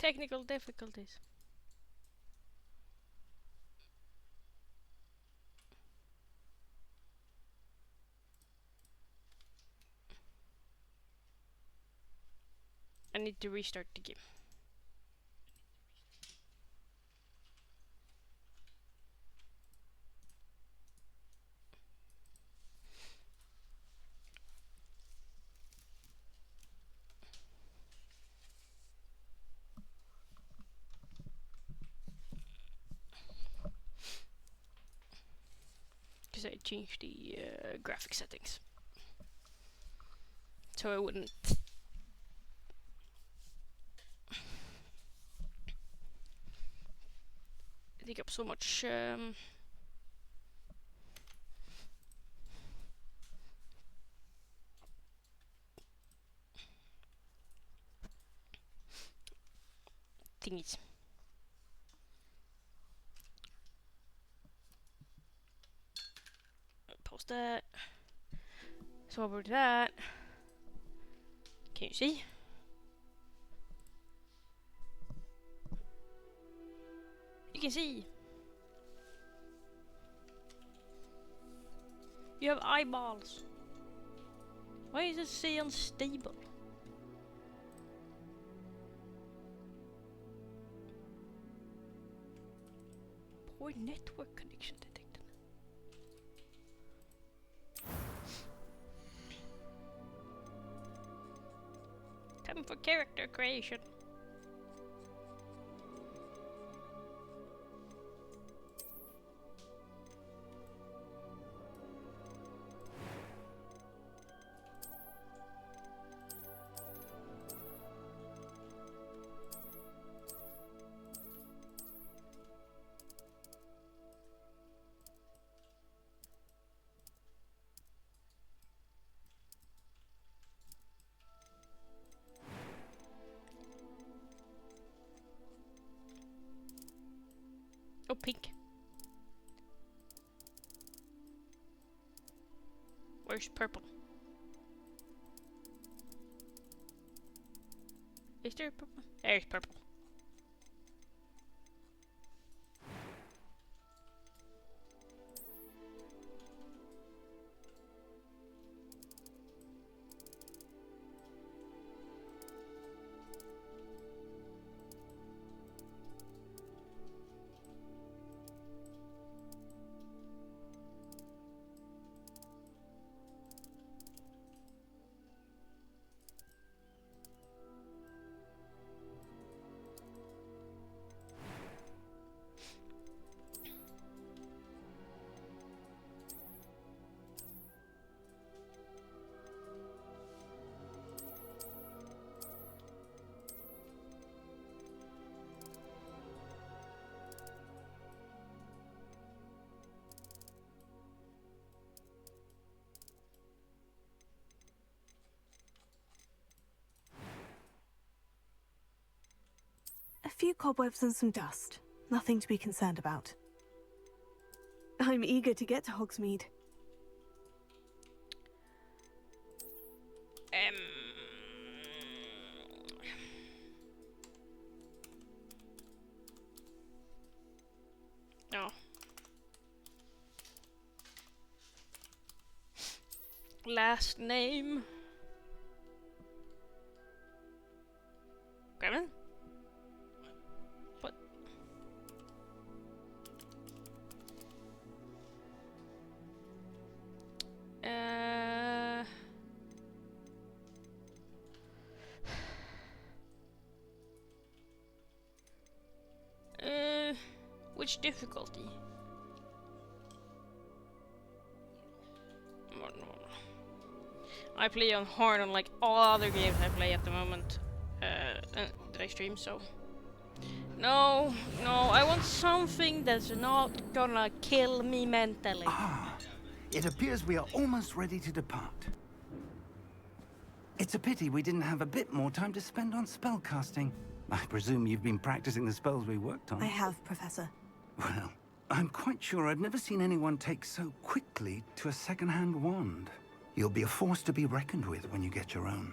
Technical difficulties. I need to restart the game. Because I changed the graphic settings. So I wouldn't take up so much thingies. Post that. So over to that. Can you see? You can see. You have eyeballs. Why is it say unstable? Poor network connection detected. Time for character creation. Oh, pink. Where's purple? Is there purple? There's purple. A few cobwebs and some dust. Nothing to be concerned about. I'm eager to get to Hogsmeade. No. Last name. Gremlin? What? Which difficulty? I play on hard on like all other games I play at the moment that I stream, so no, I want something that's not gonna kill me mentally. Ah, it appears we are almost ready to depart. It's a pity we didn't have a bit more time to spend on spellcasting. I presume you've been practicing the spells we worked on. I have, Professor. Well, I'm quite sure I've never seen anyone take so quickly to a second-hand wand. You'll be a force to be reckoned with when you get your own.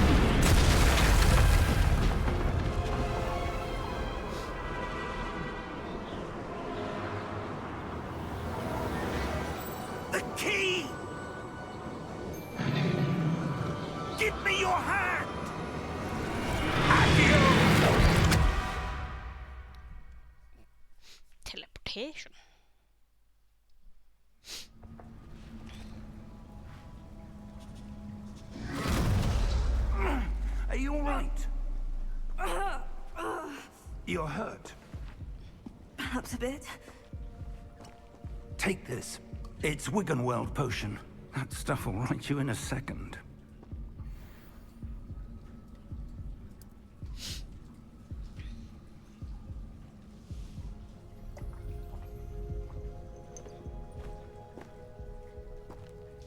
Give me your hand! Teleportation. Are you all right? You're hurt. Perhaps a bit. Take this. It's Wiggenweld potion. That stuff will right you in a second.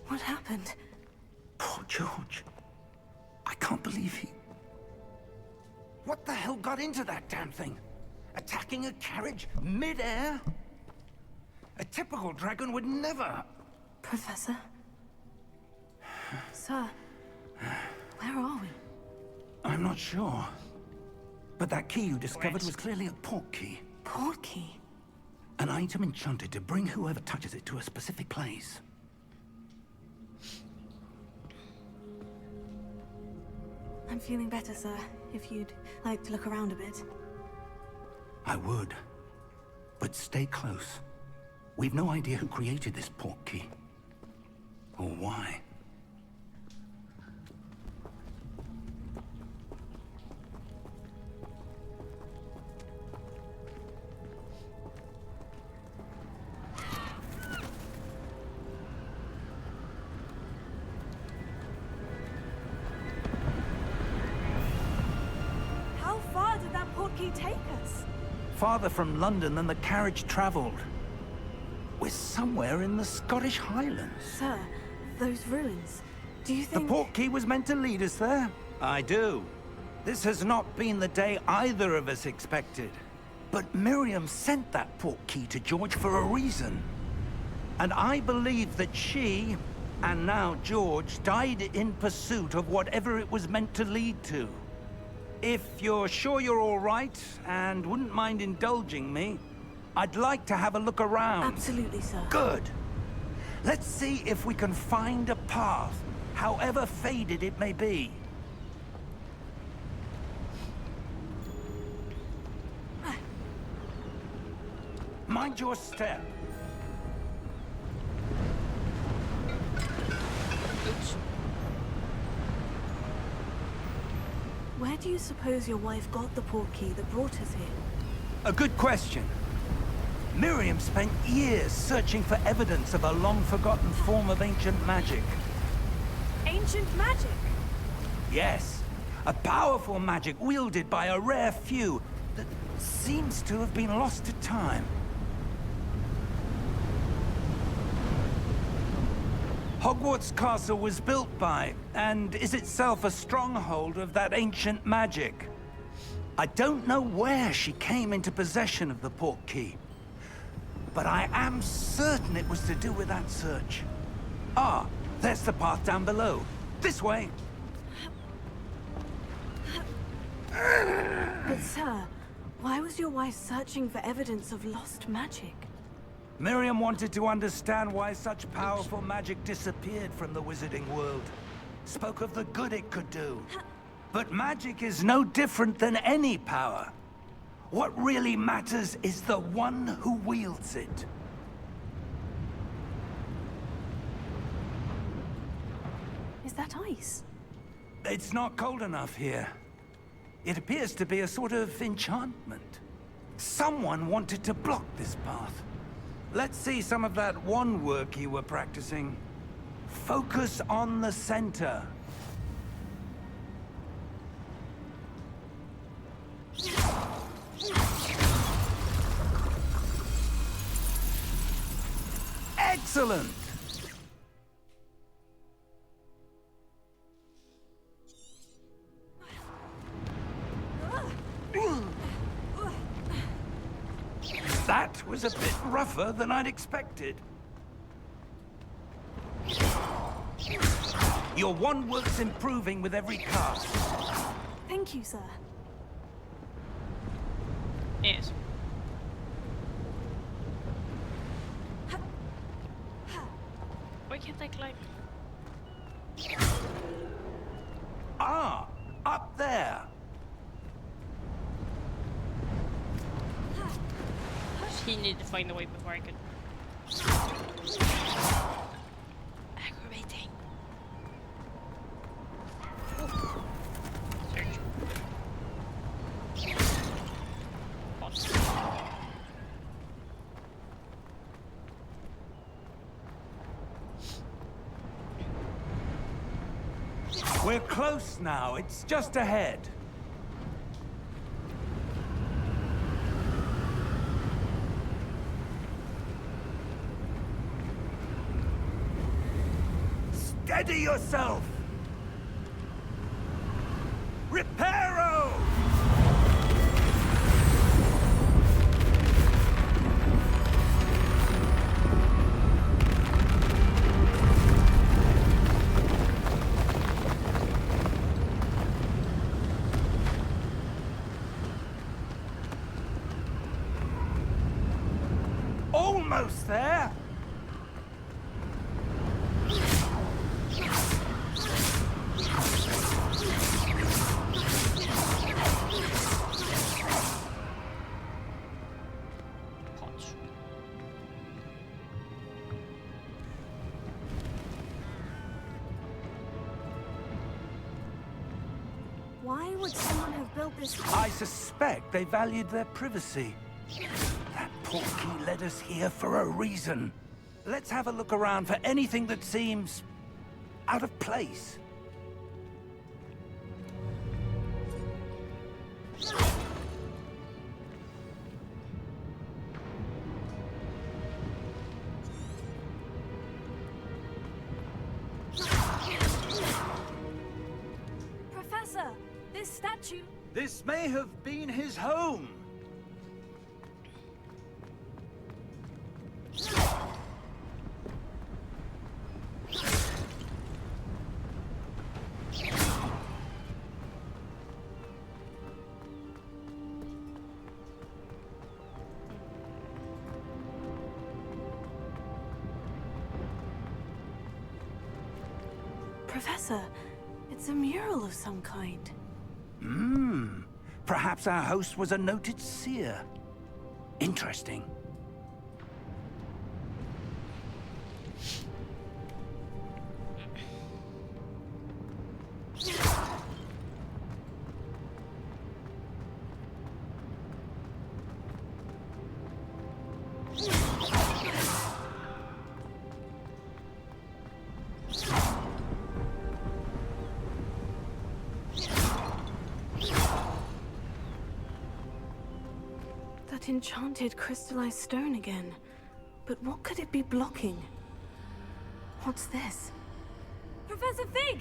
What happened? Poor George. I can't believe he... What the hell got into that damn thing? Attacking a carriage mid-air? A typical dragon would never... Professor? Sir, where are we? I'm not sure. But that key you discovered was clearly a port key. Port key? An item enchanted to bring whoever touches it to a specific place. I'm feeling better, sir. If you'd like to look around a bit. I would. But stay close. We've no idea who created this port key. Or why. How far did that port key take us? Farther from London than the carriage traveled. We're somewhere in the Scottish Highlands. Sir, those ruins. Do you The think... port key was meant to lead us there? I do. This has not been the day either of us expected. But Miriam sent that port key to George for a reason. And I believe that she, and now George, died in pursuit of whatever it was meant to lead to. If you're sure you're all right, and wouldn't mind indulging me, I'd like to have a look around. Absolutely, sir. Good. Let's see if we can find a path, however faded it may be. Mind your step. Oops. Where do you suppose your wife got the port key that brought us here? A good question. Miriam spent years searching for evidence of a long-forgotten form of ancient magic. Ancient magic? Yes, a powerful magic wielded by a rare few that seems to have been lost to time. Hogwarts Castle was built by, and is itself a stronghold of that ancient magic. I don't know where she came into possession of the port key, but I am certain it was to do with that search. Ah, there's the path down below. This way. But sir, why was your wife searching for evidence of lost magic? Miriam wanted to understand why such powerful magic disappeared from the wizarding world. Spoke of the good it could do. But magic is no different than any power. What really matters is the one who wields it. Is that ice? It's not cold enough here. It appears to be a sort of enchantment. Someone wanted to block this path. Let's see some of that wand work you were practicing. Focus on the center. Excellent! That was a bit rougher than I'd expected. Your wand work's improving with every cast. Thank you, sir. Yes. Why can't I climb? need to find a way before I could. Aggravating. Ooh. Search. Pause. We're close now. It's just ahead. Steady yourself! Reparo! Almost there! Pause. Why would someone have built this? I suspect they valued their privacy. That portkey led us here for a reason. Let's have a look around for anything that seems out of place. Professor, this statue. This may have been his home. Professor, it's a mural of some kind. Perhaps our host was a noted seer. Interesting. That enchanted crystallized stone again. But what could it be blocking? What's this? Professor Fig!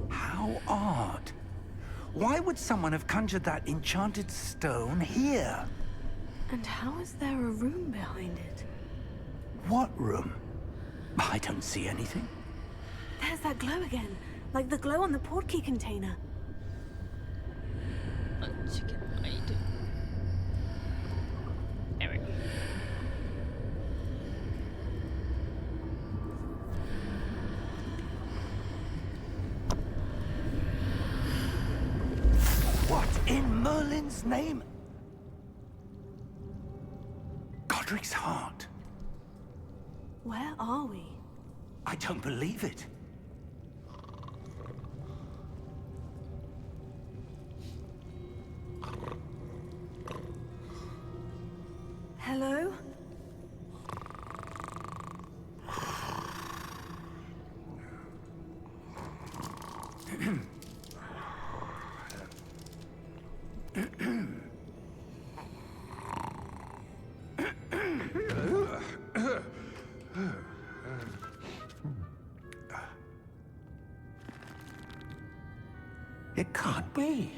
How odd. Why would someone have conjured that enchanted stone here? And how is there a room behind it? What room? I don't see anything. There's that glow again, like the glow on the portkey container. Chicken, I need to. There we go. What in Merlin's name? Godric's heart. Where are we? I don't believe it. Hello? It can't be.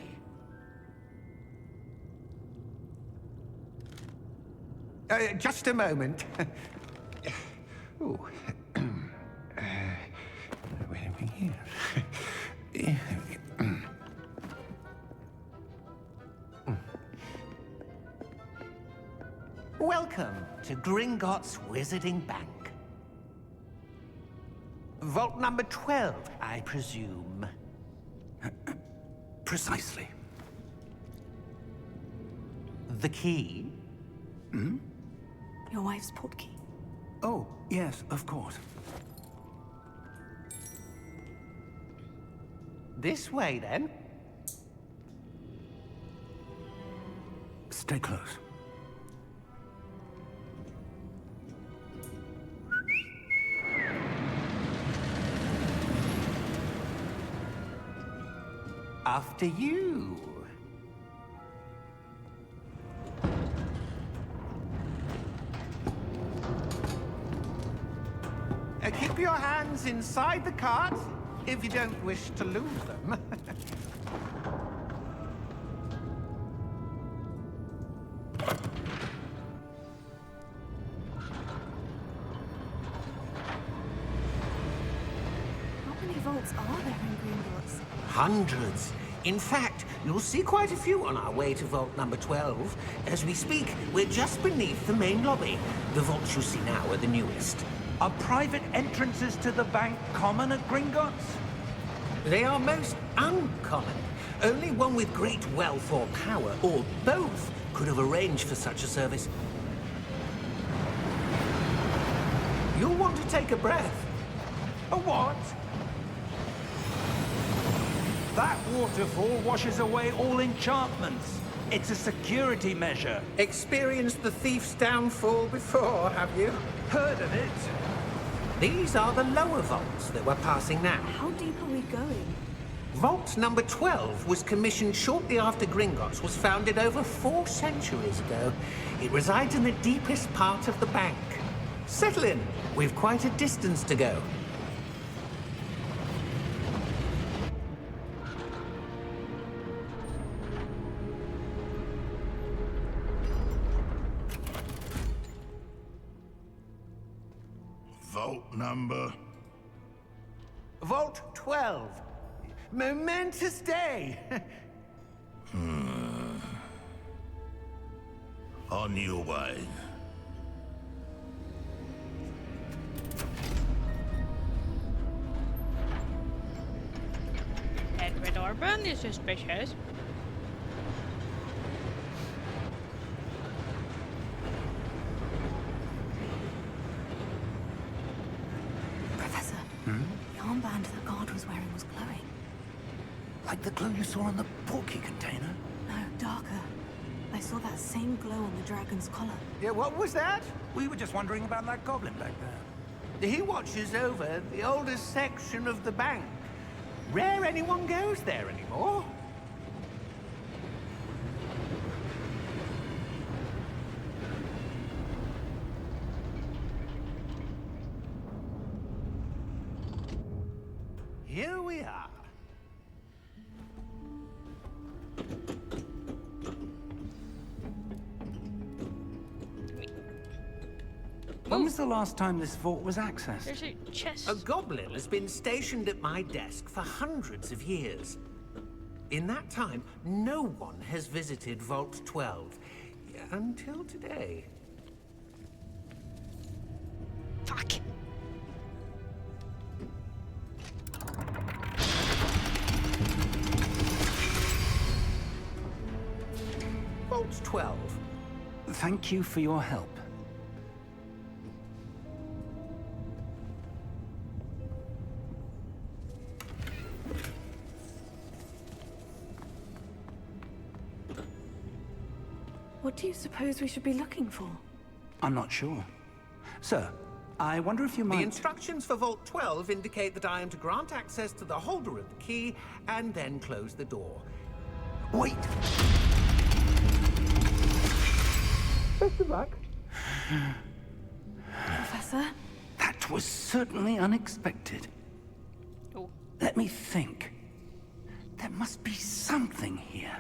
Just a moment. Ooh. Wait a minute. Well Welcome to Gringotts Wizarding Bank. Vault number 12, I presume. Precisely. The key? Your wife's portkey. Oh, yes, of course. This way, then. Stay close. After you. Keep your hands inside the cart if you don't wish to lose them. How many vaults are there in Gringotts? Hundreds. In fact, you'll see quite a few on our way to vault number 12. As we speak, we're just beneath the main lobby. The vaults you see now are the newest. Are private entrances to the bank common at Gringotts? They are most uncommon. Only one with great wealth or power, or both, could have arranged for such a service. You'll want to take a breath. A what? That waterfall washes away all enchantments. It's a security measure. Experienced the thief's downfall before, have you? Heard of it? These are the lower vaults that we're passing now. How deep are we going? Vault number 12 was commissioned shortly after Gringotts was founded over 4 centuries ago. It resides in the deepest part of the bank. Settle in. We've quite a distance to go. Vault number? Vault 12. Momentous day. On your way. Edward Orban is suspicious. Professor, the armband the guard was wearing was glowing. Like the glow you saw on the portkey container? No, darker. I saw that same glow on the dragon's collar. Yeah, what was that? We were just wondering about that goblin back there. He watches over the oldest section of the bank. Rare anyone goes there anymore. Here we are. When was the last time this vault was accessed? There's a chest. A goblin has been stationed at my desk for hundreds of years. In that time, no one has visited Vault 12. Until today. Fuck. Vault 12. Thank you for your help. What do you suppose we should be looking for? I'm not sure. Sir, I wonder if you might... The instructions for Vault 12 indicate that I am to grant access to the holder of the key and then close the door. Wait! Best of luck. Professor? That was certainly unexpected. Oh. Let me think. There must be something here.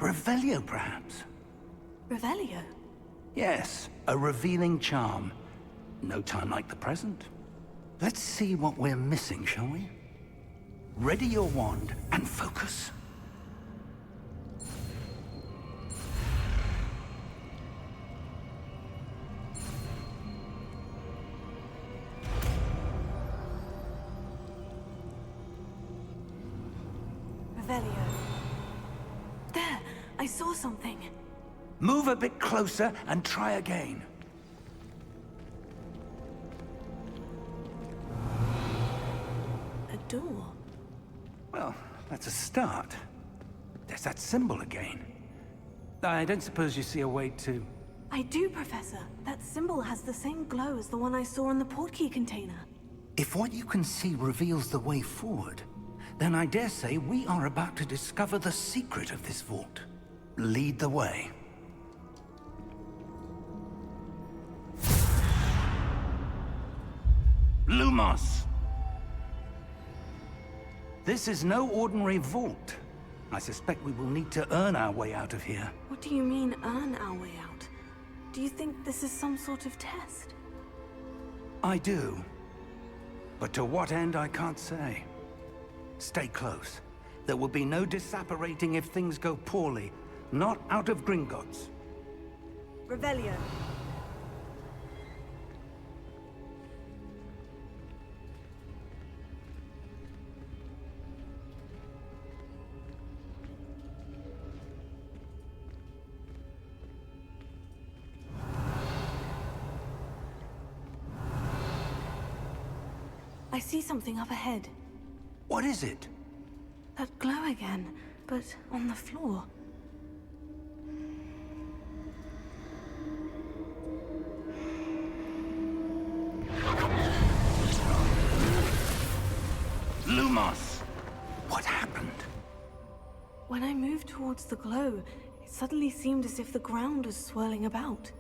Revelio, perhaps. Revelio? Yes, a revealing charm. No time like the present. Let's see what we're missing, shall we? Ready your wand and focus. Revelio. There! I saw something. Move a bit closer and try again. A door. Well, that's a start. There's that symbol again. I don't suppose you see a way to... I do, Professor. That symbol has the same glow as the one I saw in the portkey container. If what you can see reveals the way forward, then I dare say we are about to discover the secret of this vault. Lead the way. Lumos! This is no ordinary vault. I suspect we will need to earn our way out of here. What do you mean, earn our way out? Do you think this is some sort of test? I do. But to what end, I can't say. Stay close. There will be no disapparating if things go poorly. Not out of Gringotts. Revelio. I see something up ahead. What is it? That glow again, but on the floor. Lumos! What happened? When I moved towards the glow, it suddenly seemed as if the ground was swirling about.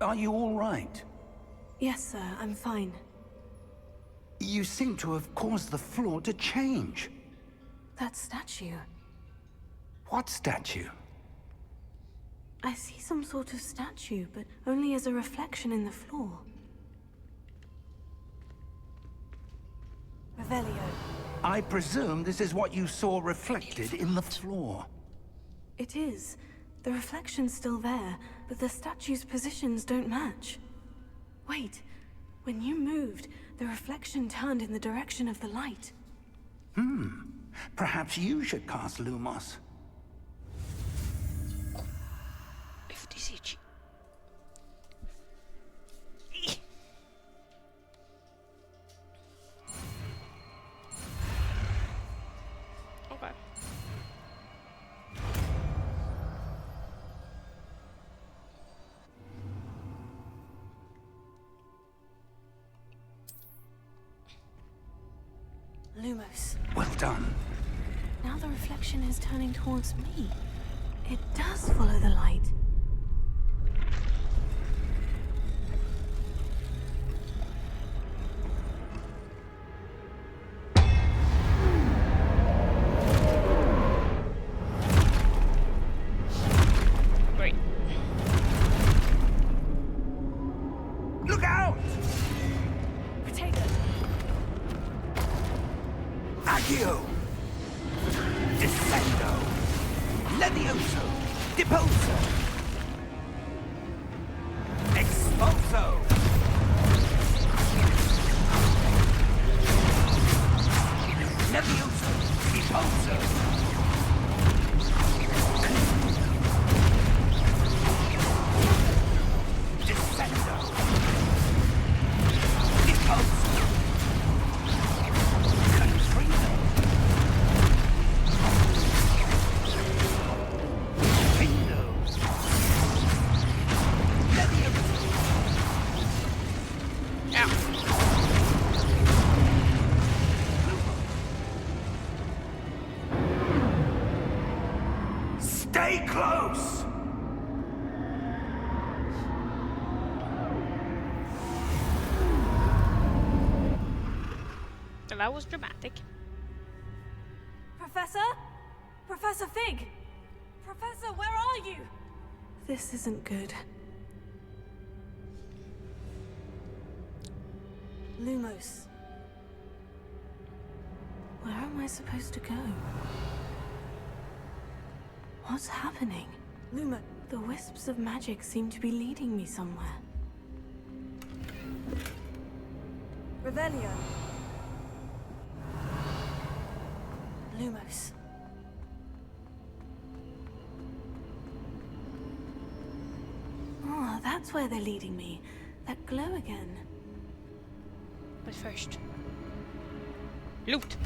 Are you all right? Yes, sir, I'm fine. You seem to have caused the floor to change. That statue. What statue? I see some sort of statue, but only as a reflection in the floor. Revelio. I presume this is what you saw reflected in the floor. It is. The reflection's still there, but the statue's positions don't match. Wait. When you moved, the reflection turned in the direction of the light. Perhaps you should cast Lumos. FTCG. Okay. Lumos. Well done. Now the reflection is turning towards me. It does follow the light. Great. Look out! Potato. Accio! Descendo! Levioso! Deposo! Expulso! Levioso! Deposo! Descendo! Deposo! Contrino! Findo! Levioso! Stay close! Well, that was dramatic. Professor? Professor Fig! Professor, where are you? This isn't good. Lumos. Where am I supposed to go? What's happening? Luma, the wisps of magic seem to be leading me somewhere. Revelio. Lumos. that's where they're leading me. That glow again. But first, loot.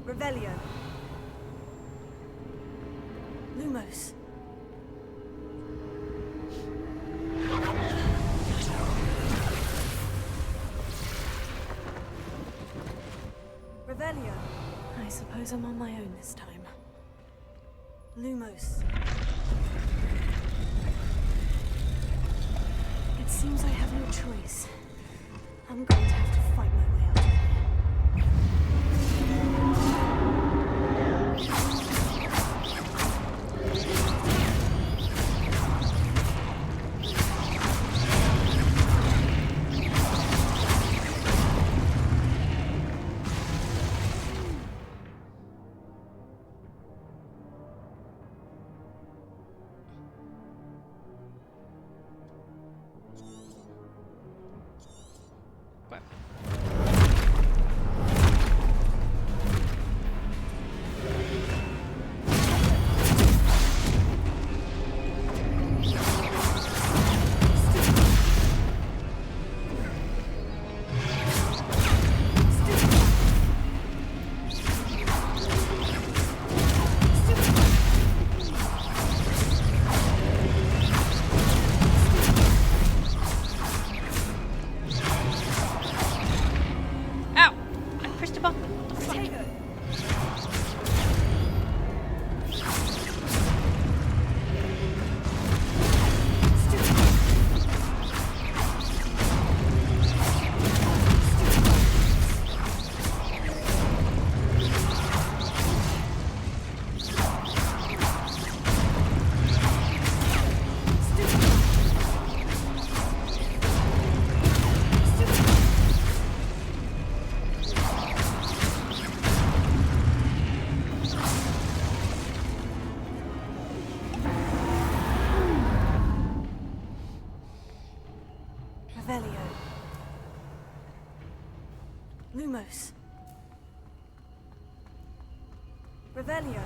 Revelio. Lumos. Revelio. I suppose I'm on my own this time. Lumos. It seems I have no choice. I'm going to have to fight my way out of here. Lumos. Revelio.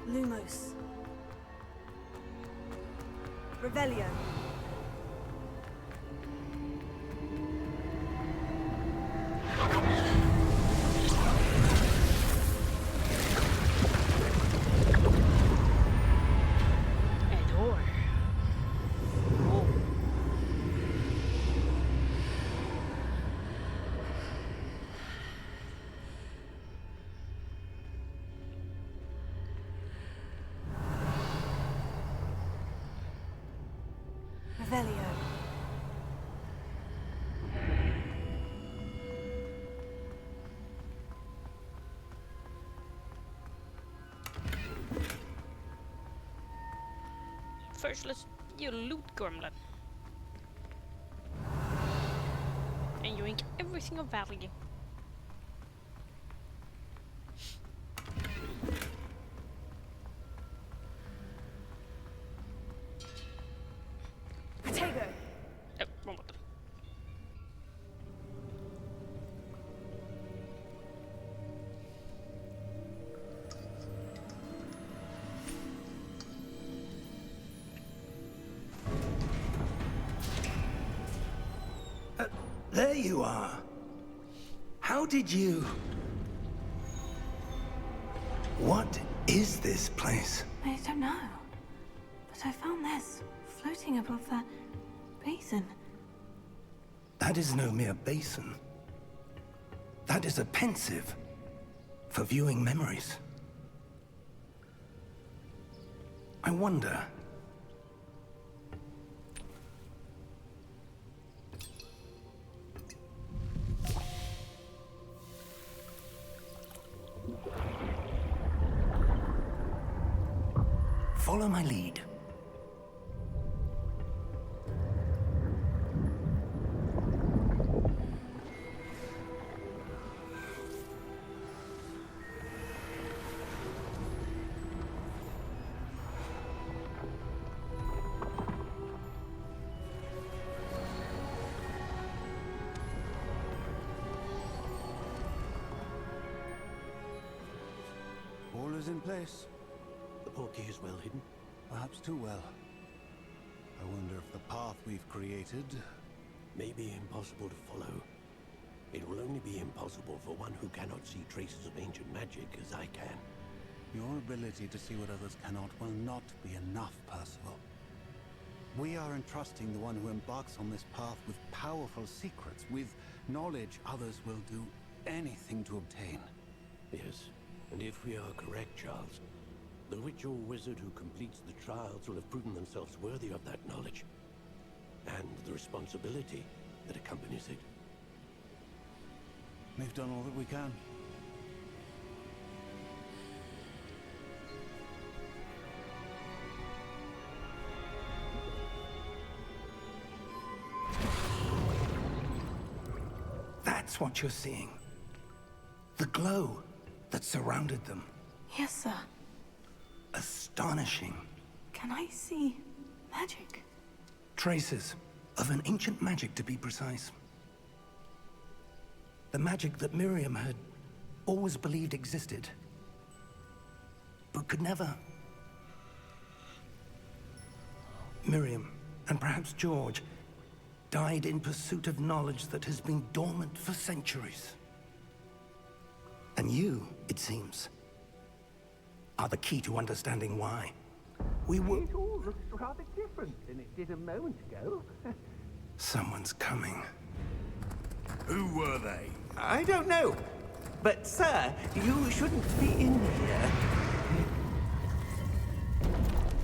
Lumos. Revelio. Revelio. First, let's you loot gremlin. And you ink everything of value. Potato. Oh, wrong button. There you are. How did you... What is this place? I don't know. But I found this floating above that basin. That is no mere basin. That is a pensive for viewing memories. I wonder... Follow my lead. All is in place. The portkey is well hidden. Perhaps too well. I wonder if the path we've created May be impossible to follow. It will only be impossible for one who cannot see traces of ancient magic as I can. Your ability to see what others cannot will not be enough, Percival. We are entrusting the one who embarks on this path with powerful secrets, with knowledge others will do anything to obtain. Yes, and if we are correct, Charles, the ritual wizard who completes the trials will have proven themselves worthy of that knowledge, and the responsibility that accompanies it. We've done all that we can. That's what you're seeing. The glow that surrounded them. Yes, sir. Astonishing. Can I see magic? Traces of an ancient magic, to be precise. The magic that Miriam had always believed existed, but could never. Miriam, and perhaps George, died in pursuit of knowledge that has been dormant for centuries. And you, it seems, are the key to understanding why. We were... It all looks rather different than it did a moment ago. Someone's coming. Who were they? I don't know. But, sir, you shouldn't be in here.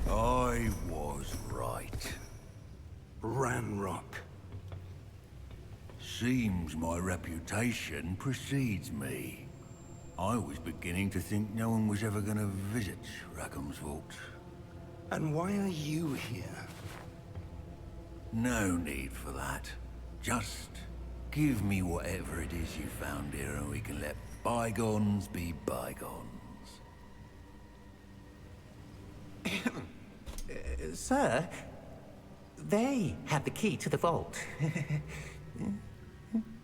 I was right. Ranrock. Seems my reputation precedes me. I was beginning to think no one was ever going to visit Rackham's Vault. And why are you here? No need for that. Just give me whatever it is you found here and we can let bygones be bygones. Sir, they had the key to the vault.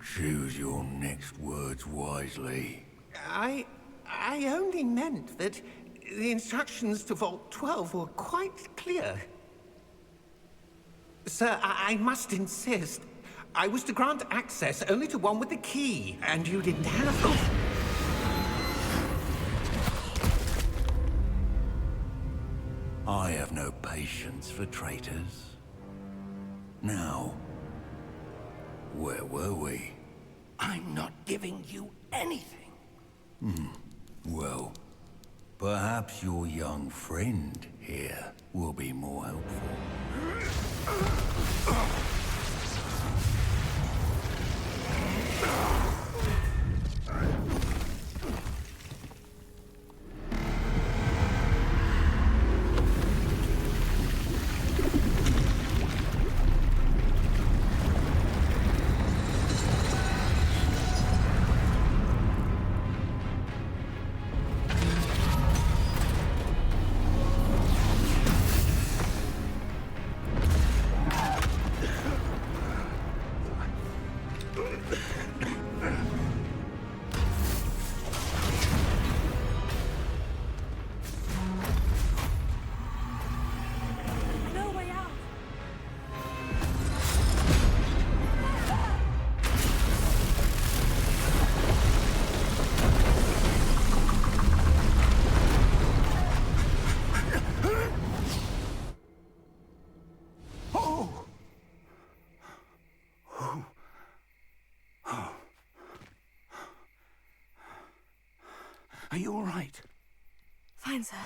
Choose your next words wisely. I only meant that the instructions to Vault 12 were quite clear. Sir, I must insist. I was to grant access only to one with the key, and you didn't have... I have no patience for traitors. Now, where were we? I'm not giving you anything. Well, perhaps your young friend here will be more helpful. No way out! Oh! Oh. Oh. Are you all right? Fine, sir.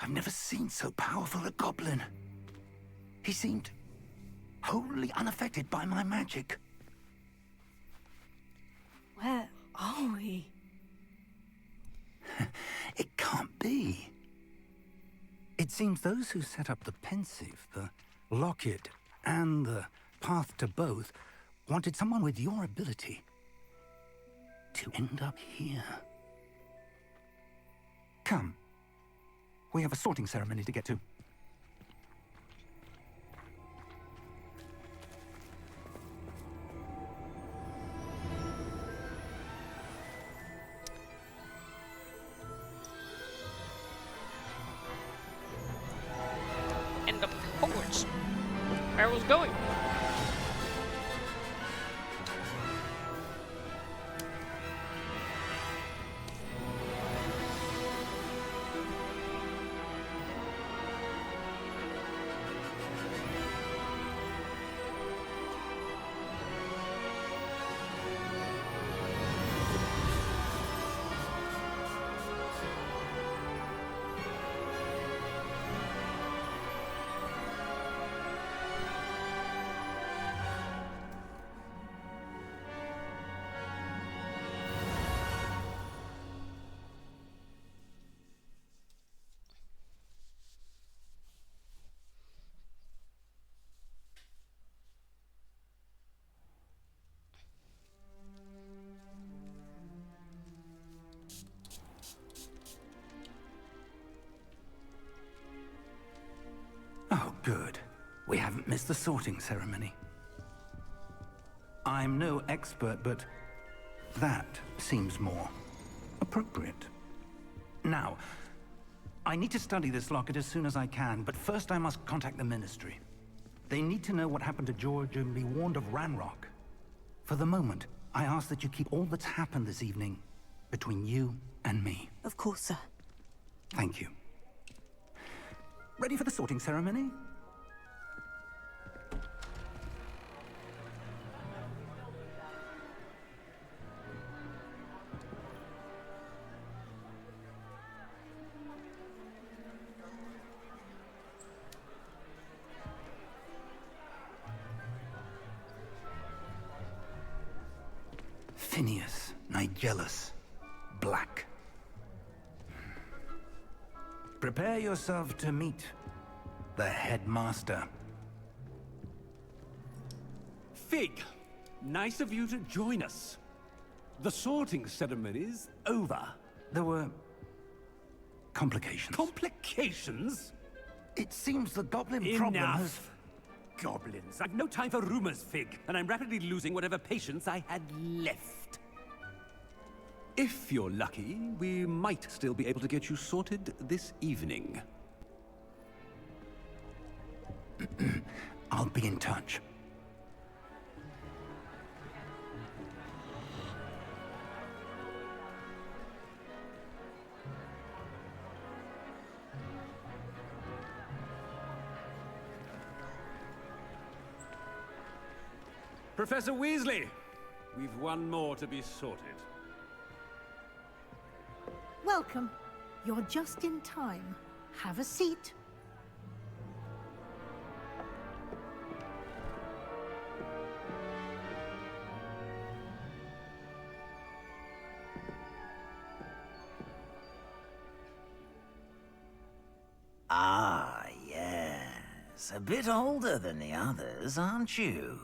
I've never seen so powerful a goblin. He seemed wholly unaffected by my magic. Where are we? It can't be. It seems those who set up the pensive, the locket, and the path to both wanted someone with your ability to end up here. Come. We have a sorting ceremony to get to. where I was going. Oh, good. We haven't missed the sorting ceremony. I'm no expert, but that seems more appropriate. Now, I need to study this locket as soon as I can, but first I must contact the Ministry. They need to know what happened to George and be warned of Ranrock. For the moment, I ask that you keep all that's happened this evening between you and me. Of course, sir. Thank you. Ready for the sorting ceremony? Phineas, Nigellus, Black. Prepare yourself to meet the headmaster. Fig, nice of you to join us. The sorting ceremony's over. There were complications. Complications? It seems the goblin problem has... Enough! Goblins. I've no time for rumors, Fig, and I'm rapidly losing whatever patience I had left. If you're lucky, we might still be able to get you sorted this evening. I'll be in touch. Professor Weasley, we've one more to be sorted. Welcome. You're just in time. Have a seat. Ah, yes. A bit older than the others, aren't you?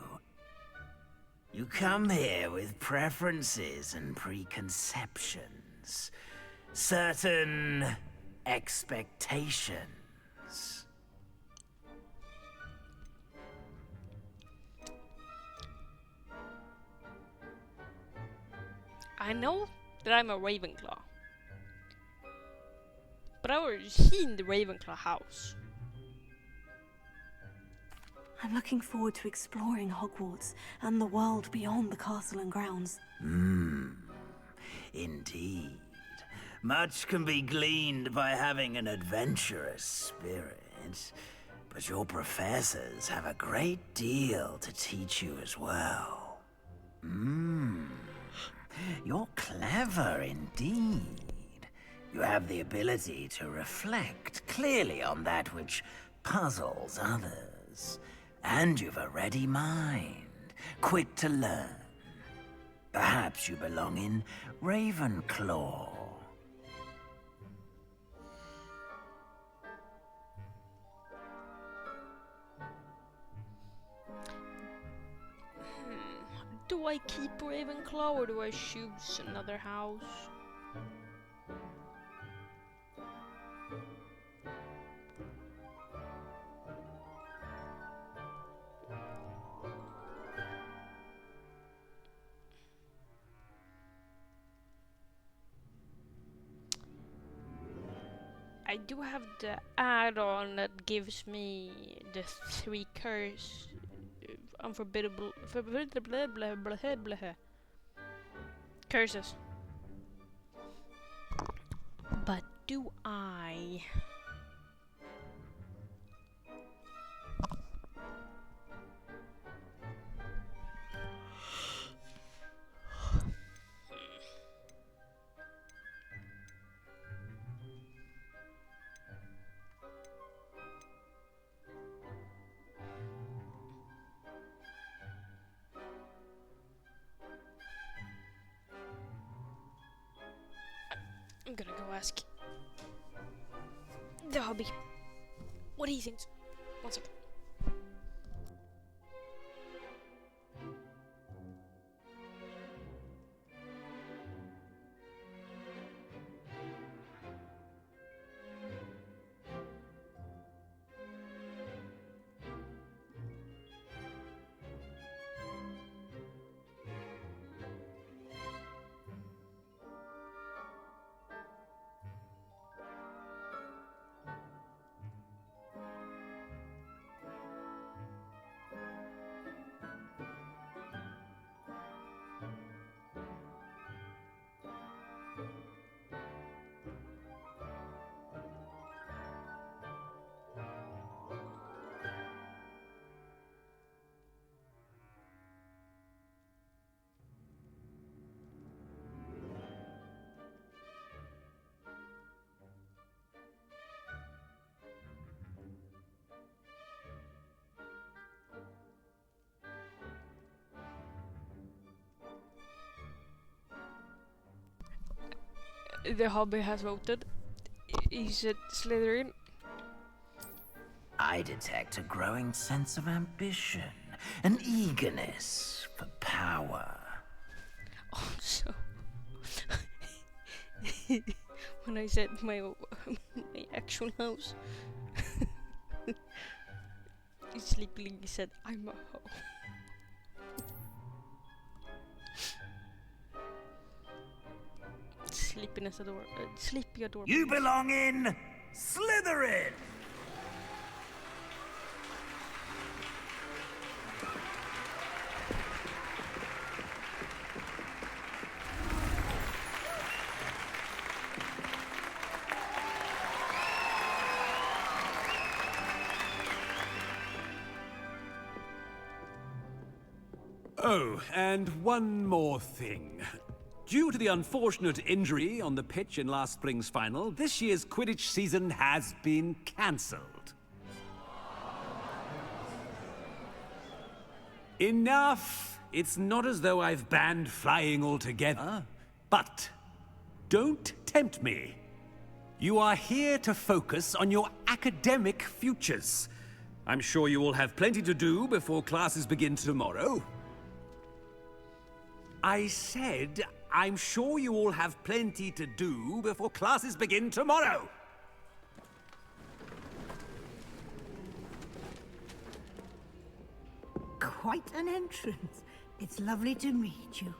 You come here with preferences and preconceptions. Certain expectations. I know that I'm a Ravenclaw, but I've already seen the Ravenclaw house. I'm looking forward to exploring Hogwarts and the world beyond the castle and grounds. Indeed. Much can be gleaned by having an adventurous spirit, but your professors have a great deal to teach you as well. You're clever indeed. You have the ability to reflect clearly on that which puzzles others. And you've a ready mind, quick to learn. Perhaps you belong in Ravenclaw. Do I keep Ravenclaw or do I choose another house? I I do have the add-on that gives me the 3 curse, unforbiddable, curses. But do I? I'm gonna go ask the hobby what he thinks. One second. The hobby has voted. He said Slytherin. I detect a growing sense of ambition, an eagerness for power. Oh, so when I said my actual house, sleepily said, "I'm a hoe." Sleepiness sleepy adorable. You belong in Slytherin! Oh, and one more thing. Due to the unfortunate injury on the pitch in last spring's final, this year's Quidditch season has been cancelled. Enough! It's not as though I've banned flying altogether, but don't tempt me. You are here to focus on your academic futures. I'm sure you all have plenty to do before classes begin tomorrow. I said, I'm sure you all have plenty to do before classes begin tomorrow. Quite an entrance. It's lovely to meet you.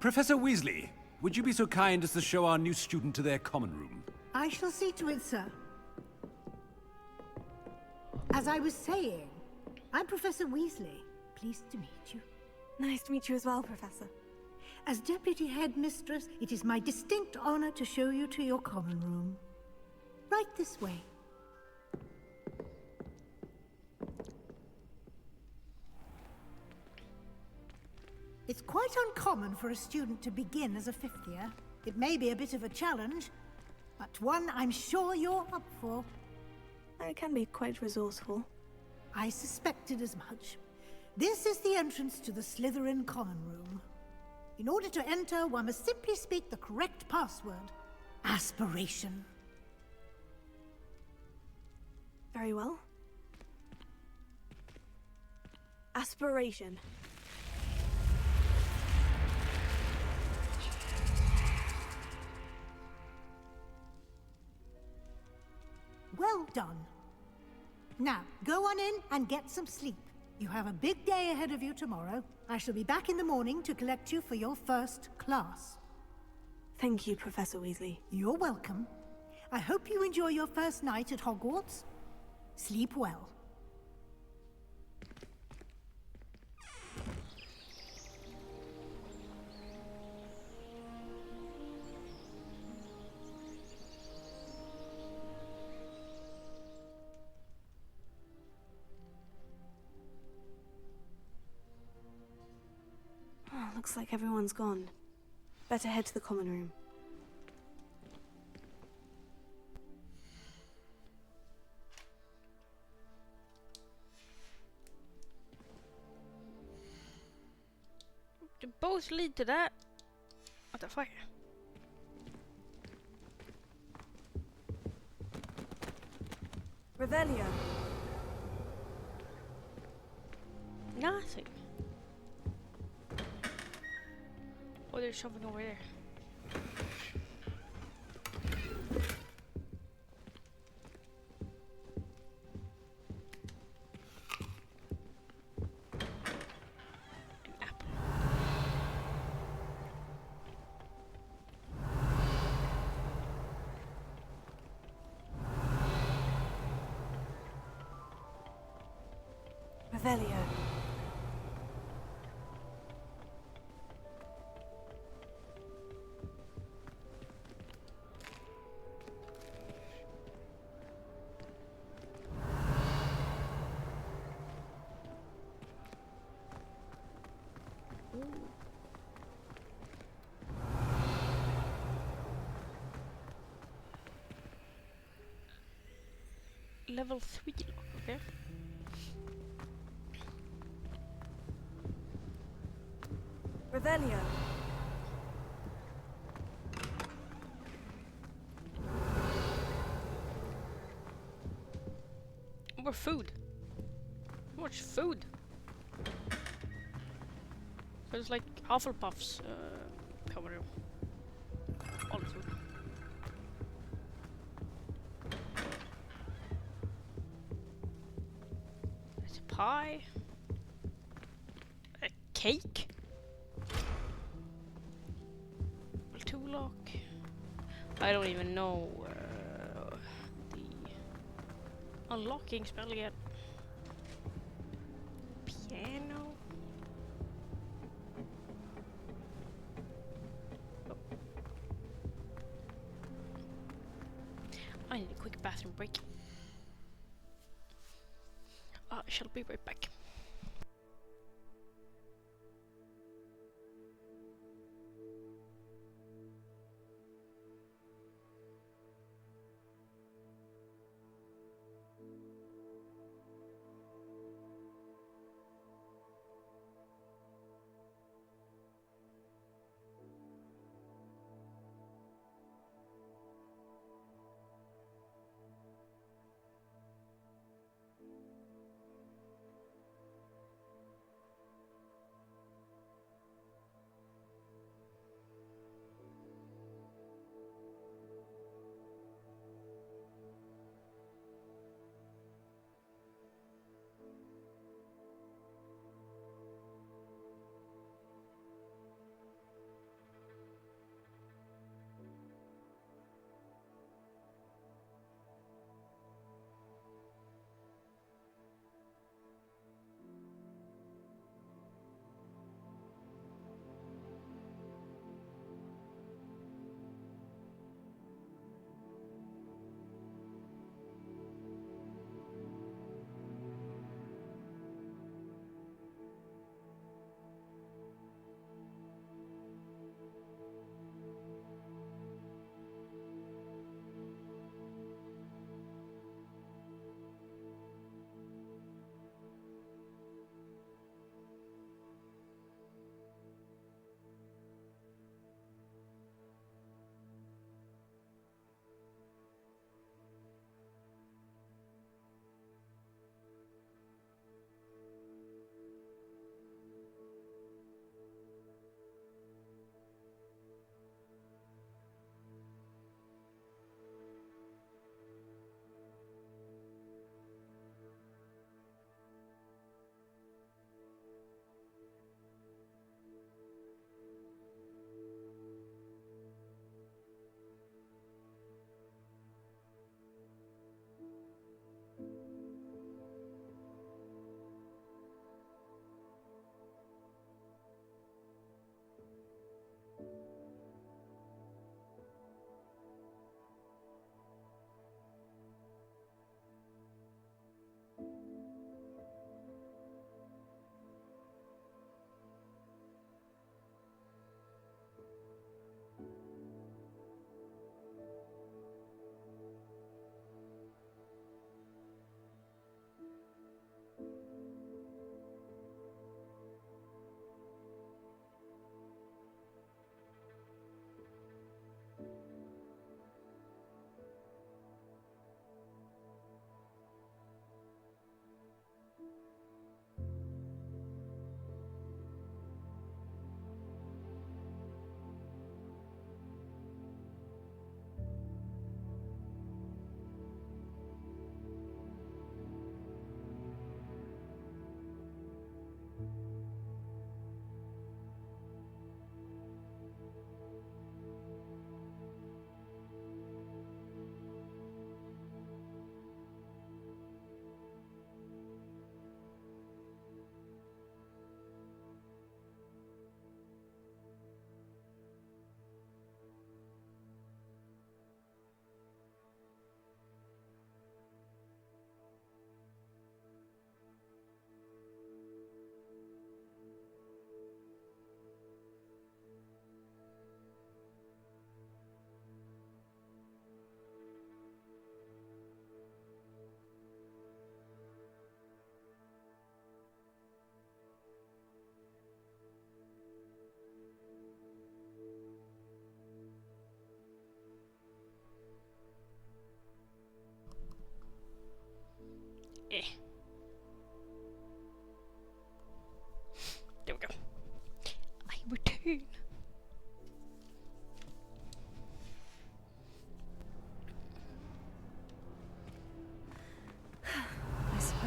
Professor Weasley, would you be so kind as to show our new student to their common room? I shall see to it, sir. As I was saying, I'm Professor Weasley. Pleased to meet you. Nice to meet you as well, Professor. As Deputy Headmistress, it is my distinct honor to show you to your common room. Right this way. It's quite uncommon for a student to begin as a 5th year. It may be a bit of a challenge, but one I'm sure you're up for. I can be quite resourceful. I suspected as much. This is the entrance to the Slytherin common room. In order to enter, one must simply speak the correct password. Aspiration. Very well. Aspiration. Well done. Now, go on in and get some sleep. You have a big day ahead of you tomorrow. I shall be back in the morning to collect you for your first class. Thank you, Professor Weasley. You're welcome. I hope you enjoy your first night at Hogwarts. Sleep well. Oh, looks like everyone's gone. Better head to the common room. They both lead to that. What the fuck? Revelio. Nothing. Oh, there's something over there. An apple. Revelio. Level 3 lock, okay. Revelio. More food. How much food? There's like Hufflepuffs coming in. All the food. There's a pie. A cake. Two lock. I don't even know the unlocking spell yet. Piano. Oh. I need a quick bathroom break. I shall be right back.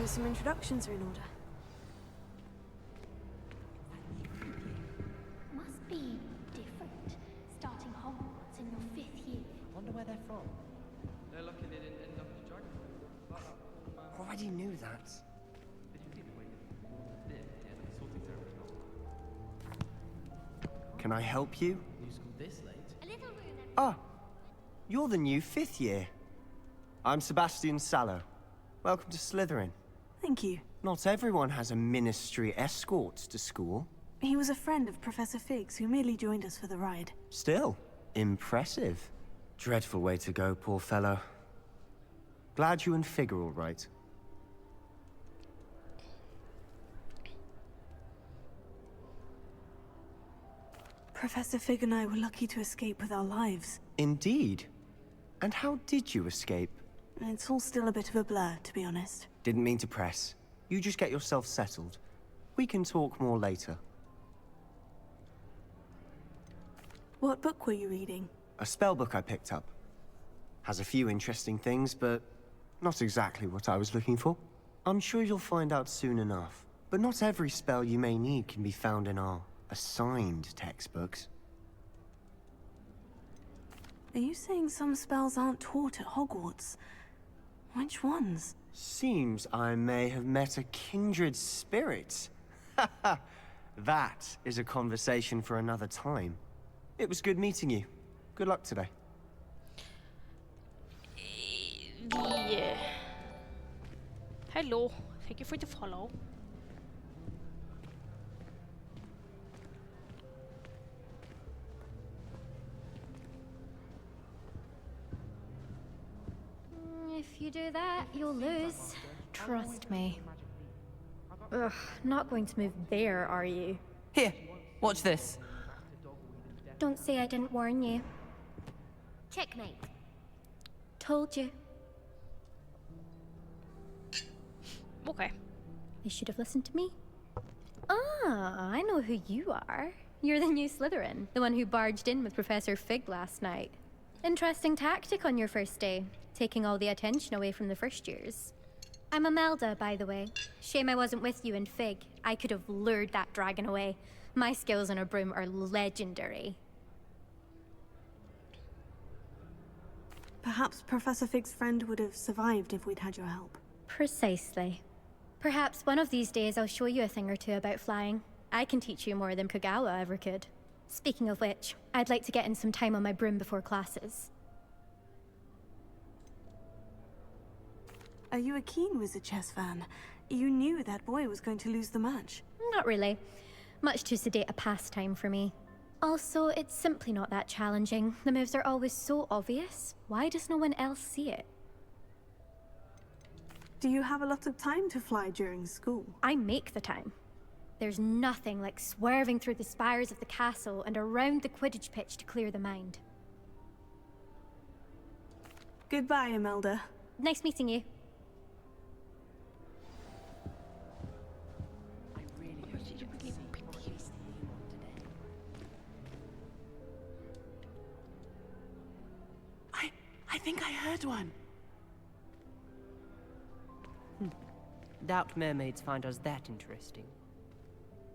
suppose some introductions are in order. Must be different, starting Hogwarts in your 5th year. I wonder where they're from. They're lucky they didn't end up in the dragon. Already knew that. Can I help you? New school this late? A little room. Ah, you're the new 5th year. I'm Sebastian Sallow. Welcome to Slytherin. Thank you. Not everyone has a ministry escort to school. He was a friend of Professor Fig's who merely joined us for the ride. Still, impressive. Dreadful way to go, poor fellow. Glad you and Fig are all right. Professor Fig and I were lucky to escape with our lives. Indeed. And how did you escape? It's all still a bit of a blur, to be honest. Didn't mean to press. You just get yourself settled. We can talk more later. What book were you reading? A spell book I picked up. Has a few interesting things, but not exactly what I was looking for. I'm sure you'll find out soon enough. But not every spell you may need can be found in our assigned textbooks. Are you saying some spells aren't taught at Hogwarts? Which ones? Seems I may have met a kindred spirit. That is a conversation for another time. It was good meeting you. Good luck today. Hello, thank you for the follow. If you do that, you'll lose. Trust me. Ugh, not going to move there, are you? Here, watch this. Don't say I didn't warn you. Checkmate. Told you. Okay. You should have listened to me. Ah, I know who you are. You're the new Slytherin, the one who barged in with Professor Fig last night. Interesting tactic on your first day, taking all the attention away from the first years. I'm Imelda, by the way. Shame I wasn't with you and Fig. I could have lured that dragon away. My skills on a broom are legendary. Perhaps Professor Fig's friend would have survived if we'd had your help. Precisely. Perhaps one of these days I'll show you a thing or two about flying. I can teach you more than Kagawa ever could. Speaking of which, I'd like to get in some time on my broom before classes. Are you a keen Wizard Chess fan? You knew that boy was going to lose the match. Not really. Much too sedate a pastime for me. Also, it's simply not that challenging. The moves are always so obvious. Why does no one else see it? Do you have a lot of time to fly during school? I make the time. There's nothing like swerving through the spires of the castle and around the Quidditch pitch to clear the mind. Goodbye, Imelda. Nice meeting you. I think I heard one. Doubt mermaids find us that interesting.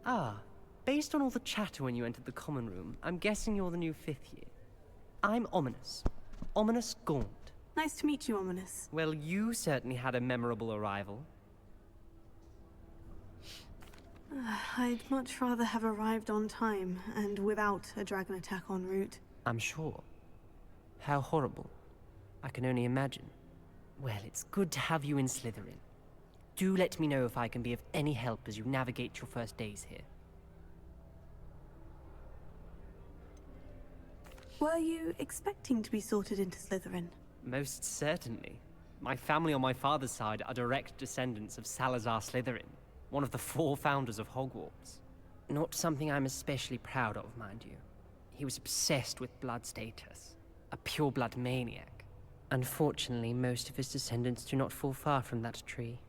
Ah, based on all the chatter when you entered the common room, I'm guessing you're the new 5th year. I'm Ominous. Ominous Gaunt. Nice to meet you, Ominous. Well, you certainly had a memorable arrival. I'd much rather have arrived on time and without a dragon attack en route. I'm sure. How horrible. I can only imagine. Well, it's good to have you in Slytherin. Do let me know if I can be of any help as you navigate your first days here. Were you expecting to be sorted into Slytherin? Most certainly. My family on my father's side are direct descendants of Salazar Slytherin, one of the 4 founders of Hogwarts. Not something I'm especially proud of, mind you. He was obsessed with blood status, a pure-blood maniac. Unfortunately, most of his descendants do not fall far from that tree.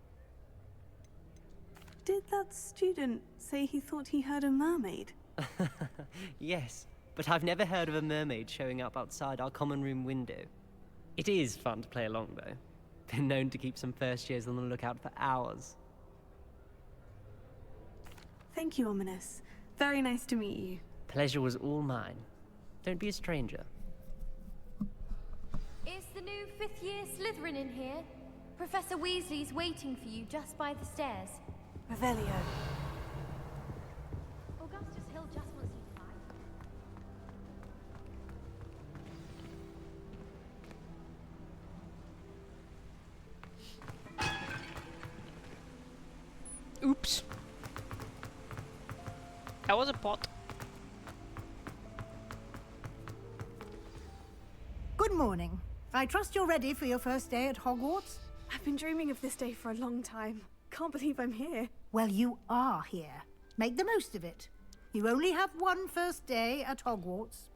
Did that student say he thought he heard a mermaid? Yes, but I've never heard of a mermaid showing up outside our common room window. It is fun to play along, though. Been known to keep some first years on the lookout for hours. Thank you, Ominous. Very nice to meet you. Pleasure was all mine. Don't be a stranger. Is the new fifth-year Slytherin in here? Professor Weasley's waiting for you just by the stairs. Revelio. Augustus Hill just wants you to fight. Oops. That was a pot. Good morning. I trust you're ready for your first day at Hogwarts? I've been dreaming of this day for a long time. Can't believe I'm here. Well, you are here. Make the most of it. You only have one first day at Hogwarts.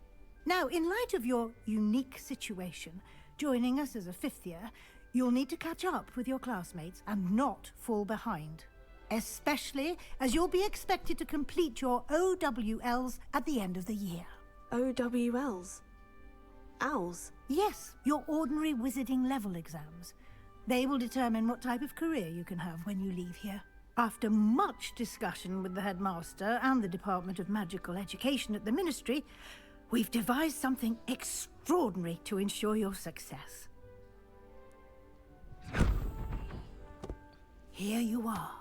Now, in light of your unique situation, joining us as a fifth year, you'll need to catch up with your classmates and not fall behind. Especially as you'll be expected to complete your OWLs at the end of the year. OWLs? Owls? Yes, your ordinary wizarding level exams. They will determine what type of career you can have when you leave here. After much discussion with the headmaster and the Department of Magical Education at the Ministry, we've devised something extraordinary to ensure your success. Here you are.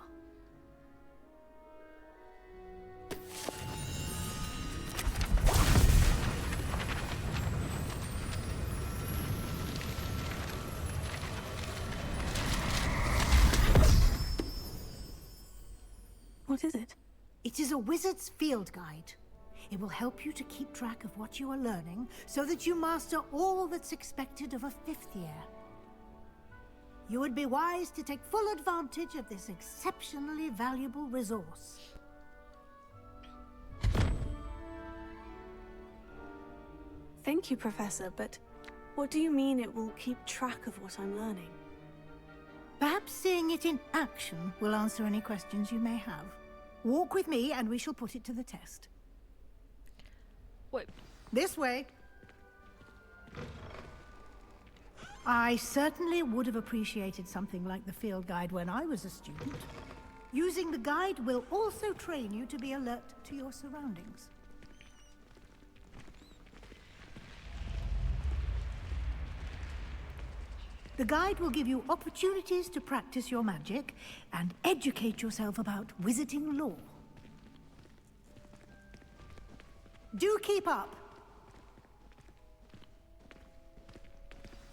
What is it? It is a wizard's field guide. It will help you to keep track of what you are learning so that you master all that's expected of a fifth year. You would be wise to take full advantage of this exceptionally valuable resource. Thank you, Professor, but what do you mean it will keep track of what I'm learning? Perhaps seeing it in action will answer any questions you may have. Walk with me and we shall put it to the test. Wait. This way. I certainly would have appreciated something like the field guide when I was a student. Using the guide will also train you to be alert to your surroundings. The guide will give you opportunities to practice your magic and educate yourself about wizarding lore. Do keep up.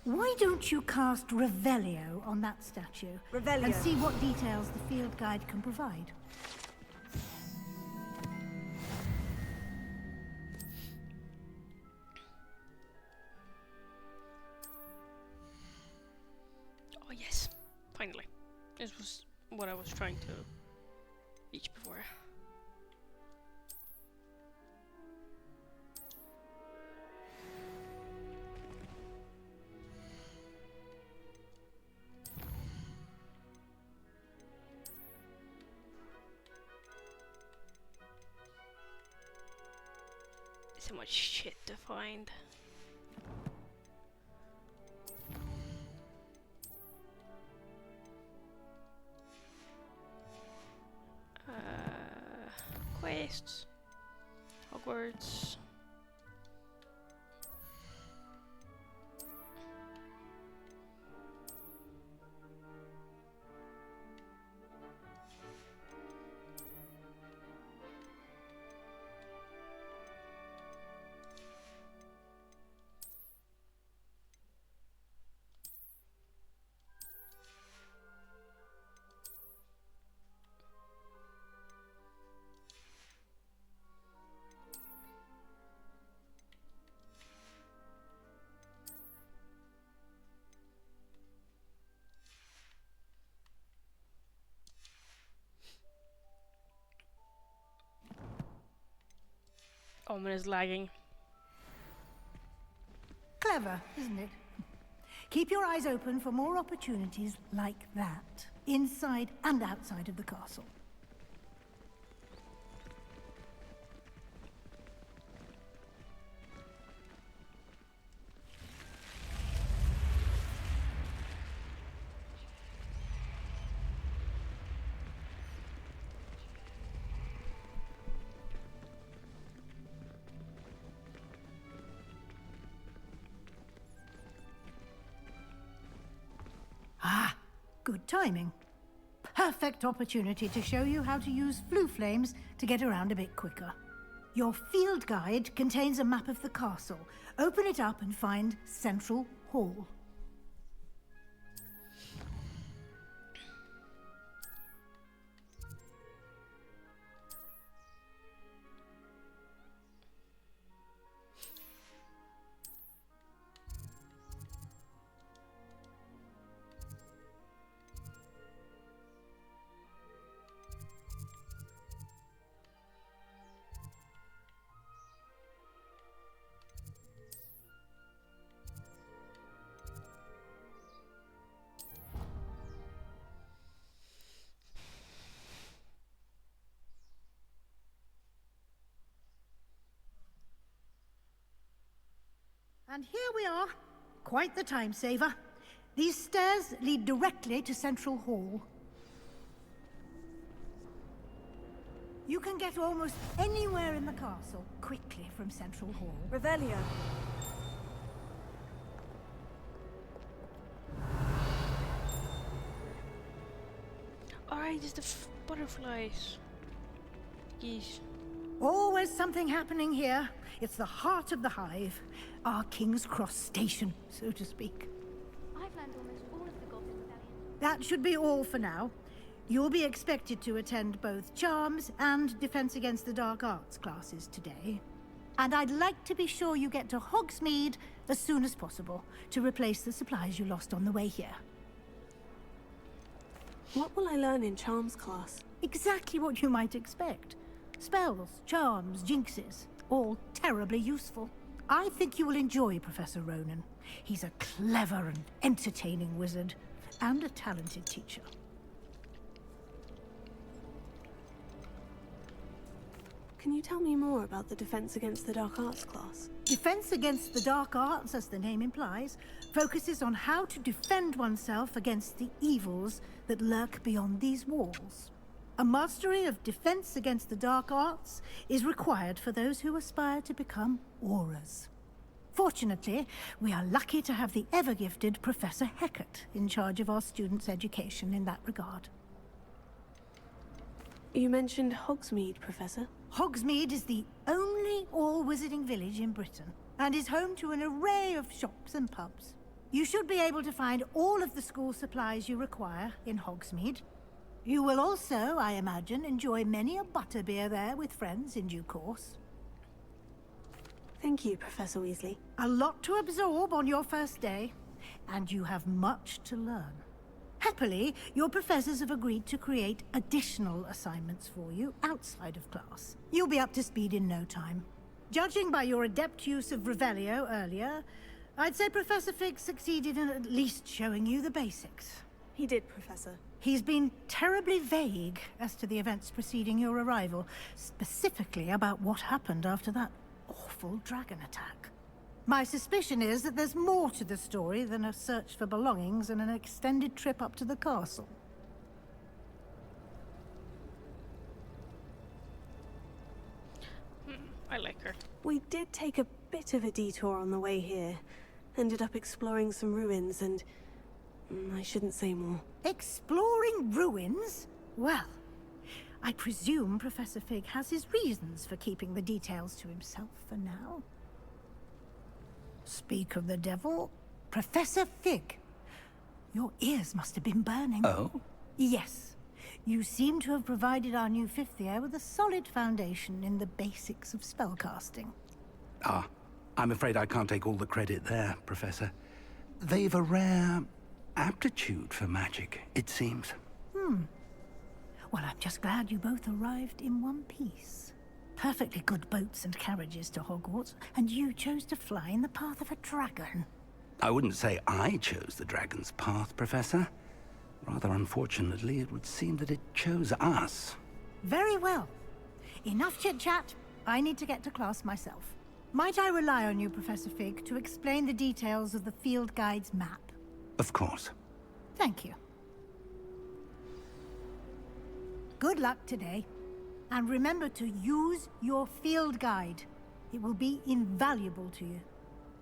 Why don't you cast Revelio on that statue? Revelio. And see what details the field guide can provide. Oh yes, finally. This was what I was trying to reach before. So much shit to find. Quests. Hogwarts. Omen is lagging. Clever, isn't it? Keep your eyes open for more opportunities like that, inside and outside of the castle. Good timing. Perfect opportunity to show you how to use flue flames to get around a bit quicker. Your field guide contains a map of the castle. Open it up and find Central Hall. And here we are. Quite the time saver. These stairs lead directly to Central Hall. You can get almost anywhere in the castle quickly from Central Hall. Revelio. Alright, just the butterflies. Geese. Always something happening here. It's the heart of the hive. Our King's Cross station, so to speak. I've learned almost all of the Goblin Rebellion. That should be all for now. You'll be expected to attend both Charms and Defense Against the Dark Arts classes today. And I'd like to be sure you get to Hogsmeade as soon as possible to replace the supplies you lost on the way here. What will I learn in Charms class? Exactly what you might expect. Spells, charms, jinxes, all terribly useful. I think you will enjoy Professor Ronan. He's a clever and entertaining wizard, and a talented teacher. Can you tell me more about the Defense Against the Dark Arts class? Defense Against the Dark Arts, as the name implies, focuses on how to defend oneself against the evils that lurk beyond these walls. A mastery of Defense Against the Dark Arts is required for those who aspire to become Aurors. Fortunately, we are lucky to have the ever-gifted Professor Hecat in charge of our students' education in that regard. You mentioned Hogsmeade, Professor. Hogsmeade is the only all-wizarding village in Britain, and is home to an array of shops and pubs. You should be able to find all of the school supplies you require in Hogsmeade. You will also, I imagine, enjoy many a butterbeer there with friends in due course. Thank you, Professor Weasley. A lot to absorb on your first day, and you have much to learn. Happily, your professors have agreed to create additional assignments for you outside of class. You'll be up to speed in no time. Judging by your adept use of Revelio earlier, I'd say Professor Fig succeeded in at least showing you the basics. He did, Professor. He's been terribly vague as to the events preceding your arrival, specifically about what happened after that awful dragon attack. My suspicion is that there's more to the story than a search for belongings and an extended trip up to the castle. I like her. We did take a bit of a detour on the way here. Ended up exploring some ruins and... I shouldn't say more. Exploring ruins? Well, I presume Professor Fig has his reasons for keeping the details to himself for now. Speak of the devil, Professor Fig. Your ears must have been burning. Oh? Yes. You seem to have provided our new fifth year with a solid foundation in the basics of spellcasting. Ah, I'm afraid I can't take all the credit there, Professor. They've a rare aptitude for magic, it seems. Well, I'm just glad you both arrived in one piece. Perfectly good boats and carriages to Hogwarts, and you chose to fly in the path of a dragon. I wouldn't say I chose the dragon's path, Professor. Rather unfortunately, it would seem that it chose us. Very well. Enough chit-chat. I need to get to class myself. Might I rely on you, Professor Fig, to explain the details of the field guide's map? Of course. Thank you. Good luck today. And remember to use your field guide. It will be invaluable to you.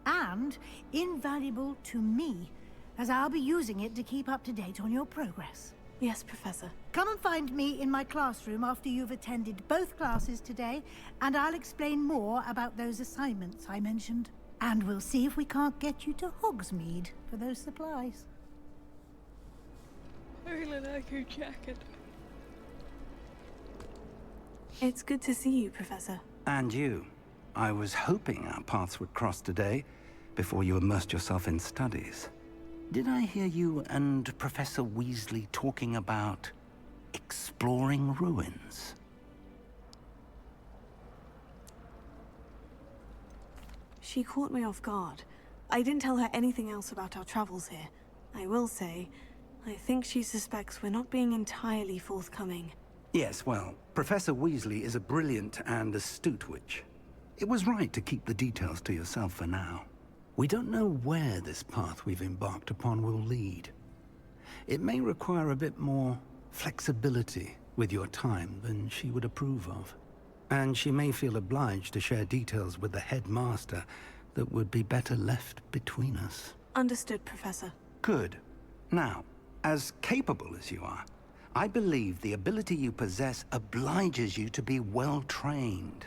And invaluable to me, as I'll be using it to keep up to date on your progress. Yes, Professor. Come and find me in my classroom after you've attended both classes today, and I'll explain more about those assignments I mentioned. And we'll see if we can't get you to Hogsmeade for those supplies. I really like your jacket. It's good to see you, Professor. And you. I was hoping our paths would cross today, before you immersed yourself in studies. Did I hear you and Professor Weasley talking about exploring ruins? She caught me off guard. I didn't tell her anything else about our travels here. I will say, I think she suspects we're not being entirely forthcoming. Yes, well, Professor Weasley is a brilliant and astute witch. It was right to keep the details to yourself for now. We don't know where this path we've embarked upon will lead. It may require a bit more flexibility with your time than she would approve of. And she may feel obliged to share details with the headmaster that would be better left between us. Understood, Professor. Good. Now, as capable as you are, I believe the ability you possess obliges you to be well-trained.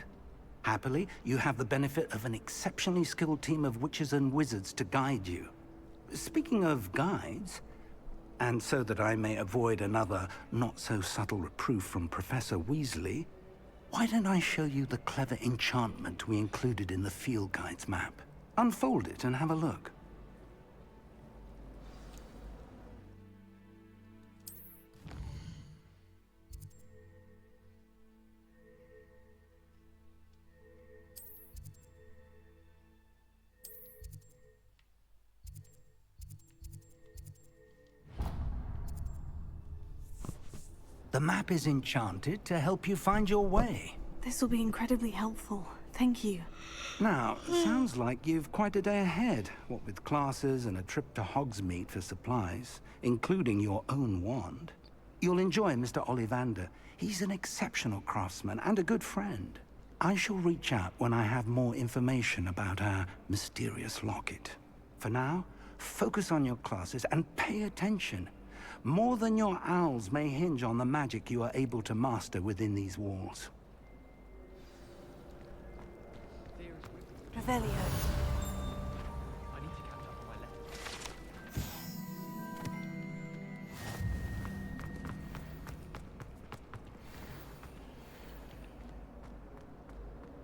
Happily, you have the benefit of an exceptionally skilled team of witches and wizards to guide you. Speaking of guides, and so that I may avoid another not-so-subtle reproof from Professor Weasley, why don't I show you the clever enchantment we included in the field guide's map? Unfold it and have a look. The map is enchanted to help you find your way. This will be incredibly helpful. Thank you. Now, sounds like you've quite a day ahead, what with classes and a trip to Hogsmeade for supplies, including your own wand. You'll enjoy Mr. Ollivander. He's an exceptional craftsman and a good friend. I shall reach out when I have more information about our mysterious locket. For now, focus on your classes and pay attention. More than your owls may hinge on the magic you are able to master within these walls. Revelio. I need to catch up on my lessons.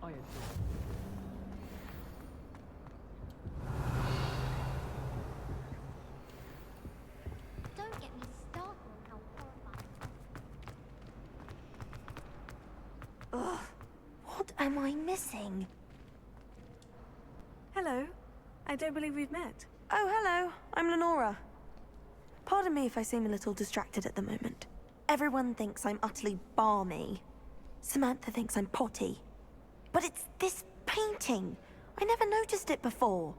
I adore. Don't get me started on how horrifying. Ugh, what am I missing? Hello. I don't believe we've met. Oh, hello. I'm Lenora. Pardon me if I seem a little distracted at the moment. Everyone thinks I'm utterly balmy. Samantha thinks I'm potty. But it's this painting. I never noticed it before.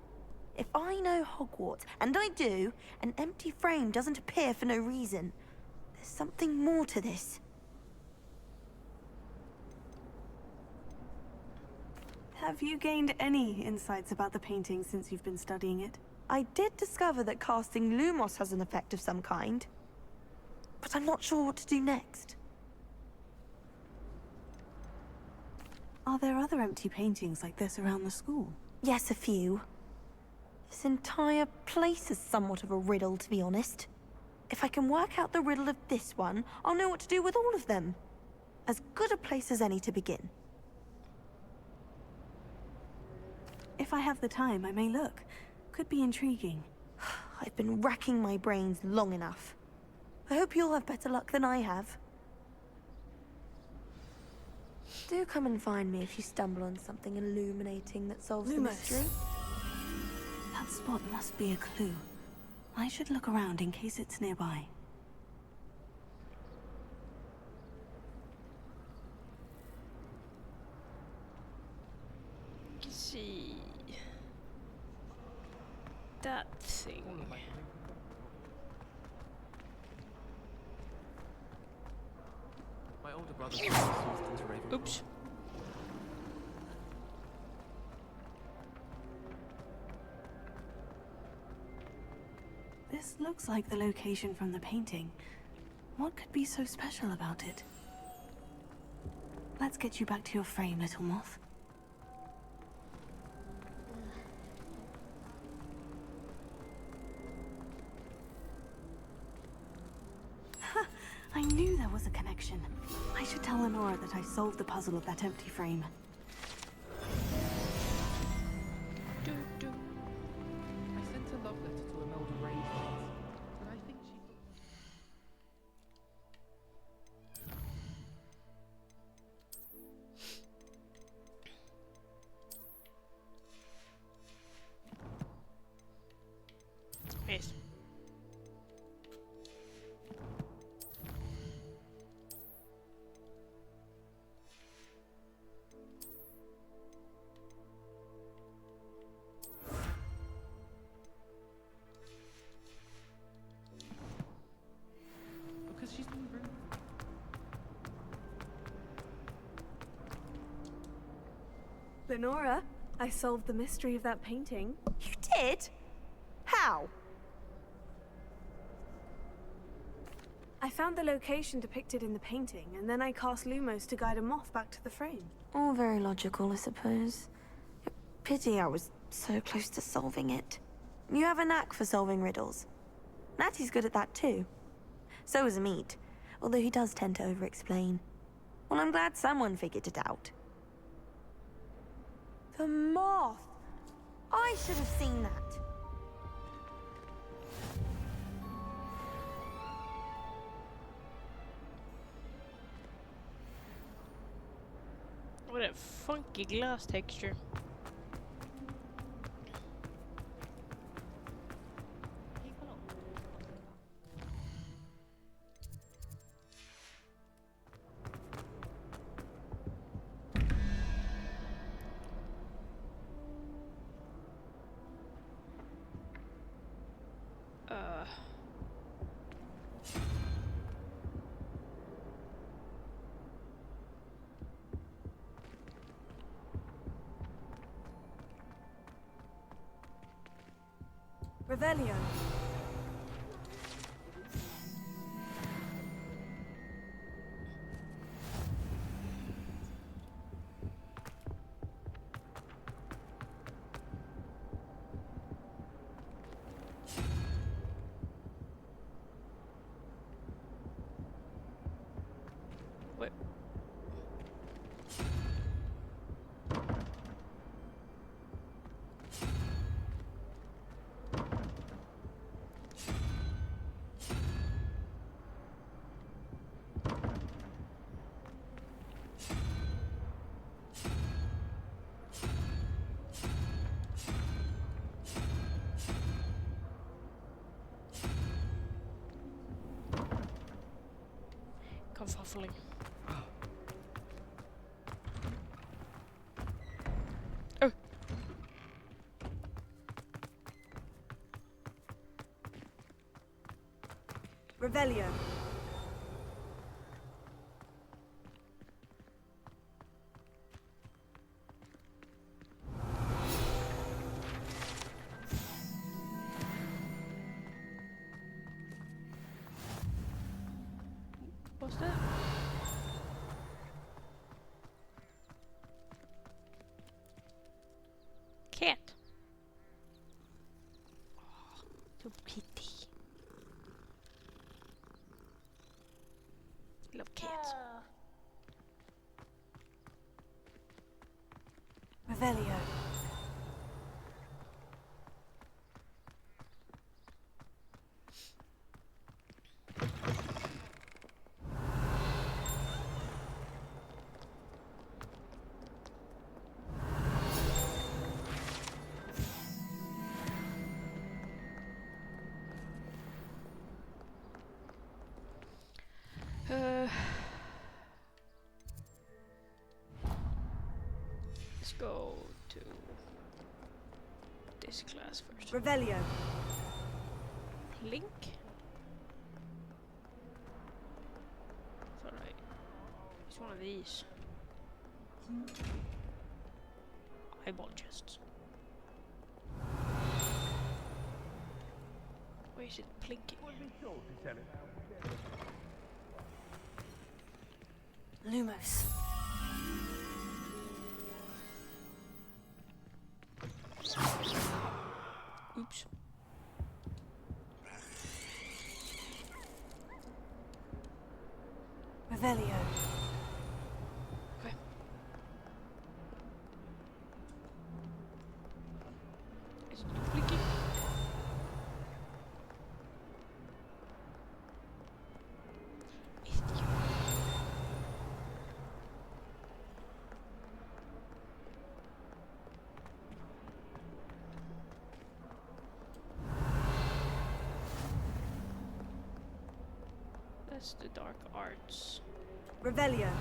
If I know Hogwarts, and I do, an empty frame doesn't appear for no reason. There's something more to this. Have you gained any insights about the painting since you've been studying it? I did discover that casting Lumos has an effect of some kind. But I'm not sure what to do next. Are there other empty paintings like this around the school? Yes, a few. This entire place is somewhat of a riddle, to be honest. If I can work out the riddle of this one, I'll know what to do with all of them. As good a place as any to begin. If I have the time, I may look. Could be intriguing. I've been racking my brains long enough. I hope you'll have better luck than I have. Do come and find me if you stumble on something illuminating that solves the mystery. That spot must be a clue. I should look around in case it's nearby. Let's see. That thing. My older brother was into Ravenclaw. Oops. This looks like the location from the painting. What could be so special about it? Let's get you back to your frame, little moth. I knew there was a connection. I should tell Lenora that I solved the puzzle of that empty frame. I sent a love letter to Imelda Ray's once, and I think she thought... Yes. Because she's been rude. Lenora, I solved the mystery of that painting. You did? How? I found the location depicted in the painting, and then I cast Lumos to guide a moth back to the frame. All very logical, I suppose. Pity I was so close to solving it. You have a knack for solving riddles. Natty's good at that too. So is Amit, although he does tend to over-explain. Well, I'm glad someone figured it out. The moth! I should have seen that. What a funky glass texture. Revelio. Wait. Confuffling. Oh. Revelio. What's that? Cat. Oh, so pretty. Love cats. Revelio. Let's go to this class first. Revelio. Link. It's alright. It's one of these. Eyeball chests. Wait. is it blinking? Lumos. Oops. Revelio. Okay. Is it blinking? Is it you? That's the dark arts. Revelio.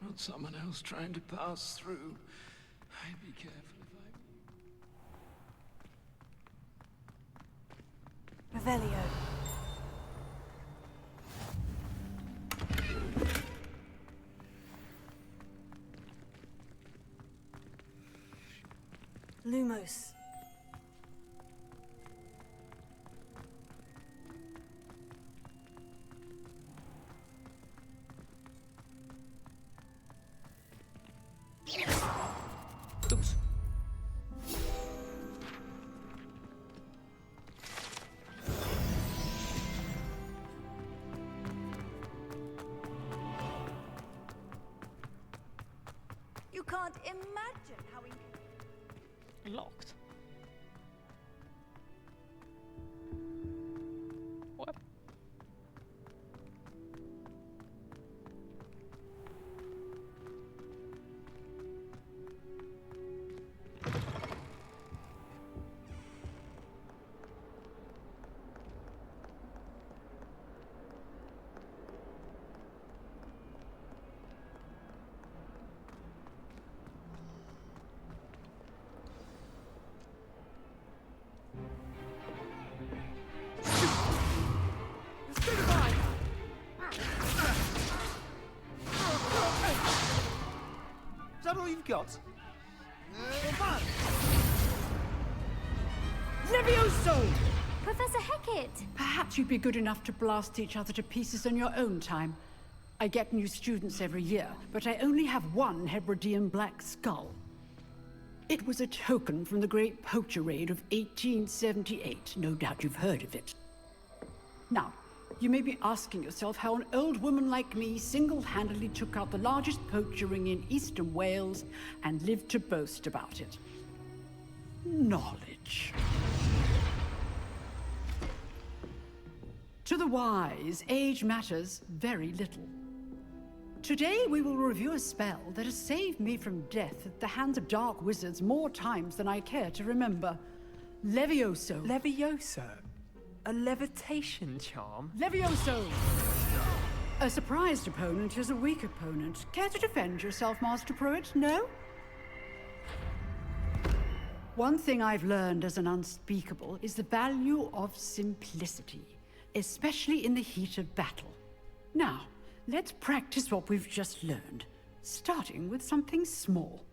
Not someone else trying to pass through. I'd be careful if I... Revelio. Lumos. Oops. You can't imagine how Locked. What? Is that all you've got? Levioso! Professor Hecat! Perhaps you'd be good enough to blast each other to pieces on your own time. I get new students every year, but I only have one Hebridean black skull. It was a token from the Great Poacher Raid of 1878. No doubt you've heard of it. Now, you may be asking yourself how an old woman like me single-handedly took out the largest poacher ring in eastern Wales and lived to boast about it. Knowledge. To the wise, age matters very little. Today we will review a spell that has saved me from death at the hands of dark wizards more times than I care to remember. Levioso. Levioso? A levitation charm? Levioso! A surprised opponent is a weak opponent. Care to defend yourself, Master Pruitt? No? One thing I've learned as an unspeakable is the value of simplicity, especially in the heat of battle. Now, let's practice what we've just learned, starting with something small.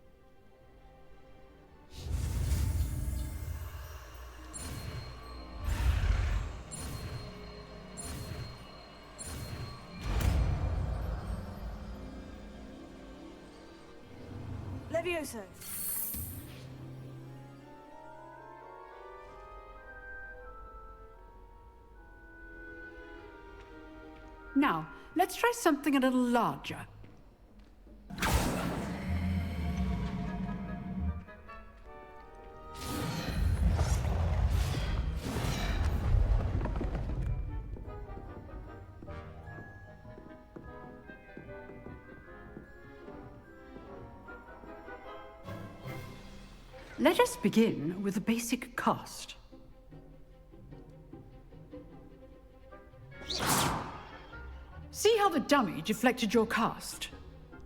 Levioso. Now, let's try something a little larger. Let us begin with the basic cast. See how the dummy deflected your cast?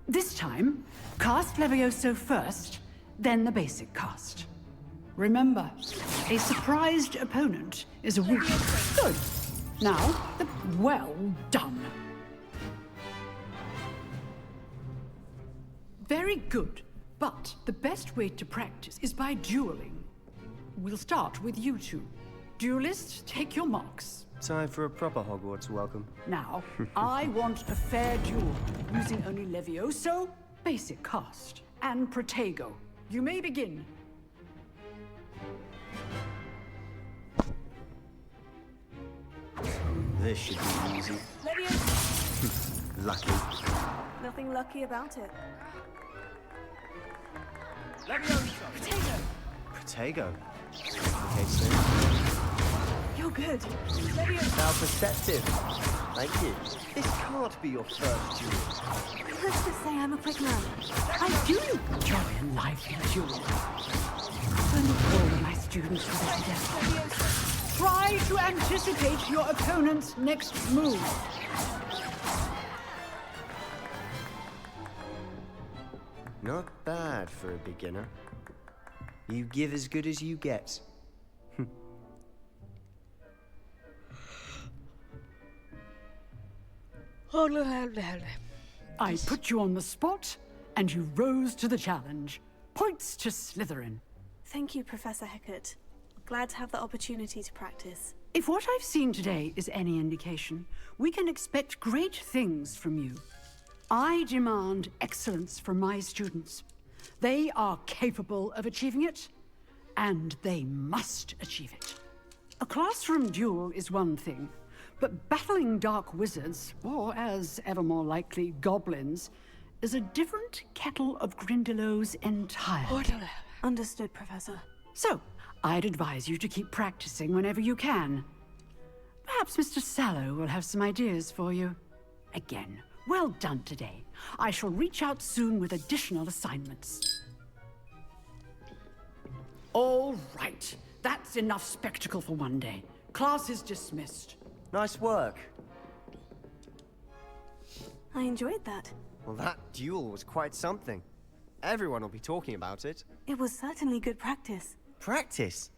This time, cast Levioso first, then the basic cast. Remember, a surprised opponent is a weak. Good. Now, well done. Very good. But the best way to practice is by dueling. We'll start with you two. Duelists, take your marks. Time for a proper Hogwarts welcome. Now, I want a fair duel, using only Levioso, basic cast, and Protego. You may begin. This should be easy. Levioso! Lucky. Nothing lucky about it. Protego. Protego. Okay, so You're good. now perceptive. Thank you. This can't be your first duel. Let's just say I'm a quick man. I do enjoy a lively duel. And all of my students will be together. Try to anticipate your opponent's next move. Not bad for a beginner. You give as good as you get. I put you on the spot, and you rose to the challenge. Points to Slytherin. Thank you, Professor Hecat. Glad to have the opportunity to practice. If what I've seen today is any indication, we can expect great things from you. I demand excellence from my students. They are capable of achieving it, and they must achieve it. A classroom duel is one thing, but battling dark wizards, or as ever more likely, goblins, is a different kettle of Grindylows entirely. Understood, Professor. So, I'd advise you to keep practicing whenever you can. Perhaps Mr. Sallow will have some ideas for you. Again, well done today. I shall reach out soon with additional assignments. All right. That's enough spectacle for one day. Class is dismissed. Nice work. I enjoyed that. Well, that duel was quite something. Everyone will be talking about it. It was certainly good practice. Practice?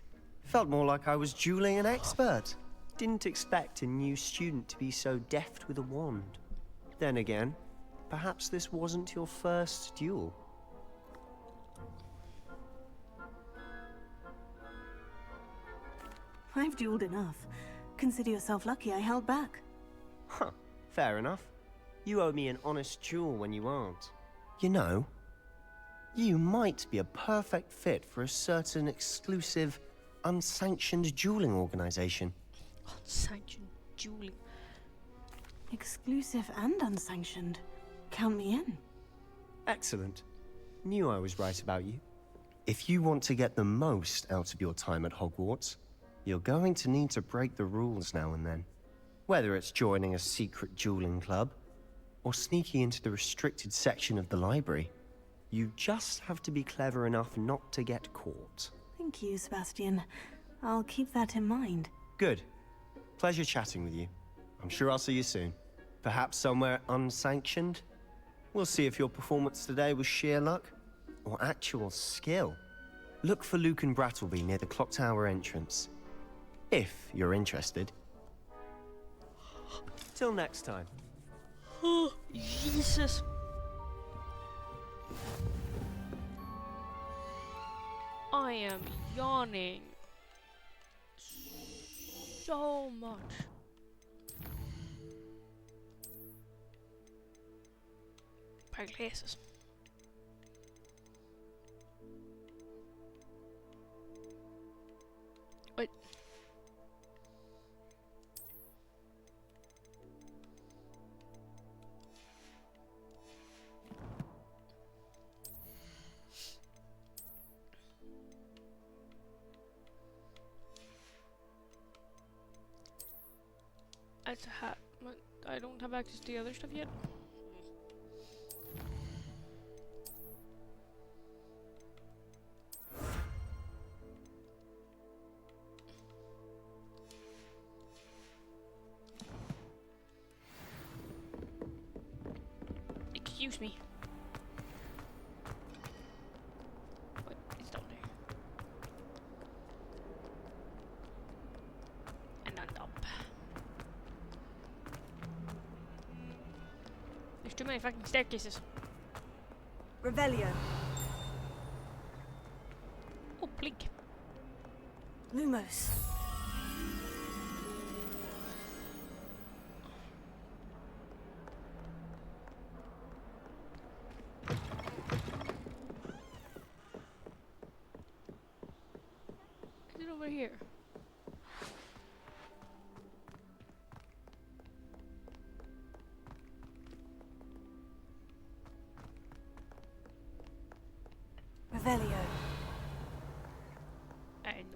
Felt more like I was dueling an expert. Didn't expect a new student to be so deft with a wand. Then again, perhaps this wasn't your first duel. I've dueled enough. Consider yourself lucky I held back. Huh, fair enough. You owe me an honest duel when you aren't. You know, you might be a perfect fit for a certain exclusive, unsanctioned dueling organization. Unsanctioned dueling. Exclusive and unsanctioned. Count me in. Excellent. Knew I was right about you. If you want to get the most out of your time at Hogwarts, you're going to need to break the rules now and then. Whether it's joining a secret dueling club, or sneaking into the restricted section of the library, you just have to be clever enough not to get caught. Thank you, Sebastian. I'll keep that in mind. Good. Pleasure chatting with you. I'm sure I'll see you soon. Perhaps somewhere unsanctioned? We'll see if your performance today was sheer luck, or actual skill. Look for Luke and Brattleby near the clock tower entrance. If you're interested. Till next time. Oh, Jesus. I am yawning so much. Pair glasses. Wait. I don't have access to the other stuff yet. Excuse me. What is down there? And on top. There's too many fucking staircases. Revelio. Oh, blink. Lumos. Is it over here? Revelio. And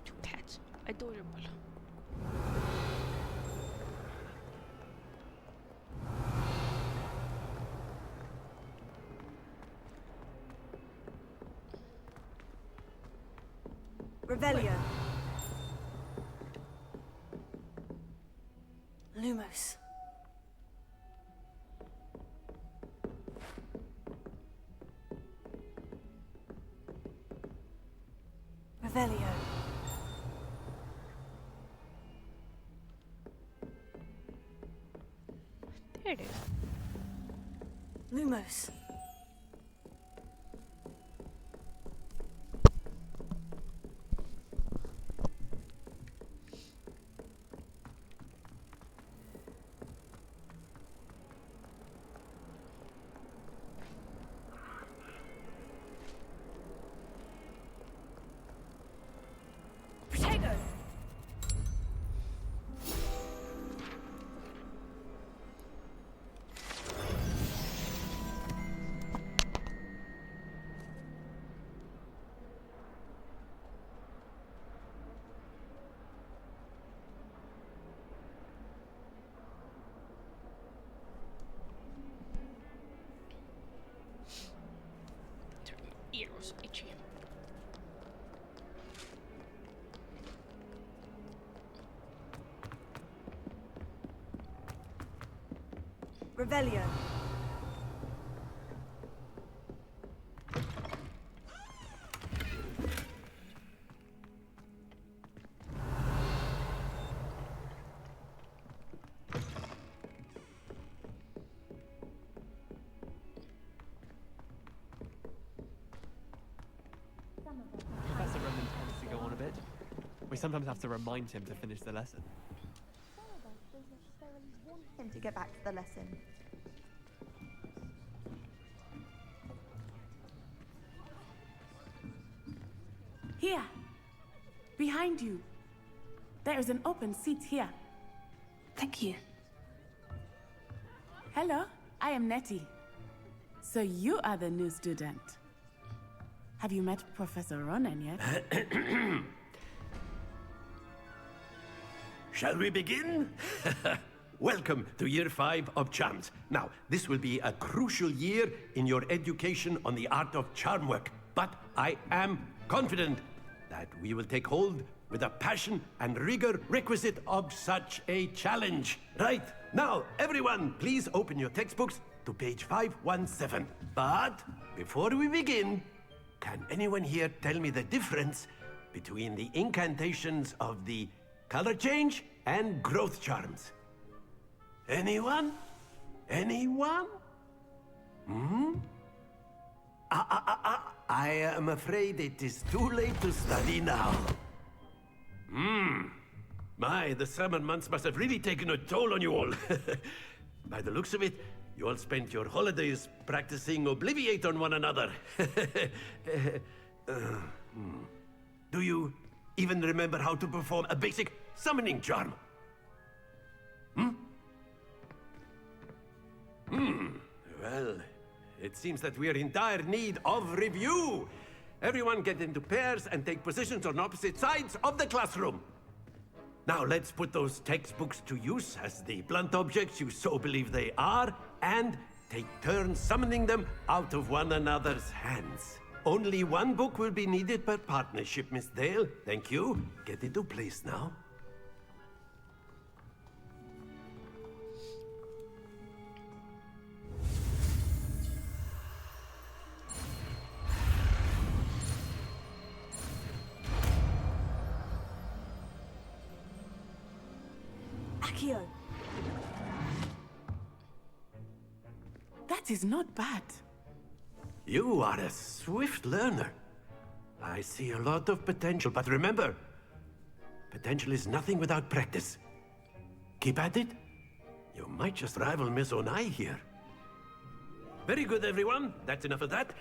two cats. Adorable. Revelio. Lumos. Revelio. There it is. Lumos. Protego. Ear was itchy. Revelio. Professor Roman tends to go on a bit. We sometimes have to remind him to finish the lesson. Him to get back to the lesson. Here. Behind you. There is an open seat here. Thank you. Hello, I am Nettie. So you are the new student. Have you met Professor Ronan yet? Shall we begin? Welcome to Year 5 of Charms. Now, this will be a crucial year in your education on the art of charm work, but I am confident that we will take hold with the passion and rigor requisite of such a challenge. Right, now, everyone, please open your textbooks to page 517. But before we begin, can anyone here tell me the difference between the incantations of the color change and growth charms? Anyone? Anyone? Hmm? I am afraid it is too late to study now. My, the summer months must have really taken a toll on you all. By the looks of it, you all spent your holidays practicing Obliviate on one another. Do you even remember how to perform a basic summoning charm? Well, it seems that we are in dire need of review. Everyone get into pairs and take positions on opposite sides of the classroom. Now let's put those textbooks to use as the blunt objects you so believe they are, and take turns summoning them out of one another's hands. Only one book will be needed per partnership, Miss Dale. Thank you. Get into place now. Accio. That is not bad. You are a swift learner. I see a lot of potential, but remember, potential is nothing without practice. Keep at it. You might just rival Miss Onai here. Very good, everyone. That's enough of that.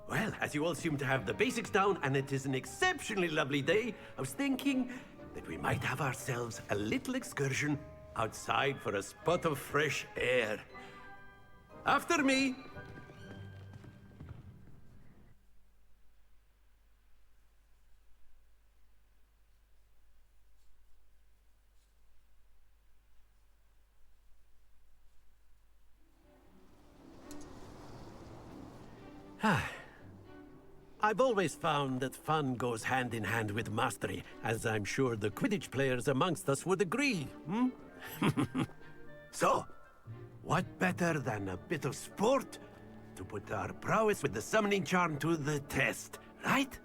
Well, as you all seem to have the basics down, and it is an exceptionally lovely day, I was thinking that we might have ourselves a little excursion outside for a spot of fresh air. After me! I've always found that fun goes hand in hand with mastery, as I'm sure the Quidditch players amongst us would agree, hmm? So, what better than a bit of sport to put our prowess with the summoning charm to the test, right?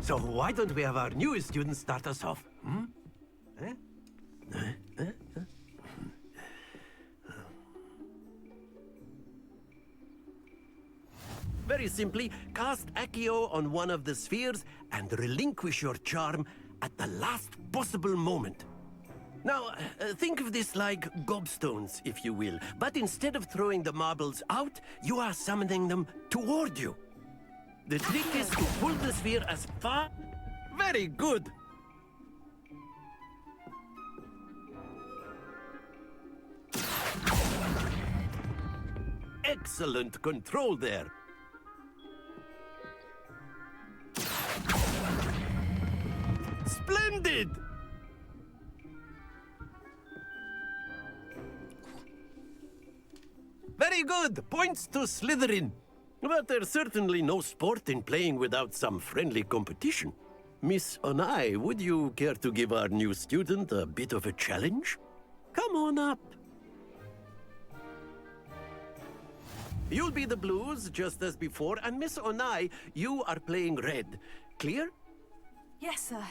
So why don't we have our newest student start us off, hmm? Very simply, cast Accio on one of the spheres and relinquish your charm at the last possible moment. Now, think of this like gobstones, if you will, but instead of throwing the marbles out, you are summoning them toward you. The trick is to pull the sphere as far... Very good! Excellent control there. Splendid! Very good! Points to Slytherin. But there's certainly no sport in playing without some friendly competition. Miss Onai, would you care to give our new student a bit of a challenge? Come on up. You'll be the blues, just as before, and Miss Onai, you are playing red. Clear? Yes, sir.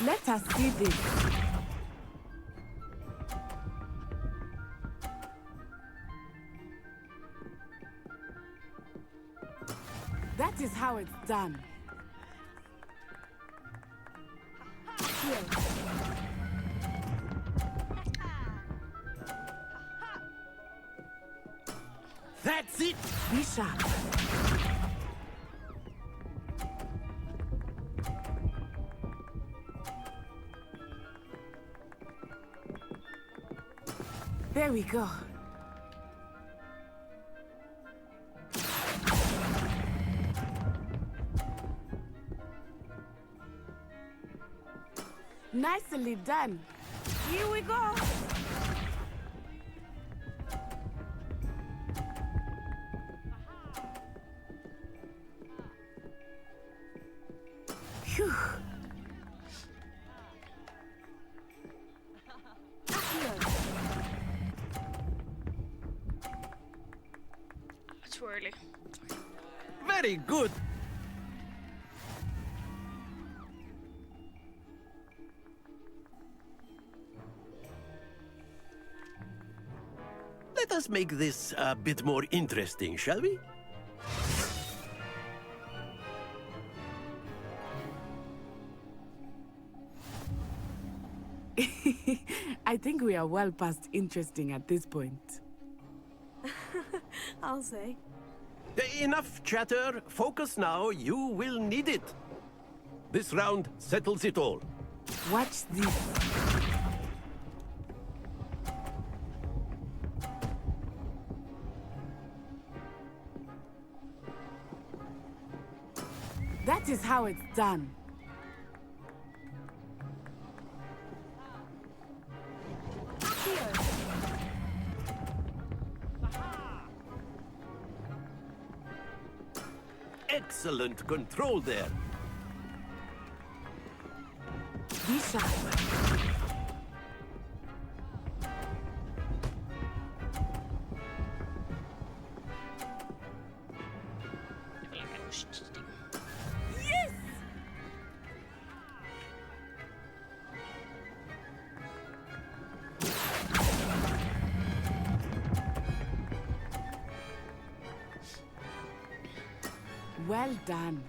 Let us see this. That is how it's done. Here. That's it! Be sharp. There we go. Nicely done. Here we go. Phew. Too early. Very good! Let us make this a bit more interesting, shall we? I think we are well past interesting at this point. I'll say. Enough chatter. Focus now. You will need it. This round settles it all. Watch this. That is how it's done. Excellent control there. Be sharp. Yes! Well done.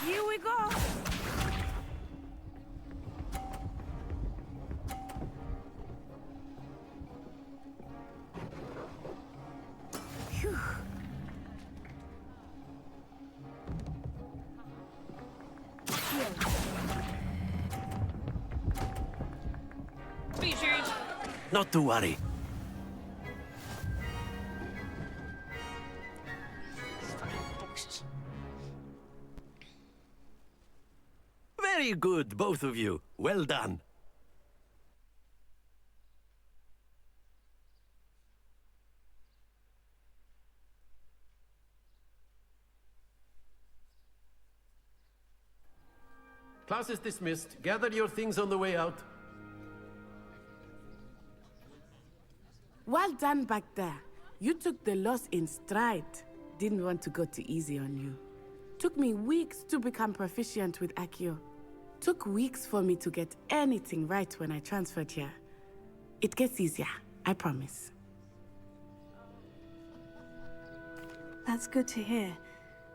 Here we go. Phew. Are you serious? Not to worry. Boxes. Very good, both of you. Well done. Class is dismissed. Gather your things on the way out. Well done back there. You took the loss in stride. Didn't want to go too easy on you. Took me weeks to become proficient with Accio. Took weeks for me to get anything right when I transferred here. It gets easier, I promise. That's good to hear.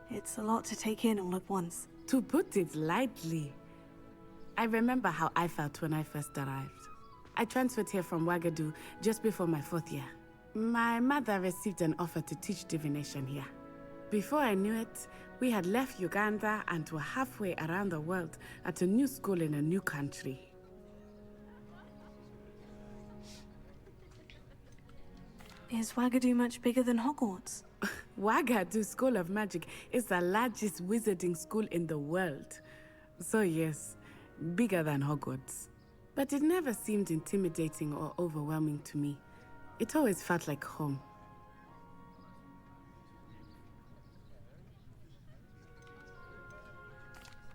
It's a lot to take in all at once. To put it lightly, I remember how I felt when I first arrived. I transferred here from Wagadu just before my 4th year. My mother received an offer to teach divination here. Before I knew it, we had left Uganda and were halfway around the world at a new school in a new country. Is Wagadu much bigger than Hogwarts? Wagadu School of Magic is the largest wizarding school in the world. So yes, bigger than Hogwarts. But it never seemed intimidating or overwhelming to me. It always felt like home.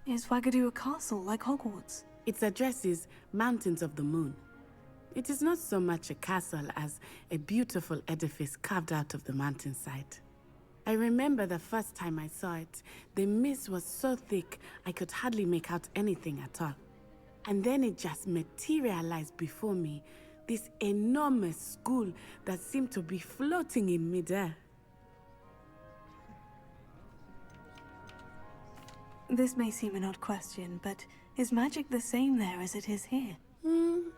Is Wagadu a castle like Hogwarts? Its address is Mountains of the Moon. It is not so much a castle as a beautiful edifice carved out of the mountainside. I remember the first time I saw it, the mist was so thick I could hardly make out anything at all. And then it just materialized before me, this enormous school that seemed to be floating in midair. This may seem an odd question, but is magic the same there as it is here?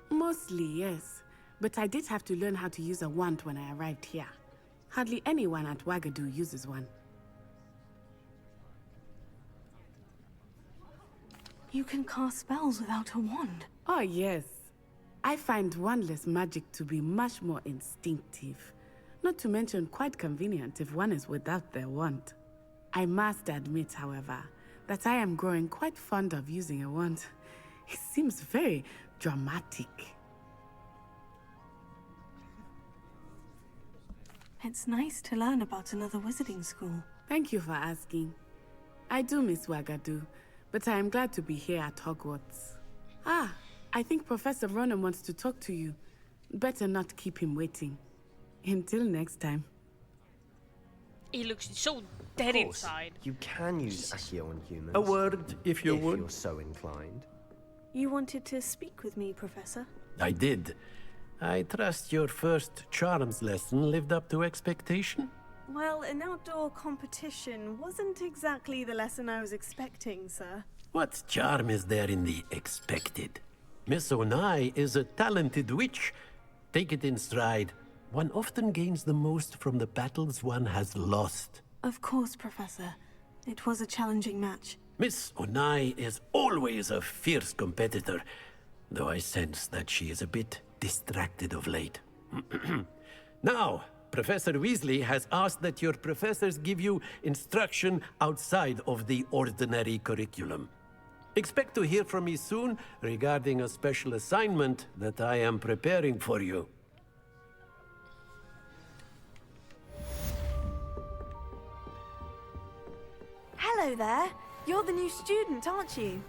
Mostly, yes. But I did have to learn how to use a wand when I arrived here. Hardly anyone at Wagadu uses one. You can cast spells without a wand? Oh, yes. I find wandless magic to be much more instinctive. Not to mention quite convenient if one is without their wand. I must admit, however, that I am growing quite fond of using a wand. It seems very dramatic. It's nice to learn about another wizarding school. Thank you for asking. I do miss Wagadu, but I am glad to be here at Hogwarts. Ah, I think Professor Ronan wants to talk to you. Better not keep him waiting. Until next time. He looks so dead inside. You can use Accio on humans. A word, if you would. If you're so inclined. You wanted to speak with me, Professor? I did. I trust your first charms lesson lived up to expectation? Well, an outdoor competition wasn't exactly the lesson I was expecting, sir. What charm is there in the expected? Miss Onai is a talented witch. Take it in stride. One often gains the most from the battles one has lost. Of course, Professor. It was a challenging match. Miss Onai is always a fierce competitor, though I sense that she is a bit distracted of late. Now, Professor Weasley has asked that your professors give you instruction outside of the ordinary curriculum. Expect to hear from me soon regarding a special assignment that I am preparing for you. Hello there. You're the new student, aren't you?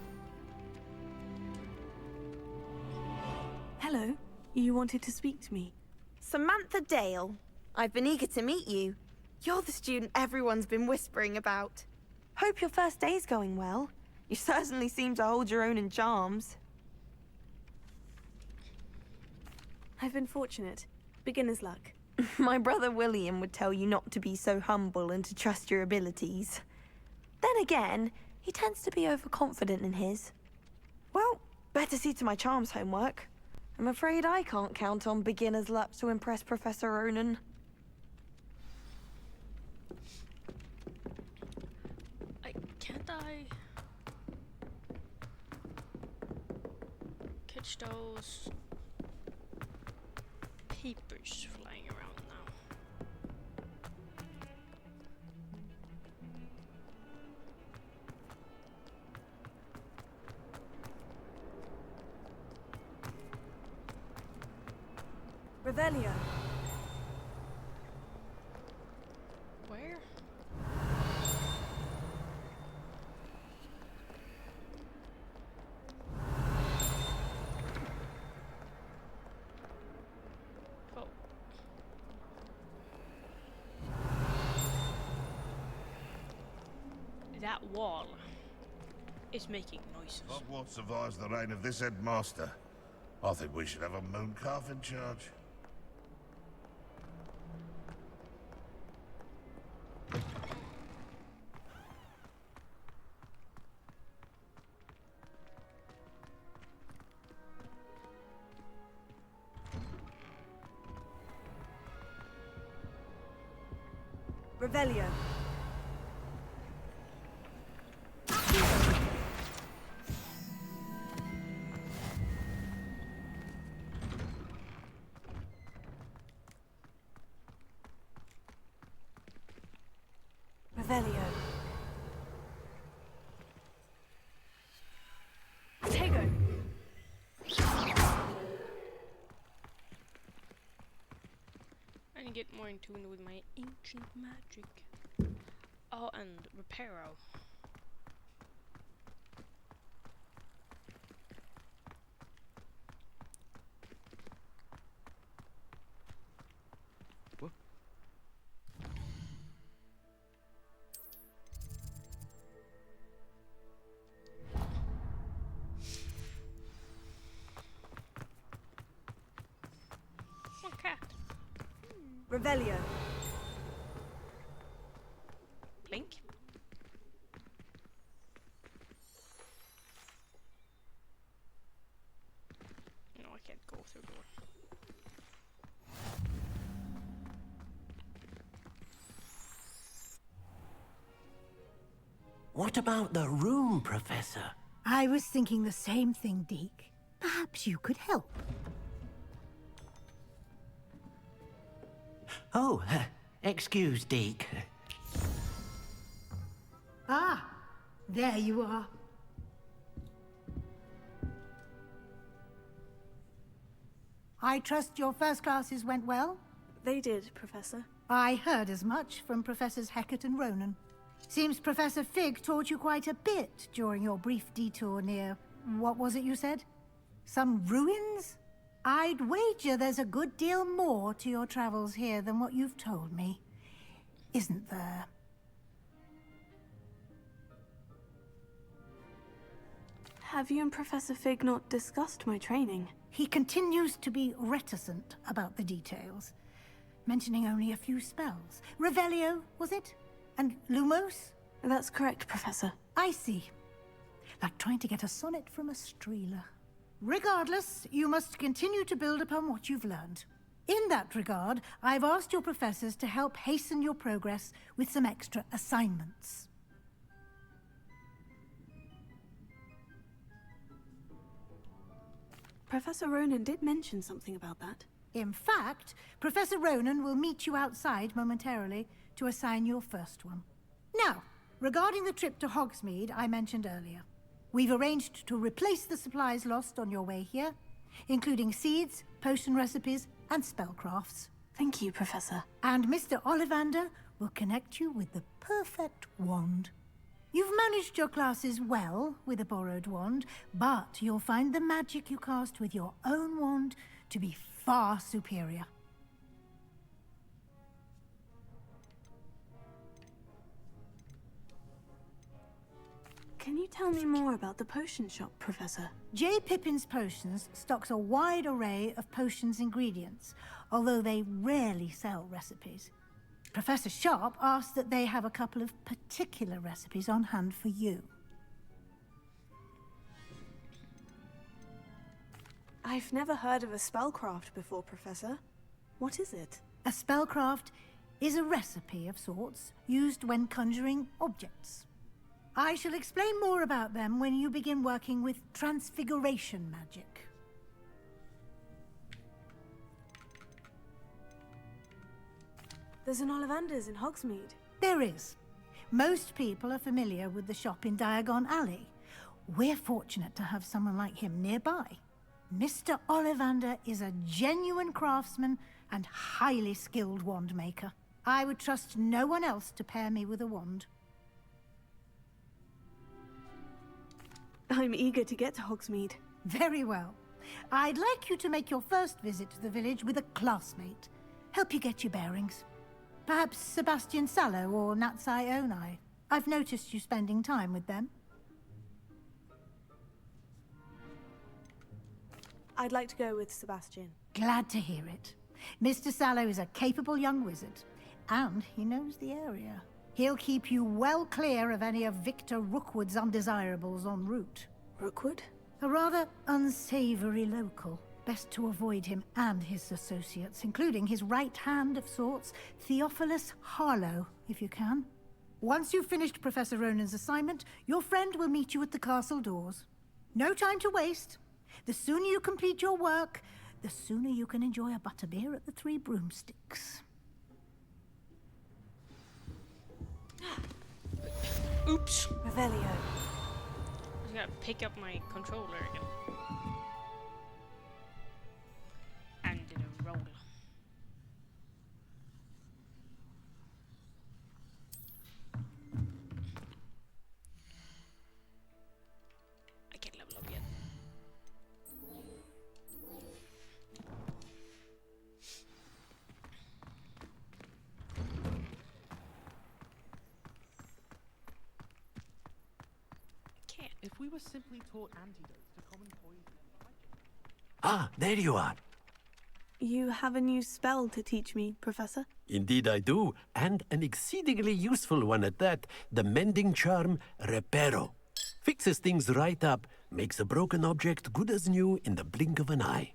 Hello. You wanted to speak to me. Samantha Dale. I've been eager to meet you. You're the student everyone's been whispering about. Hope your first day's going well. You certainly seem to hold your own in charms. I've been fortunate. Beginner's luck. My brother William would tell you not to be so humble and to trust your abilities. Then again, he tends to be overconfident in his. Well, better see to my charms homework. I'm afraid I can't count on beginner's luck to impress Professor Ronan. Can't I catch those papers flying around now? Revelio. Where? Oh. That wall is making noises. Hogwarts survives the reign of this headmaster. I think we should have a moon calf in charge. Revelio. Revelio. Tego. I need to get more in tune with my ancient magic. Oh, and Reparo. Cat. Revelio. Blink. No, I can't go through door. What about the room, Professor? I was thinking the same thing, Deke. Perhaps you could help. Oh, excuse, Deke. Ah, there you are. I trust your first classes went well? They did, Professor. I heard as much from Professors Hecat and Ronan. Seems Professor Fig taught you quite a bit during your brief detour near... what was it you said? Some ruins? I'd wager there's a good deal more to your travels here than what you've told me. Isn't there? Have you and Professor Fig not discussed my training? He continues to be reticent about the details, mentioning only a few spells. Revelio, was it? And Lumos? That's correct, Professor. I see. Like trying to get a sonnet from a streeler. Regardless, you must continue to build upon what you've learned. In that regard, I've asked your professors to help hasten your progress with some extra assignments. Professor Ronan did mention something about that. In fact, Professor Ronan will meet you outside momentarily to assign your first one. Now, regarding the trip to Hogsmeade I mentioned earlier, we've arranged to replace the supplies lost on your way here, including seeds, potion recipes, and spellcrafts. Thank you, Professor. And Mr. Ollivander will connect you with the perfect wand. You've managed your classes well with a borrowed wand, but you'll find the magic you cast with your own wand to be far superior. Can you tell me more about the potion shop, Professor? J. Pippin's Potions stocks a wide array of potions ingredients, although they rarely sell recipes. Professor Sharp asked that they have a couple of particular recipes on hand for you. I've never heard of a spellcraft before, Professor. What is it? A spellcraft is a recipe of sorts used when conjuring objects. I shall explain more about them when you begin working with transfiguration magic. There's an Ollivander's in Hogsmeade. There is. Most people are familiar with the shop in Diagon Alley. We're fortunate to have someone like him nearby. Mr. Ollivander is a genuine craftsman and highly skilled wand maker. I would trust no one else to pair me with a wand. I'm eager to get to Hogsmeade. Very well. I'd like you to make your first visit to the village with a classmate. Help you get your bearings. Perhaps Sebastian Sallow or Natsai Onai. I've noticed you spending time with them. I'd like to go with Sebastian. Glad to hear it. Mr. Sallow is a capable young wizard, and he knows the area. He'll keep you well clear of any of Victor Rookwood's undesirables en route. Rookwood? A rather unsavory local. Best to avoid him and his associates, including his right hand of sorts, Theophilus Harlow, if you can. Once you've finished Professor Ronan's assignment, your friend will meet you at the castle doors. No time to waste. The sooner you complete your work, the sooner you can enjoy a butterbeer at the Three Broomsticks. Oops. Revelio. I just gotta pick up my controller again. And did a roll. I can't level up yet. If we were simply taught antidotes to common poison... Ah, there you are. You have a new spell to teach me, Professor? Indeed I do, and an exceedingly useful one at that. The mending charm, Reparo. Fixes things right up, makes a broken object good as new in the blink of an eye.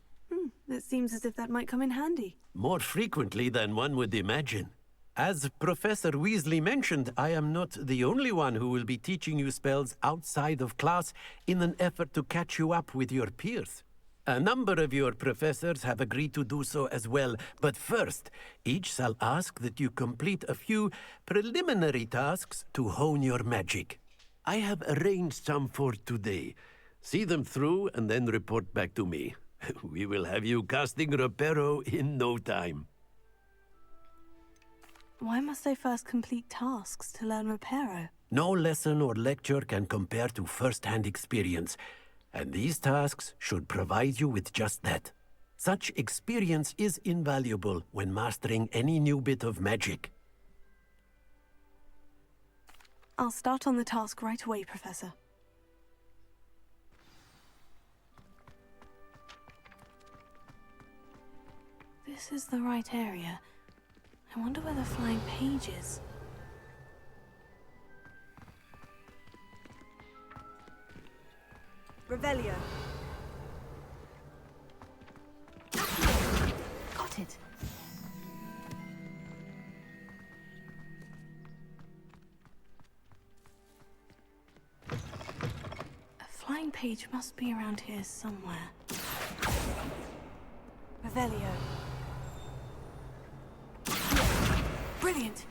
It seems as if that might come in handy. More frequently than one would imagine. As Professor Weasley mentioned, I am not the only one who will be teaching you spells outside of class in an effort to catch you up with your peers. A number of your professors have agreed to do so as well, but first, each shall ask that you complete a few preliminary tasks to hone your magic. I have arranged some for today. See them through and then report back to me. We will have you casting Reparo in no time. Why must I first complete tasks to learn Reparo? No lesson or lecture can compare to first-hand experience, and these tasks should provide you with just that. Such experience is invaluable when mastering any new bit of magic. I'll start on the task right away, Professor. This is the right area. I wonder where the flying page is. Revelio. Got got it. A flying page must be around here somewhere. Revelio. Brilliant!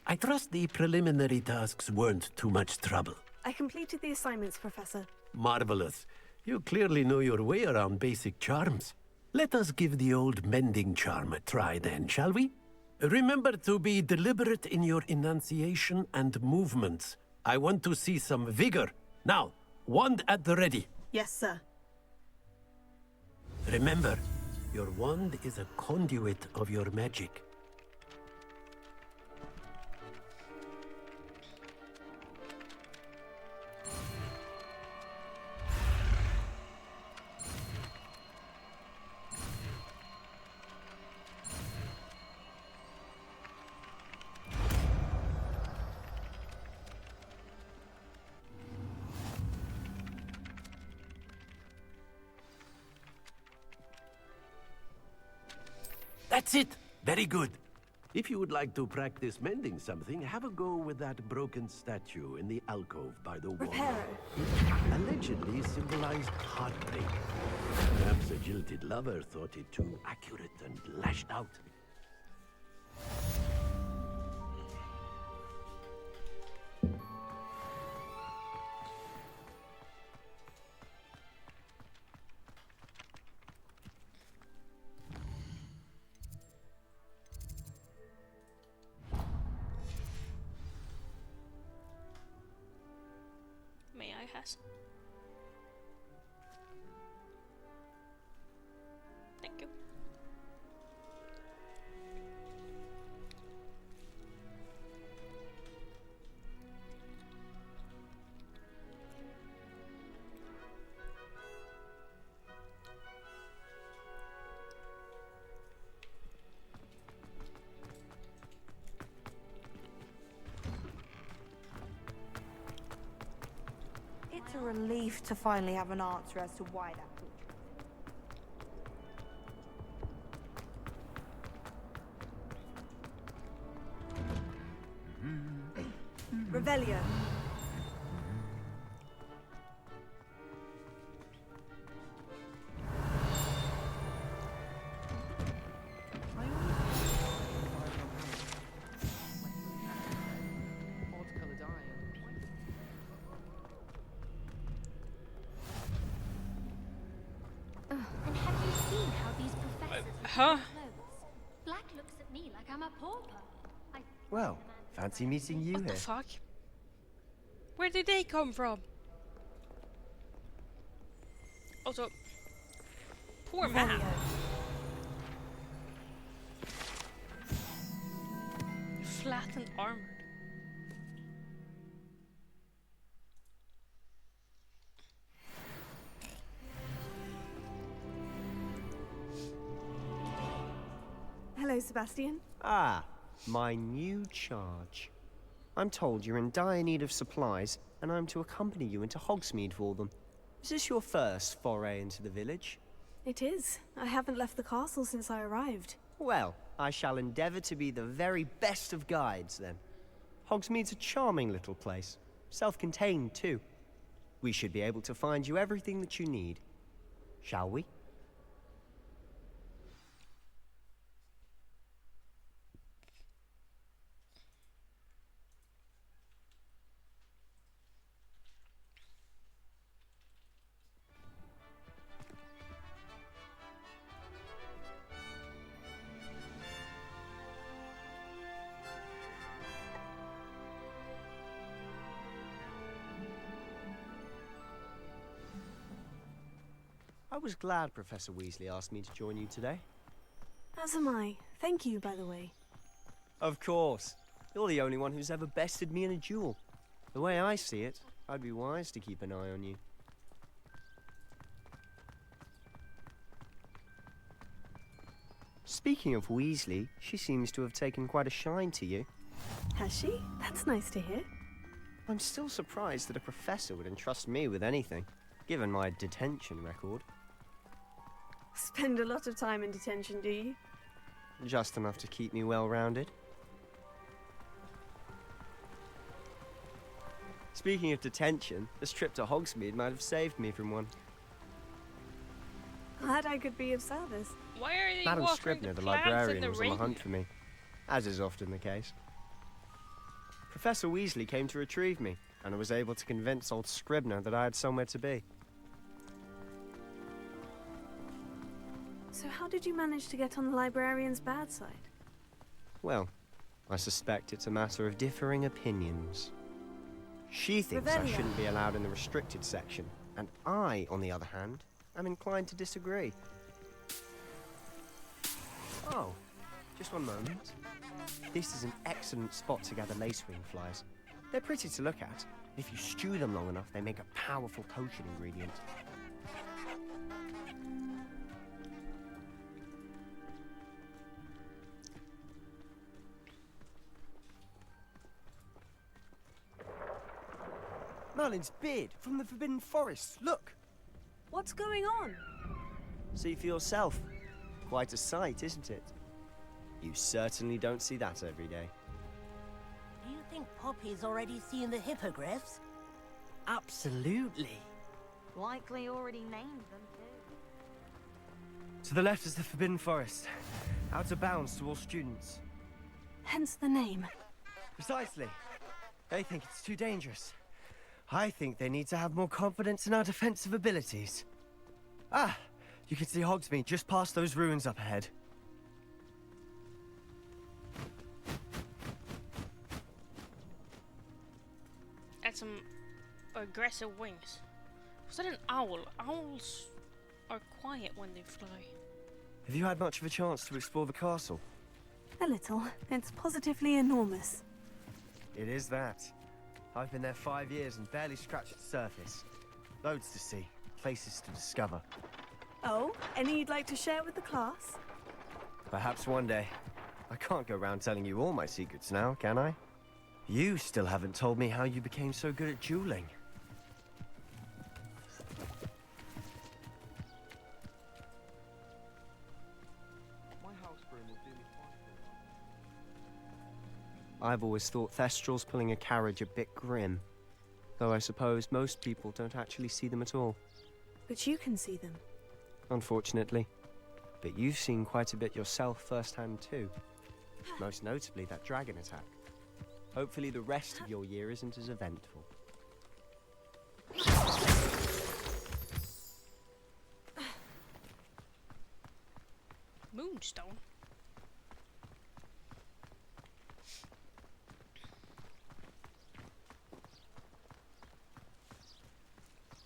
I trust the preliminary tasks weren't too much trouble. I completed the assignments, Professor. Marvelous. You clearly know your way around basic charms. Let us give the old mending charm a try then, shall we? Remember to be deliberate in your enunciation and movements. I want to see some vigor. Now, wand at the ready. Yes, sir. Remember, your wand is a conduit of your magic. That's it! Very good. If you would like to practice mending something, have a go with that broken statue in the alcove by the wall. Reparo. It allegedly symbolized heartbreak. Perhaps a jilted lover thought it too accurate and lashed out. May I has? Thank you. It's a relief to finally have an answer as to why that Revelio. And have you seen how these professors Huh? wear clothes? Black looks at me like I'm a pauper. Well, fancy meeting you What here. the fuck? Where did they come from? Also, poor man. Flat and armored. Hello, Sebastian. Ah, my new charge. I'm told you're in dire need of supplies, and I'm to accompany you into Hogsmeade for them. Is this your first foray into the village? It is. I haven't left the castle since I arrived. Well, I shall endeavor to be the very best of guides, then. Hogsmeade's a charming little place. Self-contained, too. We should be able to find you everything that you need. Shall we? I was glad Professor Weasley asked me to join you today. As am I. Thank you, by the way. Of course. You're the only one who's ever bested me in a duel. The way I see it, I'd be wise to keep an eye on you. Speaking of Weasley, she seems to have taken quite a shine to you. Has she? That's nice to hear. I'm still surprised that a professor would entrust me with anything, given my detention record. Spend a lot of time in detention, do you? Just enough to keep me well-rounded. Speaking of detention, this trip to Hogsmeade might have saved me from one. Glad I could be of service. Why are they Madam watering Scribner, the plants in librarian, the was on rain? the hunt for me, as is often the case. Professor Weasley came to retrieve me, and I was able to convince old Scribner that I had somewhere to be. So how did you manage to get on the librarian's bad side? Well, I suspect it's a matter of differing opinions. She thinks I Revelio. shouldn't be allowed in the restricted section, and I, on the other hand, am inclined to disagree. Oh, just one moment. This is an excellent spot to gather lacewing flies. They're pretty to look at. If you stew them long enough, they make a powerful potion ingredient. Merlin's beard from the Forbidden Forest. Look! What's going on? See for yourself. Quite a sight, isn't it? You certainly don't see that every day. Do you think Poppy's already seen the hippogriffs? Absolutely. Likely already named them too. To the left is the Forbidden Forest. Out of bounds to all students. Hence the name. Precisely. They think it's too dangerous. I think they need to have more confidence in our defensive abilities. Ah! You can see Hogsmeade just past those ruins up ahead. That's some aggressive wings. Was that an owl? Owls are quiet when they fly. Have you had much of a chance to explore the castle? A little. It's positively enormous. It is that. I've been there 5 years and barely scratched the surface. Loads to see, places to discover. Oh, any you'd like to share with the class? Perhaps one day. I can't go around telling you all my secrets now, can I? You still haven't told me how you became so good at dueling. I've always thought Thestrals pulling a carriage a bit grim. Though I suppose most people don't actually see them at all. But you can see them. Unfortunately. But you've seen quite a bit yourself firsthand too. Most notably that dragon attack. Hopefully the rest of your year isn't as eventful. Moonstone?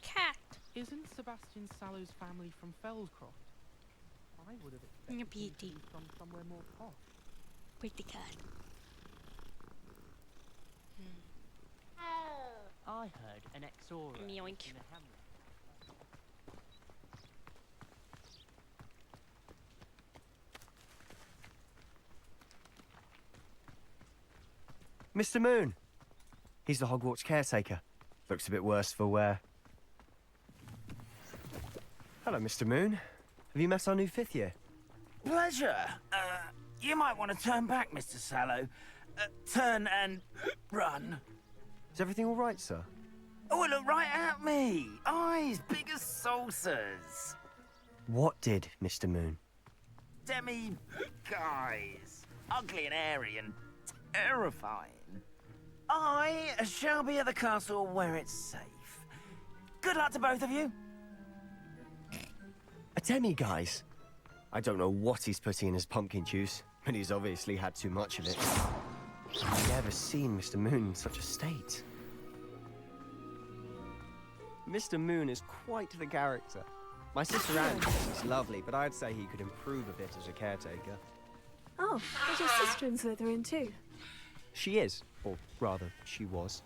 Cat. Isn't Sebastian Sallow's family from Feldcroft? I would have expected him to be from somewhere more posh. Pretty cat. I heard an Exora Yoink. in a hamlet. Mr. Moon! He's the Hogwarts caretaker. Looks a bit worse for wear. Hello, Mr. Moon. Have you met our new 5th year? Pleasure. You might want to turn back, Mr. Sallow. Turn and run. Is everything all right, sir? Oh, look right at me. Eyes big as saucers. What did, Mr. Moon? Guys. Ugly and airy and terrifying. I shall be at the castle where it's safe. Good luck to both of you. A demi-guise? I don't know what he's putting in his pumpkin juice, but he's obviously had too much of it. I've never seen Mr. Moon in such a state. Mr. Moon is quite the character. My sister Anne thinks he's lovely, but I'd say he could improve a bit as a caretaker. Oh, is your sister in Slytherin too? She is, or rather, she was.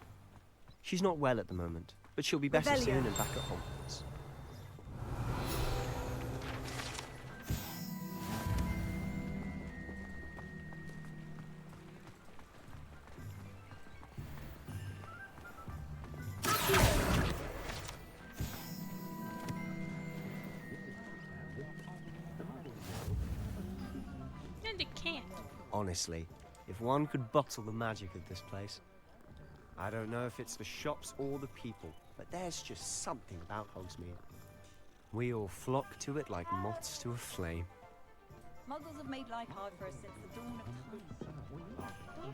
She's not well at the moment, but she'll be better Revelio. soon and back at Hogwarts. Honestly, if one could bottle the magic of this place. I don't know if it's the shops or the people, but there's just something about Hogsmeade. We all flock to it like moths to a flame. Muggles have made life hard for us since the dawn of time.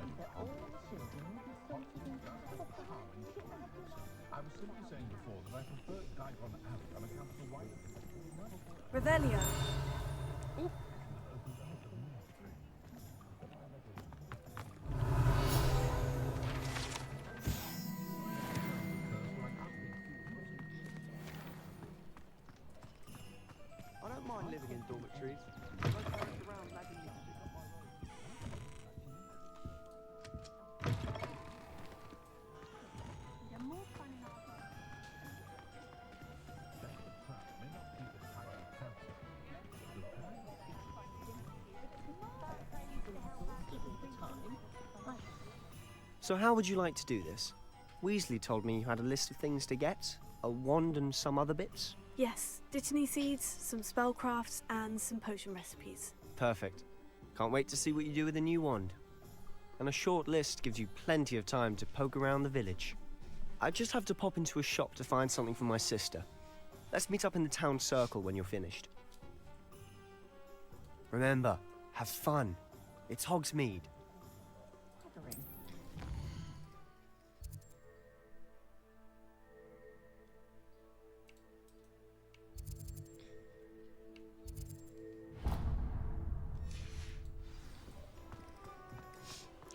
I was simply saying before that I prefer Diagon Alley on account of the wider... Revelio. I don't mind living in dormitories. So how would you like to do this? Weasley told me you had a list of things to get, a wand and some other bits. Yes, Dittany seeds, some spellcrafts, and some potion recipes. Perfect. Can't wait to see what you do with the new wand. And a short list gives you plenty of time to poke around the village. I just have to pop into a shop to find something for my sister. Let's meet up in the town circle when you're finished. Remember, have fun. It's Hogsmeade.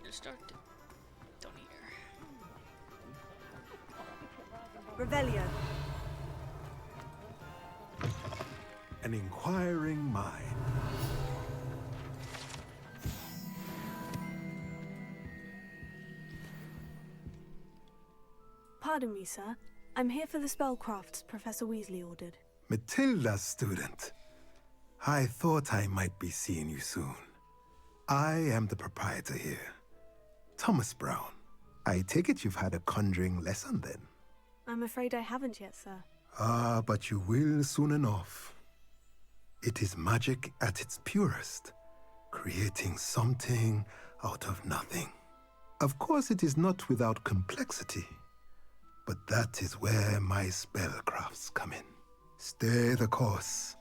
Let's start down here. Revelio. An inquiring mind. Pardon me, sir. I'm here for the spellcrafts Professor Weasley ordered. Matilda's student. I thought I might be seeing you soon. I am the proprietor here, Thomas Brown. I take it you've had a conjuring lesson then? I'm afraid I haven't yet, sir. Ah, but you will soon enough. It is magic at its purest, creating something out of nothing. Of course, it is not without complexity, but that is where my spellcrafts come in. Stay the course,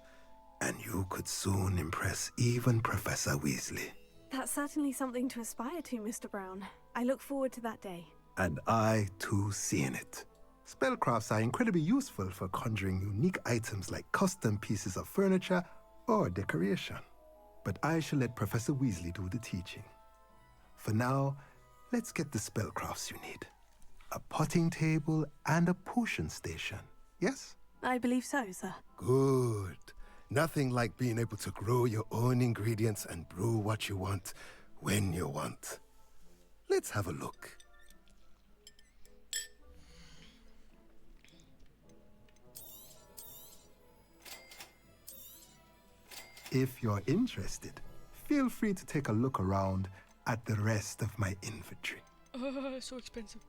and you could soon impress even Professor Weasley. That's certainly something to aspire to, Mr. Brown. I look forward to that day. And I, too, seeing it. Spellcrafts are incredibly useful for conjuring unique items like custom pieces of furniture or decoration. But I shall let Professor Weasley do the teaching. For now, let's get the spellcrafts you need. A potting table and a potion station, yes? I believe so, sir. Good. Nothing like being able to grow your own ingredients and brew what you want when you want. Let's have a look. If you're interested, feel free to take a look around at the rest of my inventory. So expensive.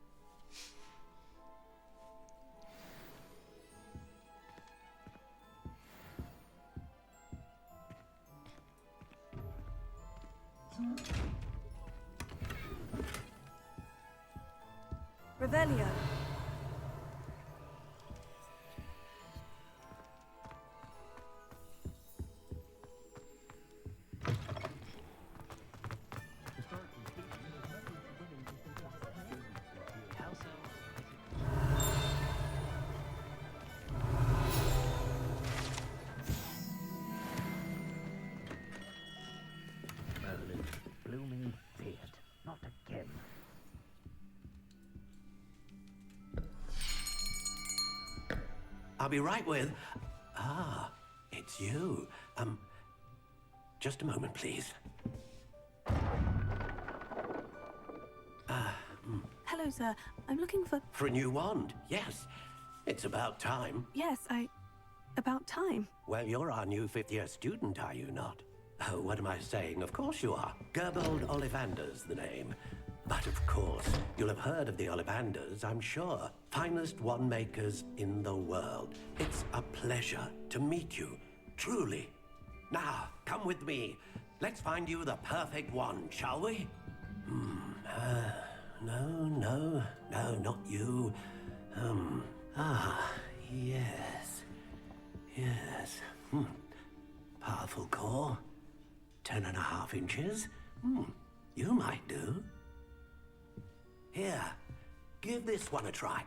Revelio. Merlin, blooming beard, not again. I'll be right with... Ah, it's you. Just a moment, please. Hello, sir. I'm looking for... For a new wand, yes. It's about time. Yes, about time. Well, you're our new fifth-year student, are you not? Oh, what am I saying? Of course you are. Gerbold Ollivander's the name. But of course, you'll have heard of the Ollivanders, I'm sure. Finest wand makers in the world. It's a pleasure to meet you, truly. Now, come with me. Let's find you the perfect wand, shall we? No, not you. Yes. Yes. Powerful core. 10.5 inches. You might do. Here, give this one a try.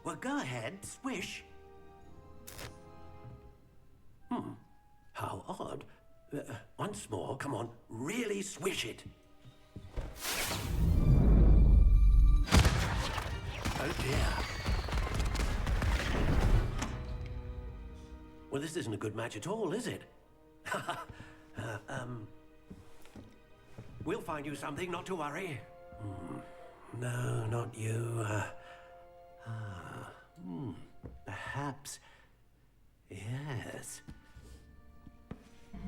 Well, go ahead, swish. How odd. Once more, come on, really swish it. Oh dear. Well, this isn't a good match at all, is it? We'll find you something, not to worry. No, not you. Perhaps. Yes.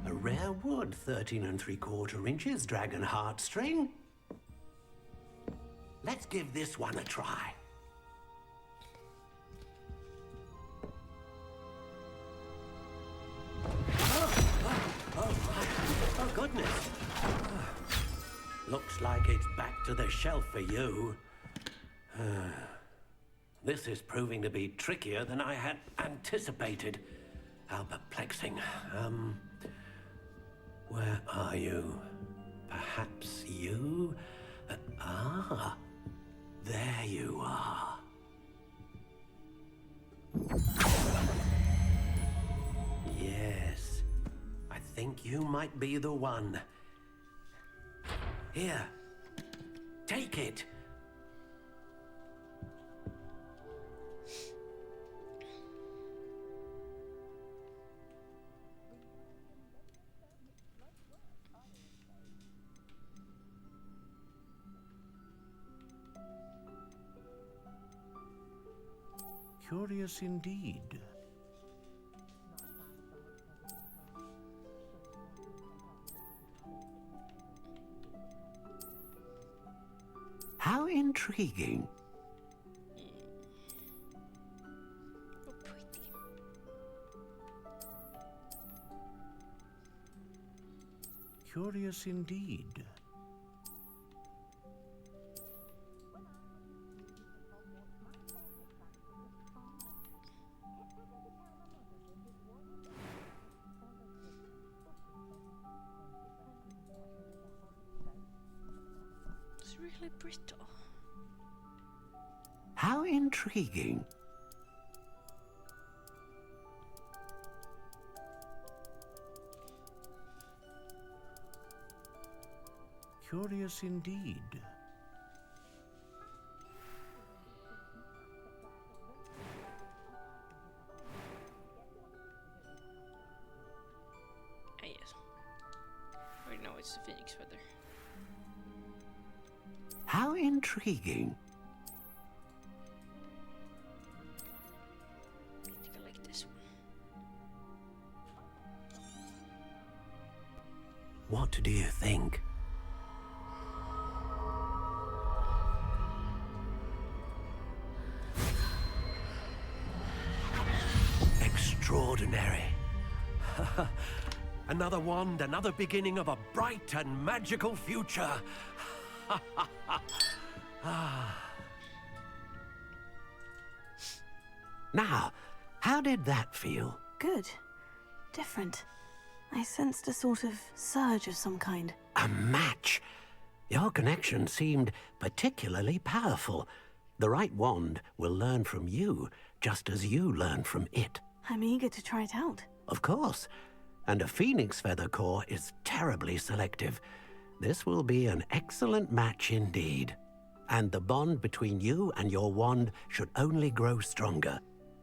A rare wood, 13 3/4 inches, dragon heartstring. Let's give this one a try. Oh, goodness. Looks like it's back to the shelf for you. This is proving to be trickier than I had anticipated. How perplexing. Where are you? Perhaps you? There you are. Yes, I think you might be the one. Here, take it. Curious indeed. How intriguing. Curious indeed. It's really brittle. How intriguing. Curious indeed. Ah, yes. Right now it's the phoenix feather. How intriguing. I think I like this one. What do you think? Extraordinary. Another wand, another beginning of a bright and magical future. Now, how did that feel? Good. Different. I sensed a sort of surge of some kind. A match. Your connection seemed particularly powerful. The right wand will learn from you, just as you learn from it. I'm eager to try it out. Of course. And a phoenix feather core is terribly selective. This will be an excellent match indeed. And the bond between you and your wand should only grow stronger.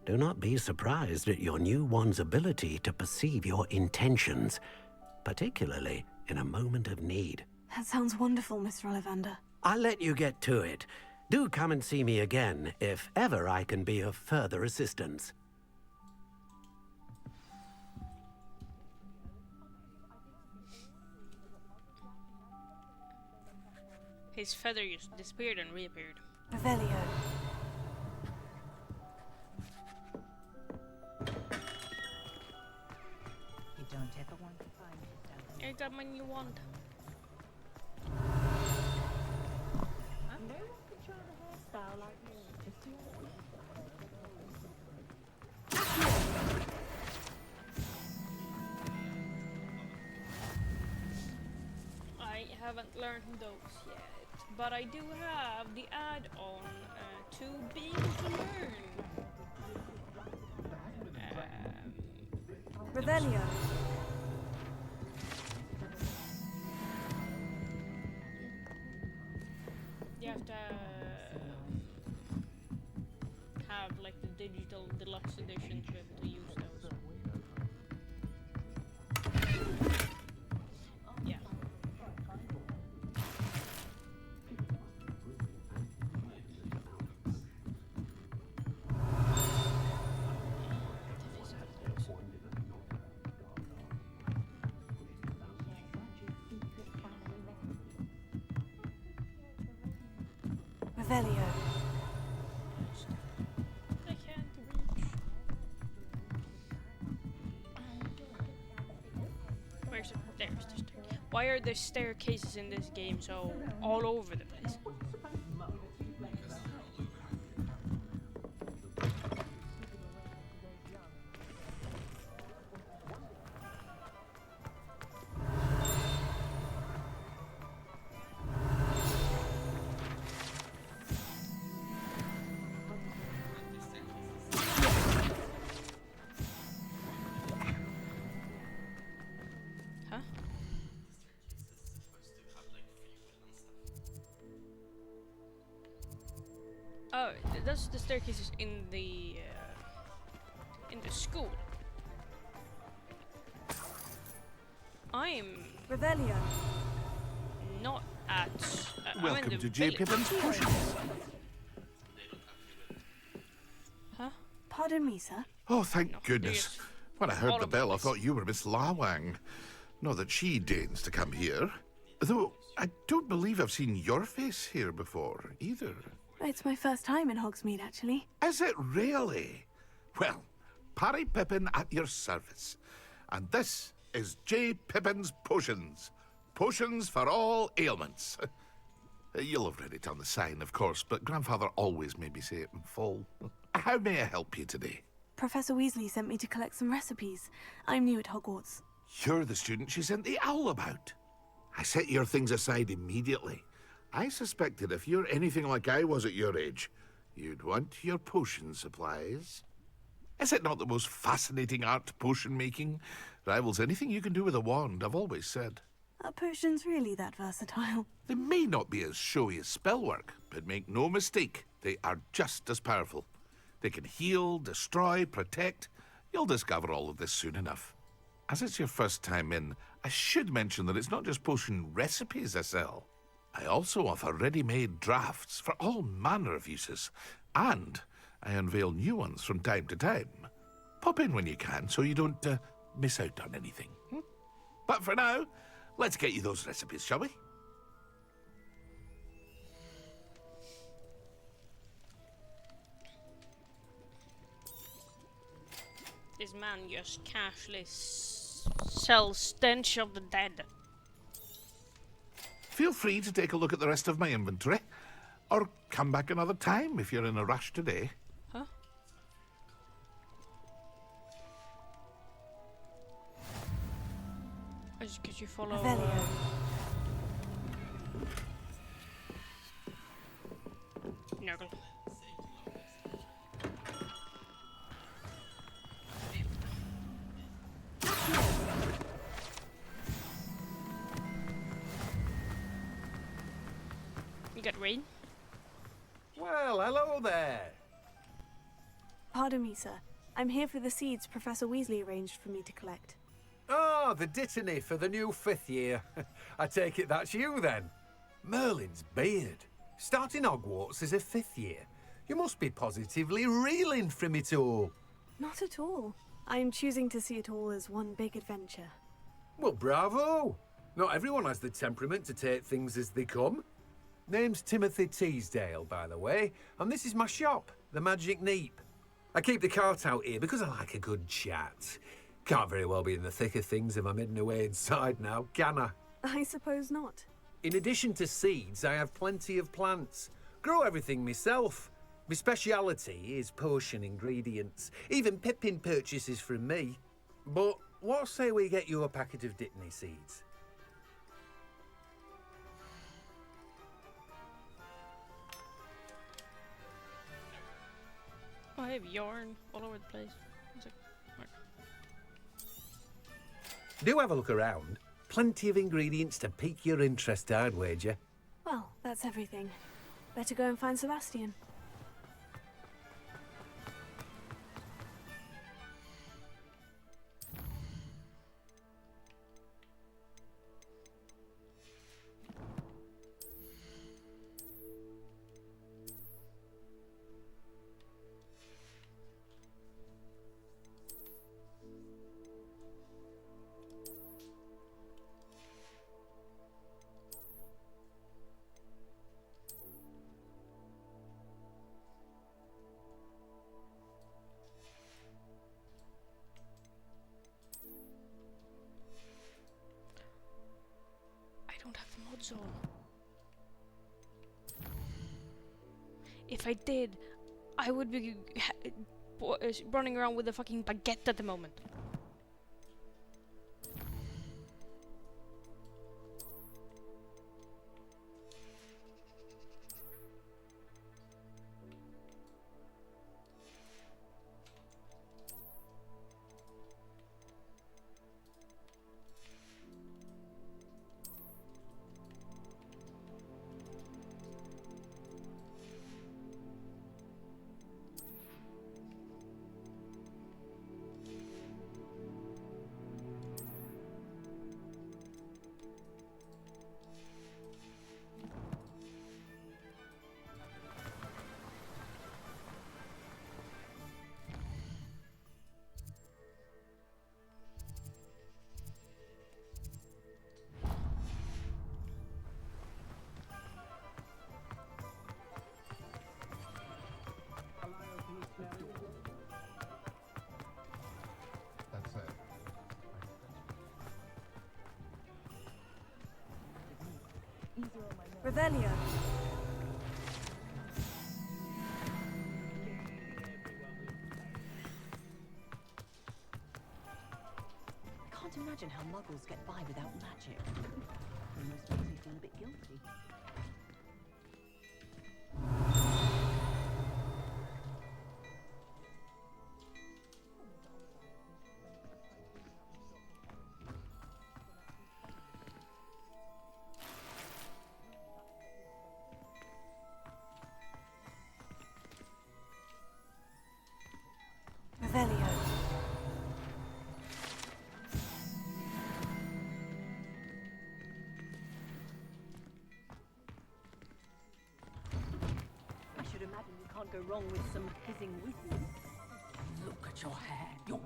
Do not be surprised at your new wand's ability to perceive your intentions, particularly in a moment of need. That sounds wonderful, Mr. Ollivander. I'll let you get to it. Do come and see me again if ever I can be of further assistance. His feather just disappeared and reappeared. Revelio. when you want. I haven't learned those yet, but I do have the add-on to be able to learn. Revelio. You have to have like the digital deluxe edition to be able to use those. Yeah. Revelio. I can't reach. Where's it? There's the stair. Why are there staircases in this game so all over the place? Oh, that's the staircases in the school. I'm Revelio. not at. Welcome I'm in the to J. village. Pippin's Potions. Huh? Pardon me, sir. Oh, thank goodness. When I all heard the over bell, I the thought you were Miss Lawang. Not that she deigns to come here. Though, I don't believe I've seen your face here before, either. It's my first time in Hogsmeade, actually. Is it really? Well, Parry Pippin at your service. And this is J. Pippin's Potions. Potions for all ailments. You'll have read it on the sign, of course, but Grandfather always made me say it in full. How may I help you today? Professor Weasley sent me to collect some recipes. I'm new at Hogwarts. You're the student she sent the owl about. I set your things aside immediately. I suspected if you're anything like I was at your age, you'd want your potion supplies. Is it not the most fascinating art, potion making? Rivals anything you can do with a wand, I've always said. Are potions really that versatile? They may not be as showy as spellwork, but make no mistake, they are just as powerful. They can heal, destroy, protect. You'll discover all of this soon enough. As it's your first time in, I should mention that it's not just potion recipes I sell. I also offer ready-made drafts for all manner of uses, and I unveil new ones from time to time. Pop in when you can so you don't miss out on anything. But for now, let's get you those recipes, shall we? This man just casually sells Stench of the Dead. Feel free to take a look at the rest of my inventory, or come back another time if you're in a rush today. Huh? Just because you follow... Nurgle. You got rain? Well, hello there. Pardon me, sir. I'm here for the seeds Professor Weasley arranged for me to collect. Oh, the dittany for the new 5th year. I take it that's you then. Merlin's beard. Starting Hogwarts as a 5th year. You must be positively reeling from it all. Not at all. I'm choosing to see it all as one big adventure. Well, bravo. Not everyone has the temperament to take things as they come. Name's Timothy Teasdale, by the way, and this is my shop, the Magic Neep. I keep the cart out here because I like a good chat. Can't very well be in the thick of things if I'm hidden away inside now, can I? I suppose not. In addition to seeds, I have plenty of plants. Grow everything myself. My speciality is potion ingredients. Even Pippin purchases from me. But what say we get you a packet of Dittany seeds? I have yarn all over the place. It's like, Do have a look around. Plenty of ingredients to pique your interest, I'd wager. Well, that's everything. Better go and find Sebastian. I don't have the mods on. If I did, I would be running around with a fucking baguette at the moment. That's it. Revelio. I can't imagine how muggles get by without magic. Almost makes me feel a bit guilty. Revelio. I should imagine you can't go wrong with some fizzing whizzing. Look at your hair. You're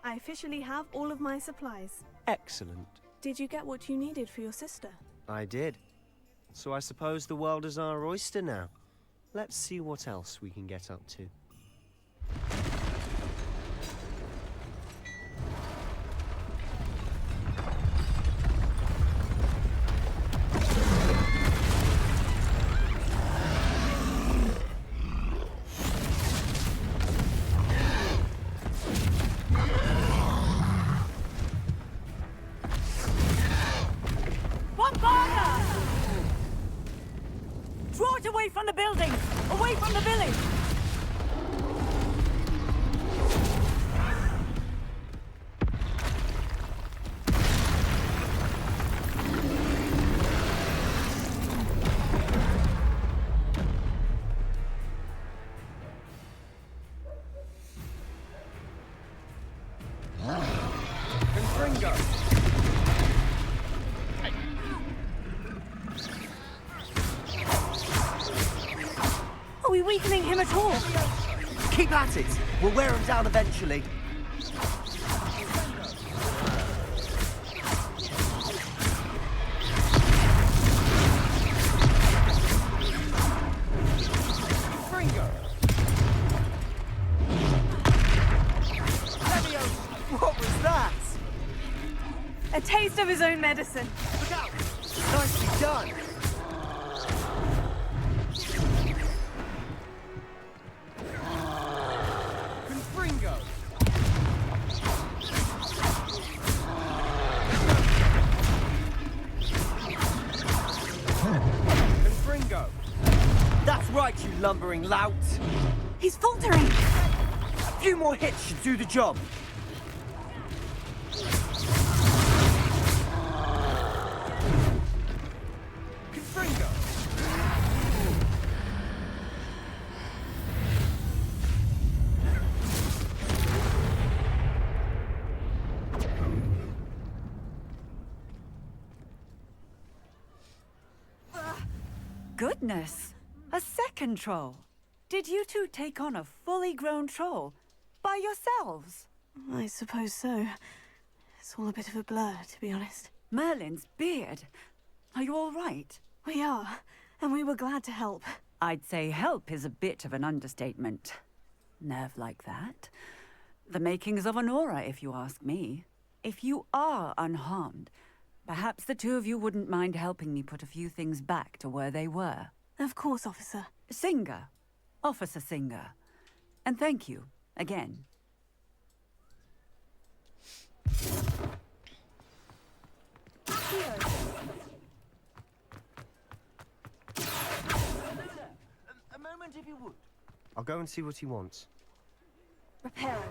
I officially have all of my supplies. Excellent. Did you get what you needed for your sister? I did. So I suppose the world is our oyster now. Let's see what else we can get up to. Draw it away from the buildings! Away from the village! weakening him at all. Keep at it. We'll wear him down eventually. What was that? A taste of his own medicine. Look out! Nicely done. Confringo. Confringo. That's right, you lumbering lout. He's faltering. A few more hits should do the job. Confringo. Goodness! A second troll. Did you two take on a fully grown troll by yourselves? I suppose so. It's all a bit of a blur, to be honest. Merlin's beard. Are you all right? We are, and we were glad to help. I'd say help is a bit of an understatement. Nerve like that. The makings of an aura, if you ask me. If you are unharmed, perhaps the two of you wouldn't mind helping me put a few things back to where they were. Of course, officer. Singer. Officer Singer. And thank you, again. A moment, if you would. I'll go and see what he wants. Reparo.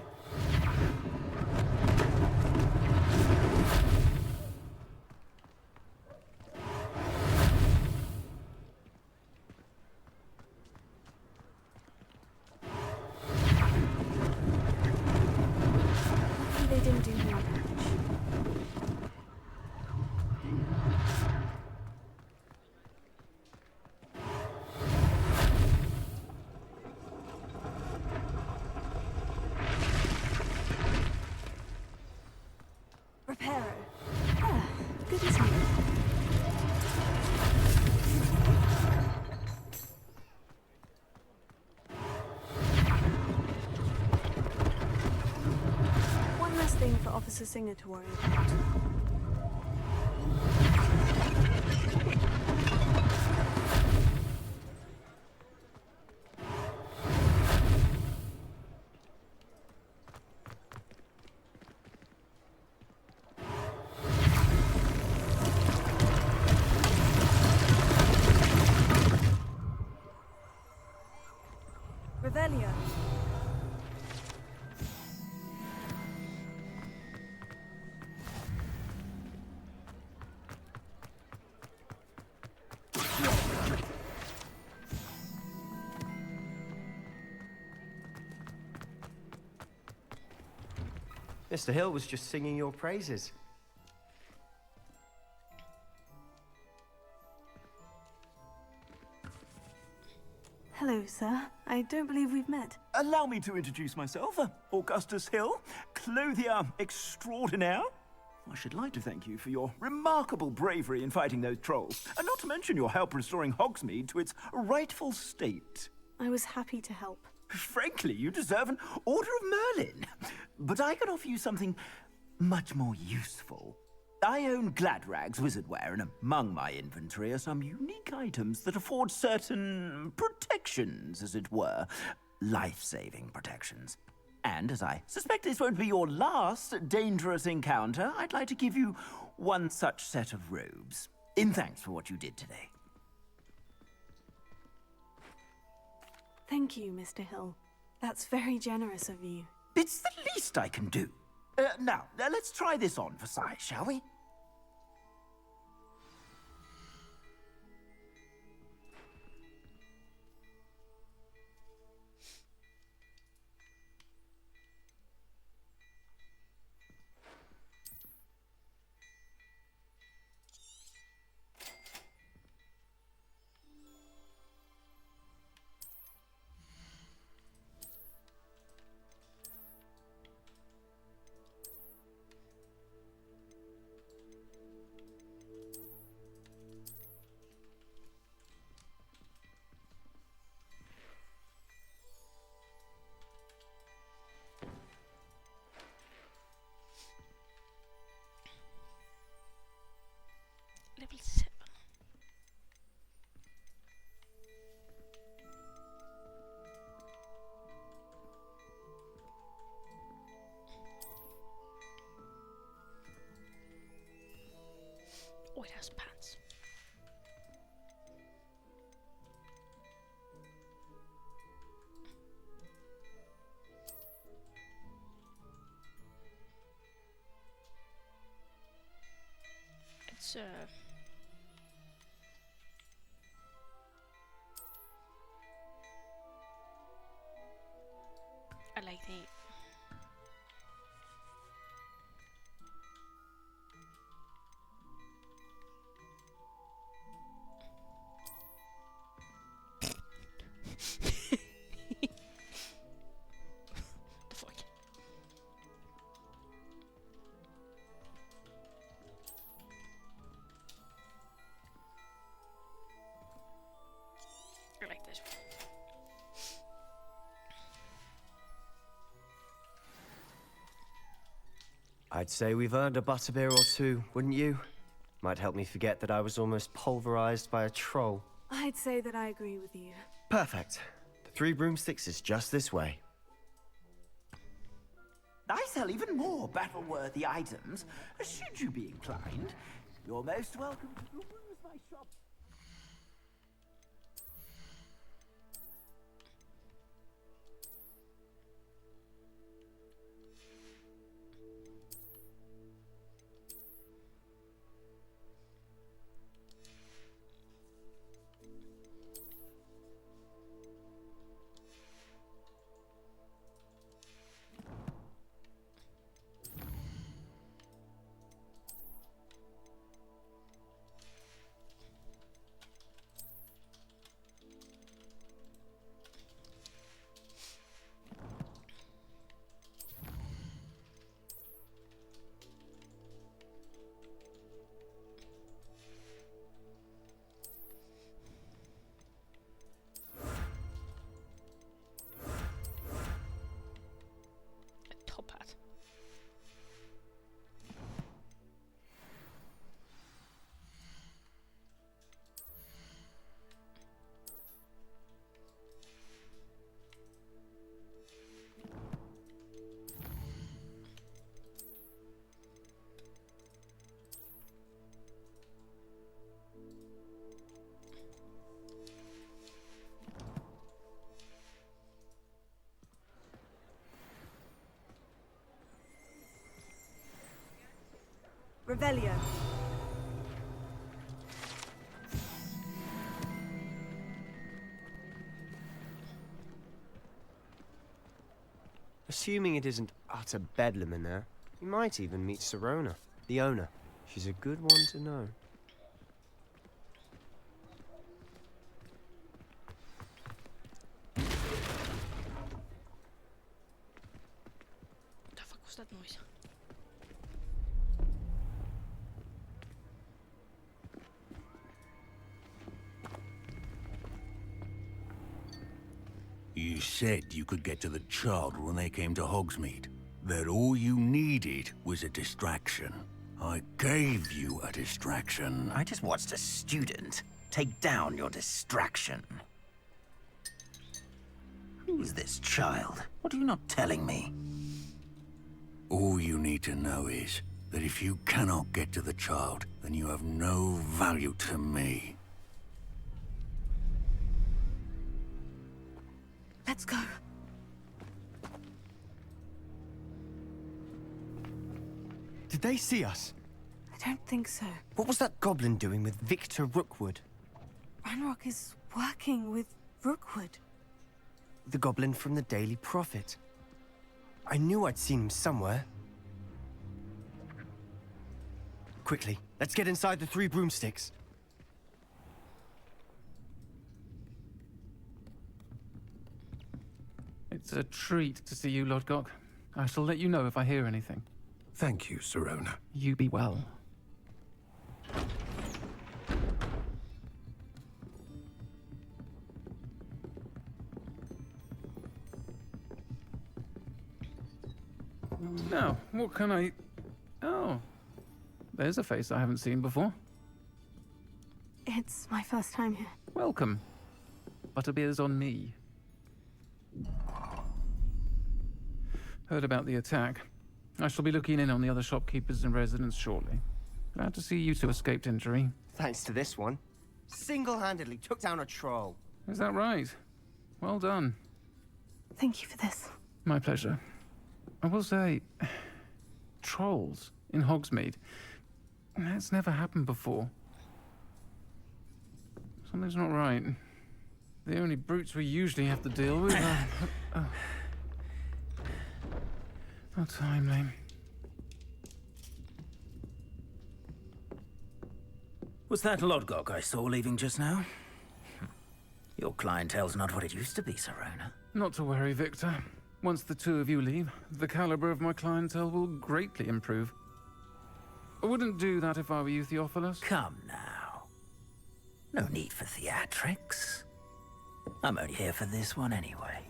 They didn't do more damage. Reparo. Ah, good as new. One less thing for Officer Singer to worry about. Revelio. Mr. Hill was just singing your praises. Hello, sir. I don't believe we've met. Allow me to introduce myself, Augustus Hill, clothier extraordinaire. I should like to thank you for your remarkable bravery in fighting those trolls, and not to mention your help restoring Hogsmeade to its rightful state. I was happy to help. Frankly, you deserve an Order of Merlin. But I can offer you something much more useful. I own Gladrag's wizardware, and among my inventory are some unique items that afford certain protections, as it were. Life-saving protections. And as I suspect this won't be your last dangerous encounter, I'd like to give you one such set of robes, in thanks for what you did today. Thank you, Mr. Hill. That's very generous of you. It's the least I can do. Now, let's try this on for size, shall we? Let's I like the the fuck. I like this one. I'd say we've earned a butterbeer or two, wouldn't you? Might help me forget that I was almost pulverized by a troll. I'd say that I agree with you. Perfect. The 3 broomsticks is just this way. I sell even more battle-worthy items. Should you be inclined, you're most welcome to peruse my shop. Top hat. Revelio. Assuming it isn't utter bedlam in there, you might even meet Sirona, the owner. She's a good one to know. What the fuck was that noise? You said you could get to the child when they came to Hogsmeade. That all you needed was a distraction. I gave you a distraction. I just watched a student take down your distraction. Who's this child? What are you not telling me? All you need to know is that if you cannot get to the child, then you have no value to me. Let's go. Did they see us? I don't think so. What was that goblin doing with Victor Rookwood? Ranrock is working with Rookwood. The goblin from the Daily Prophet. I knew I'd seen him somewhere. Quickly, let's get inside the 3 broomsticks. It's a treat to see you, Lodgok. I shall let you know if I hear anything. Thank you, Sirona. You be well. Now, what can I... Oh, there's a face I haven't seen before. It's my first time here. Welcome. Butterbeer's on me. Heard about the attack. I shall be looking in on the other shopkeepers and residents shortly. Glad to see you two escaped injury. Thanks to this one. Single-handedly took down a troll. Is that right? Well done. Thank you for this. My pleasure. I will say, trolls in Hogsmeade. That's never happened before. Something's not right. The only brutes we usually have to deal with are... How timely. Was that Lodgok I saw leaving just now? Your clientele's not what it used to be, Serona. Not to worry, Victor. Once the two of you leave, the caliber of my clientele will greatly improve. I wouldn't do that if I were you, Theophilus. Come now. No need for theatrics. I'm only here for this one anyway.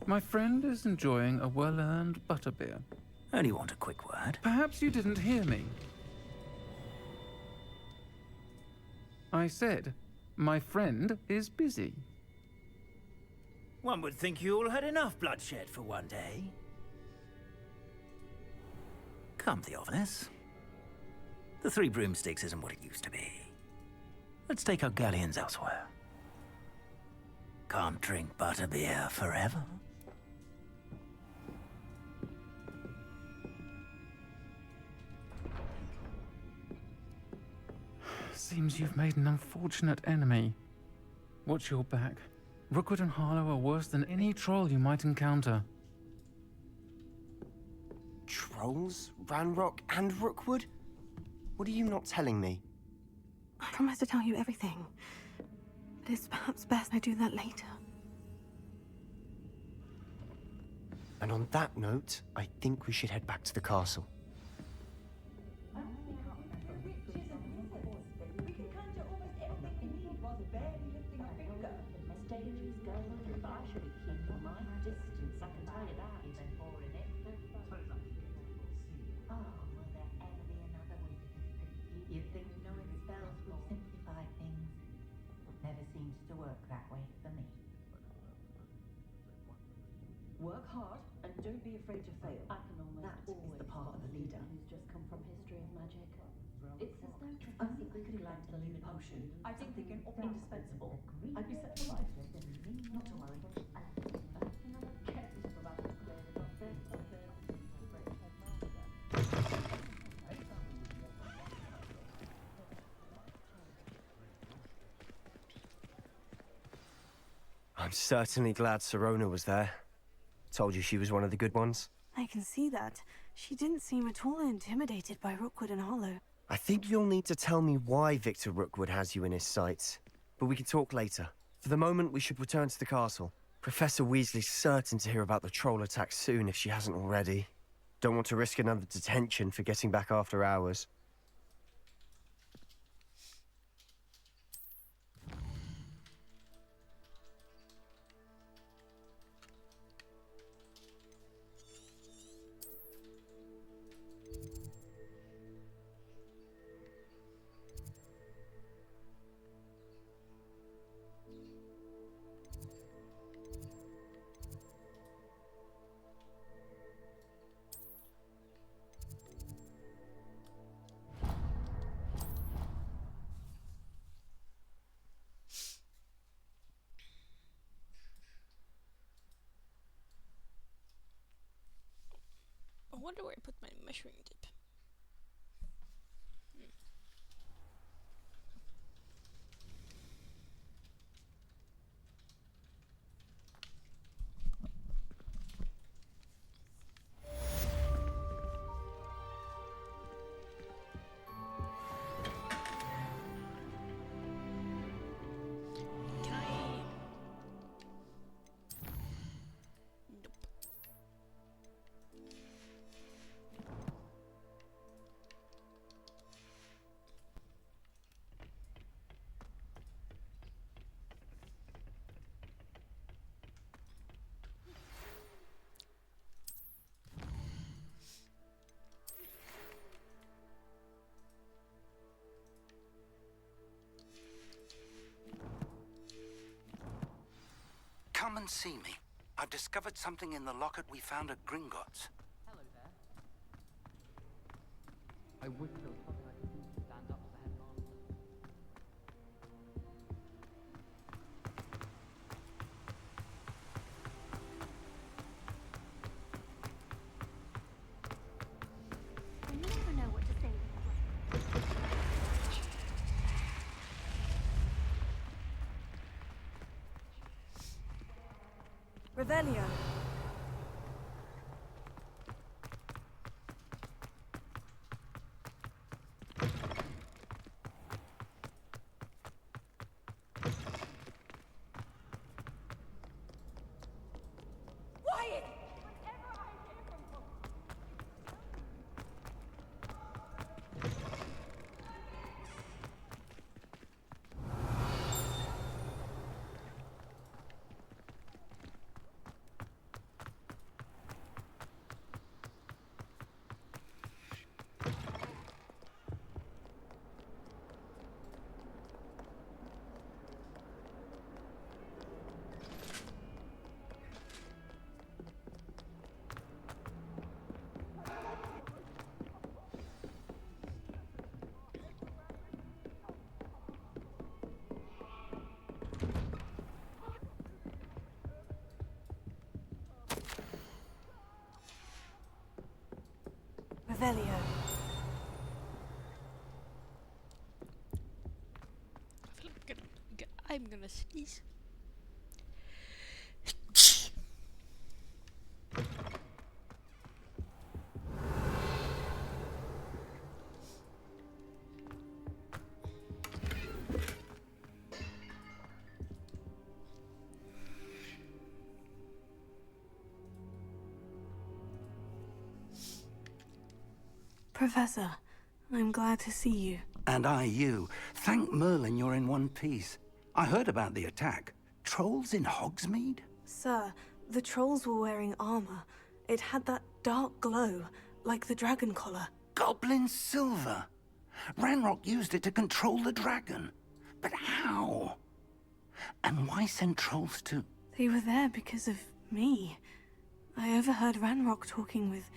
My friend is enjoying a well-earned butterbeer. Only want a quick word. Perhaps you didn't hear me. I said, my friend is busy. One would think you all had enough bloodshed for one day. Come, Theophilus. The Three Broomsticks isn't what it used to be. Let's take our galleons elsewhere. Can't drink butterbeer forever. Seems you've made an unfortunate enemy. Watch your back. Rookwood and Harlow are worse than any troll you might encounter. Trolls? Ranrock and Rookwood? What are you not telling me? I promise to tell you everything. But it's perhaps best I do that later. And on that note, I think we should head back to the castle. You'd think knowing spells would simplify things. Never seems to work that way for me. Work hard and don't be afraid to fail. I can almost That is the part of a leader. Who's just come from history of magic. It's as though If only we could invent a new potion. I think they can indispensable. I'd be set for life. Not to worry. I'm certainly glad Serona was there. Told you she was one of the good ones. I can see that. She didn't seem at all intimidated by Rookwood and Harlow. I think you'll need to tell me why Victor Rookwood has you in his sights. But we can talk later. For the moment, we should return to the castle. Professor Weasley's certain to hear about the troll attack soon if she hasn't already. Don't want to risk another detention for getting back after hours. I wonder where I put my measuring tape. Come and see me. I've discovered something in the locket we found at Gringotts. Hello there. I wish there was something I could do to stand up to the headmaster. You never know what to Revelio. Revelio. I'm gonna sneeze. Professor, I'm glad to see you. And I you. Thank Merlin you're in one piece. I heard about the attack. Trolls in Hogsmeade? Sir, the trolls were wearing armor. It had that dark glow, like the dragon collar. Goblin silver. Ranrock used it to control the dragon. But how? And why send trolls to... They were there because of me. I overheard Ranrock talking with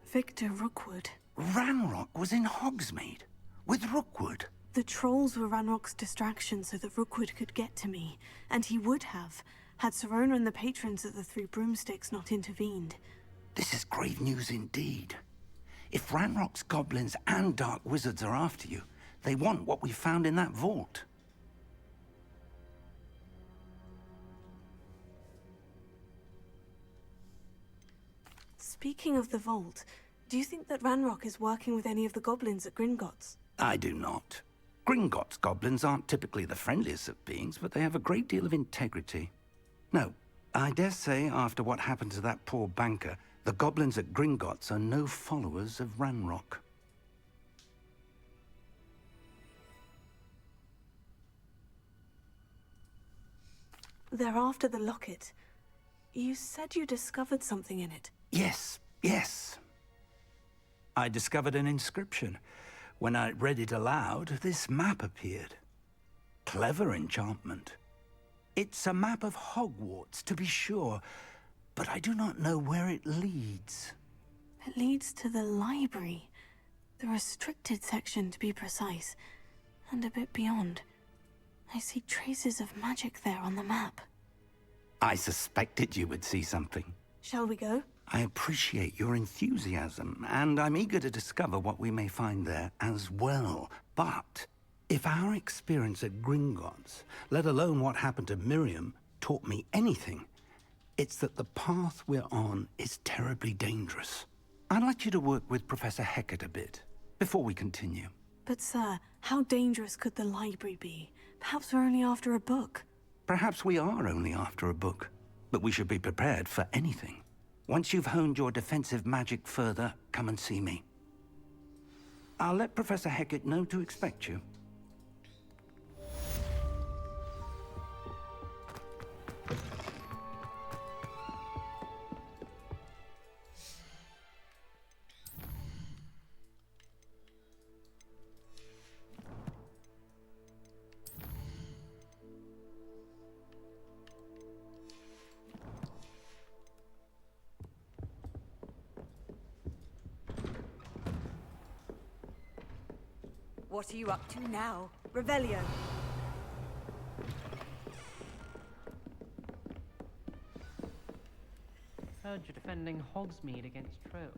Victor Rookwood. Ranrock was in Hogsmeade? With Rookwood? The trolls were Ranrock's distraction so that Rookwood could get to me. And he would have, had Serona and the patrons of the Three Broomsticks not intervened. This is grave news indeed. If Ranrock's goblins and dark wizards are after you, they want what we found in that vault. Speaking of the vault, do you think that Ranrock is working with any of the goblins at Gringotts? I do not. Gringotts goblins aren't typically the friendliest of beings, but they have a great deal of integrity. No, I dare say after what happened to that poor banker, the goblins at Gringotts are no followers of Ranrock. They're after the locket. You said you discovered something in it. Yes, yes. I discovered an inscription. When I read it aloud, this map appeared. Clever enchantment. It's a map of Hogwarts, to be sure, but I do not know where it leads. It leads to the library. The restricted section, to be precise. And a bit beyond. I see traces of magic there on the map. I suspected you would see something. Shall we go? I appreciate your enthusiasm, and I'm eager to discover what we may find there as well. But if our experience at Gringotts, let alone what happened to Miriam, taught me anything, it's that the path we're on is terribly dangerous. I'd like you to work with Professor Hecat a bit, before we continue. But sir, how dangerous could the library be? Perhaps we're only after a book. Perhaps we are only after a book, but we should be prepared for anything. Once you've honed your defensive magic further, come and see me. I'll let Professor Hecat know to expect you. What are you up to now? Revelio. Heard you're defending Hogsmeade against trolls.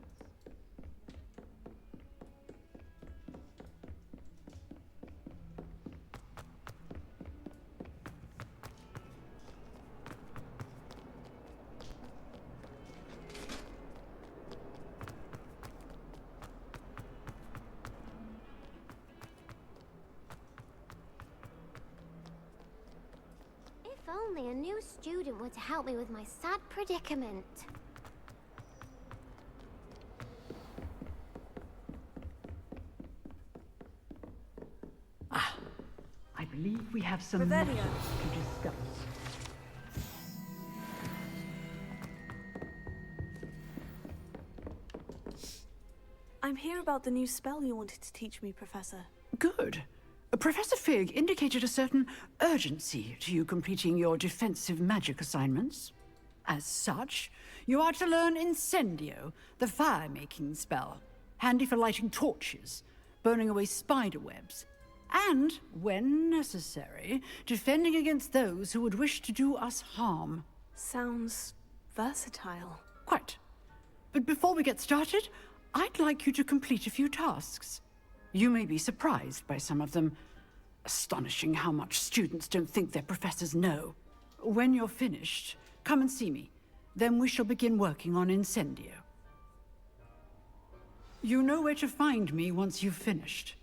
only a new student were to help me with my sad predicament. I believe we have some Revelio. matters to discuss. I'm here about the new spell you wanted to teach me, Professor. Good. Professor Fig indicated a certain urgency to you completing your defensive magic assignments. As such, you are to learn Incendio, the fire-making spell, handy for lighting torches, burning away spider webs, and, when necessary, defending against those who would wish to do us harm. Sounds versatile. Quite. But before we get started, I'd like you to complete a few tasks. You may be surprised by some of them. Astonishing how much students don't think their professors know. When you're finished, come and see me. Then we shall begin working on Incendio. You know where to find me once you've finished.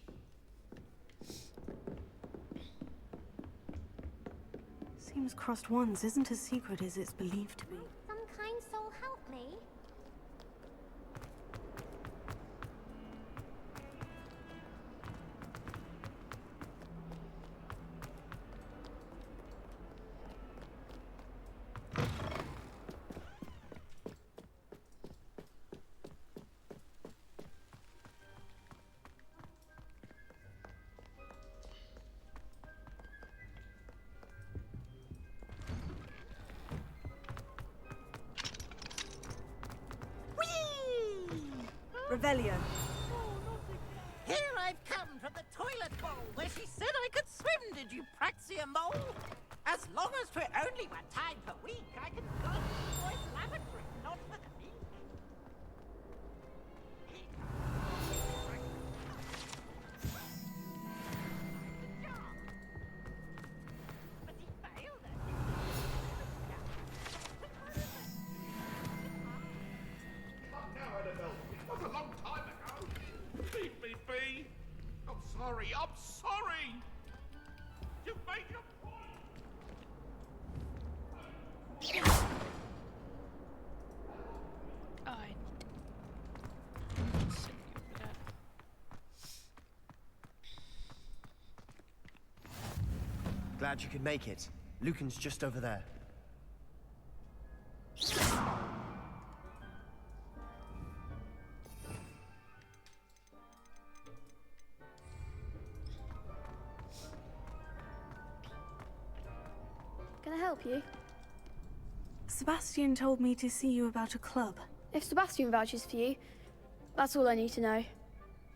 Seems crossed wands isn't as secret as it's believed to be. Some kind soul help me. Revelio. Here I've come from the toilet bowl where she said I could swim, did you Praxia mole? As long as 'twere only 1 time per week, I can go to the boys' lavatory, not for the beach. But he failed it. Now, Annabelle, it was a long time ago. Leave me be. I'm sorry. You've made your point. Glad you could make it. Lucan's just over there. Can I help you? Sebastian told me to see you about a club. If Sebastian vouches for you, that's all I need to know.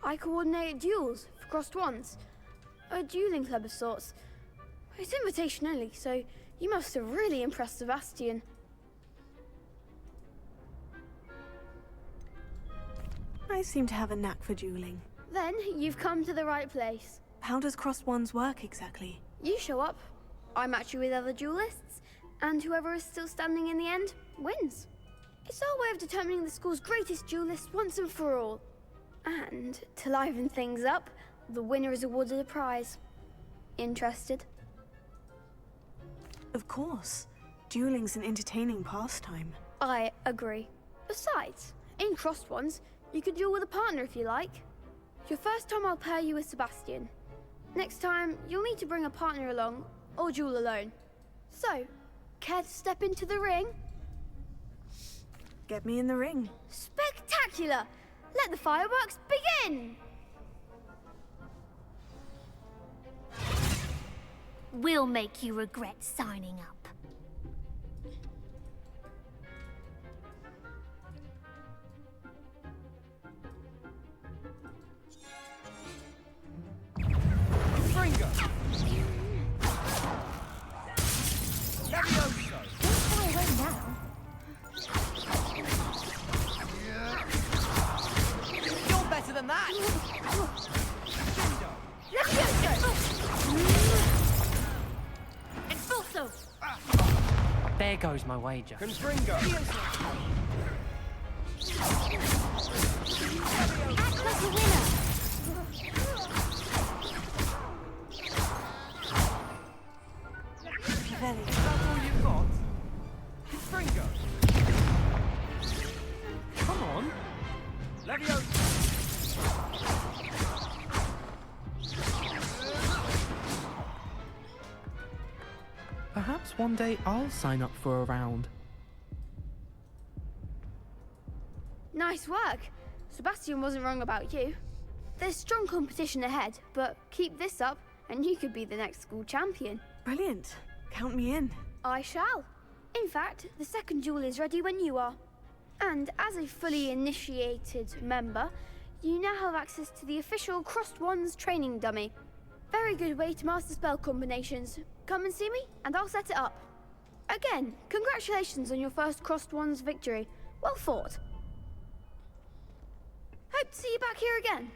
I coordinate duels for crossed wands. A dueling club of sorts. It's invitation only, so you must have really impressed Sebastian. I seem to have a knack for dueling. Then you've come to the right place. How does crossed wands work exactly? You show up, I match you with other duelists, and whoever is still standing in the end wins. It's our way of determining the school's greatest duelist once and for all. And to liven things up, the winner is awarded a prize. Interested? Of course. Dueling's an entertaining pastime. I agree. Besides, in crossed ones, you could duel with a partner if you like. Your first time I'll pair you with Sebastian. Next time, you'll need to bring a partner along, or duel alone. So, care to step into the ring? Get me in the ring. Spectacular! Let the fireworks begin! We'll make you regret signing up. Fringo! Levioso! Don't fly away now. You're better than that! Expulso! There goes my wager. Confringo! Act like a winner. Revelio. Perhaps one day I'll sign up for a round. Nice work. Sebastian wasn't wrong about you. There's strong competition ahead, but keep this up and you could be the next school champion. Brilliant. Count me in. I shall. In fact, the second duel is ready when you are. And as a fully initiated member, you now have access to the official Crossed Wands training dummy. Very good way to master spell combinations. Come and see me, and I'll set it up. Again, congratulations on your first Crossed Wands victory. Well fought. Hope to see you back here again.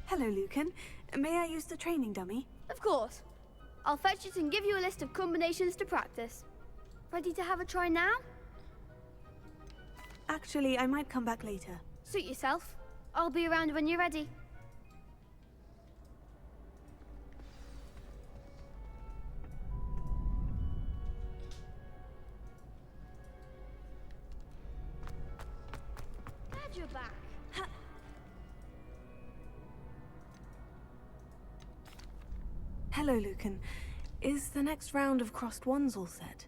Hello, Lucan. May I use the training dummy? Of course. I'll fetch it and give you a list of combinations to practice. Ready to have a try now? Actually, I might come back later. Suit yourself. I'll be around when you're ready. Glad you're back. Hello, Lucan. Is the next round of Crossed Wands all set?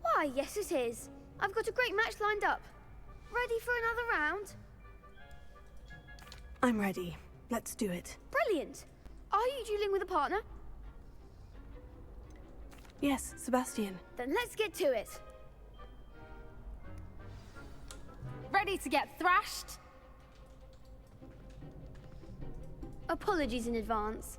Why, yes it is. I've got a great match lined up. Ready for another round? I'm ready. Let's do it. Brilliant. Are you dueling with a partner? Yes, Sebastian. Then let's get to it. Ready to get thrashed? Apologies in advance.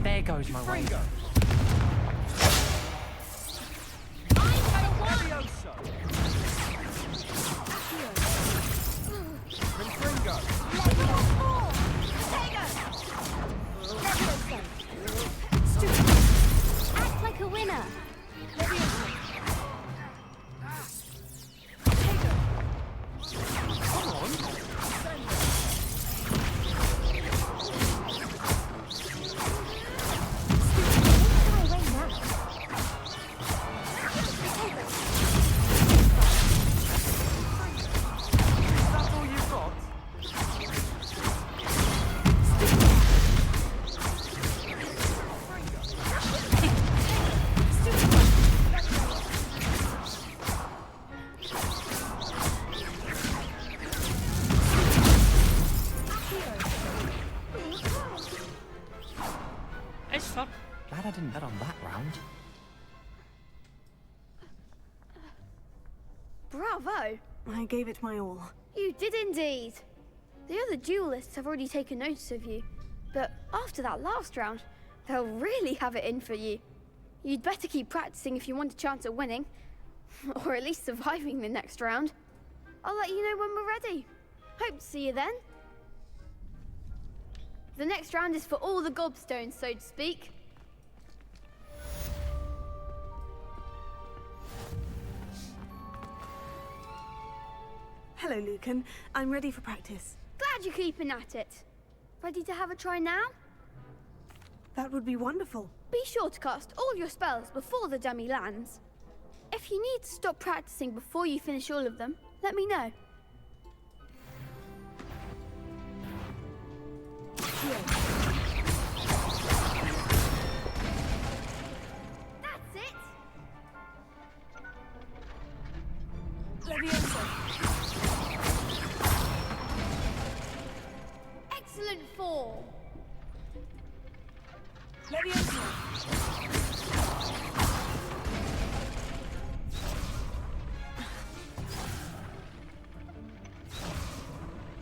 There goes my way. Act like a winner. Glad I didn't bet on that round. Bravo! I gave it my all. You did indeed. The other duelists have already taken notice of you, but after that last round, they'll really have it in for you. You'd better keep practicing if you want a chance at winning, or at least surviving the next round. I'll let you know when we're ready. Hope to see you then. The next round is for all the gobstones, so to speak. Hello, Lucan. I'm ready for practice. Glad you're keeping at it. Ready to have a try now? That would be wonderful. Be sure to cast all your spells before the dummy lands. If you need to stop practicing before you finish all of them, let me know. That's it! Leviosa. Excellent form! Leviosa.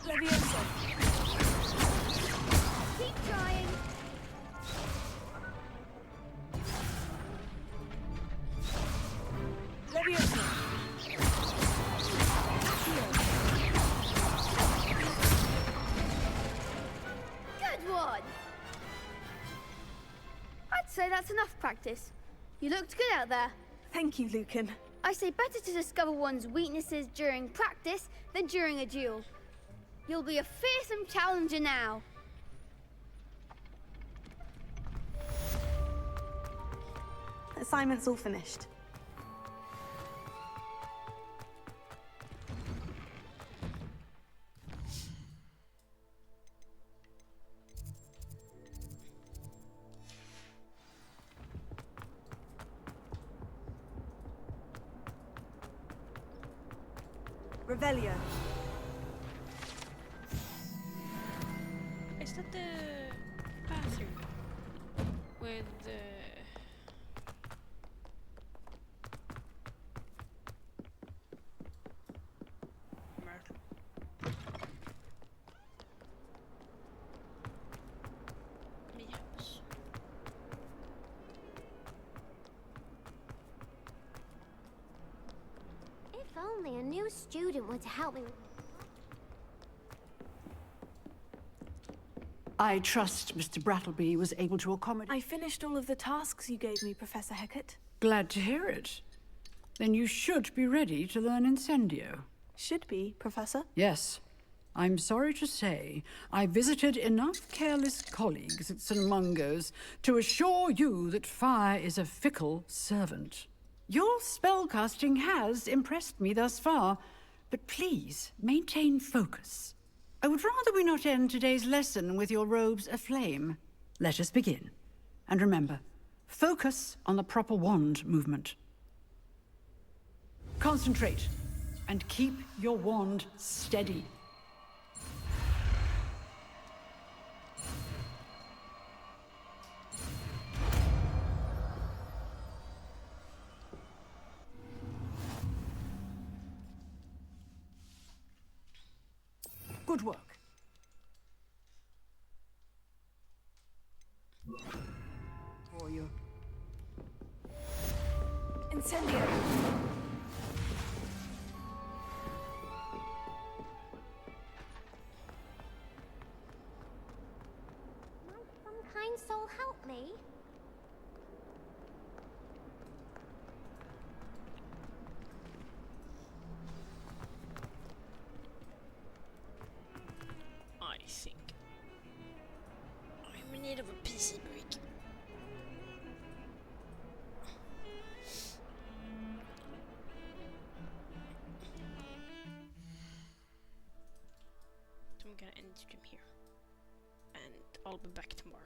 Leviosa. Keep trying. Leviosa. say that's enough practice. You looked good out there. Thank you, Lucan. I say better to discover one's weaknesses during practice than during a duel. You'll be a fearsome challenger now. Assignment's all finished. Revelio. Is that the bathroom with Myrtle? Yes. If only a new student were to help me. I trust Mr. Brattleby was able to accommodate. I finished all of the tasks you gave me, Professor Hecat. Glad to hear it. Then you should be ready to learn Incendio. Should be, Professor. Yes. I'm sorry to say, I visited enough careless colleagues at St. Mungo's to assure you that fire is a fickle servant. Your spellcasting has impressed me thus far, but please maintain focus. I would rather we not end today's lesson with your robes aflame. Let us begin. And remember, focus on the proper wand movement. Concentrate, and keep your wand steady. Good work. For you. Incendio. Might some kind soul help me? I think I'm in need of a PC break. So I'm gonna end the stream here, and I'll be back tomorrow.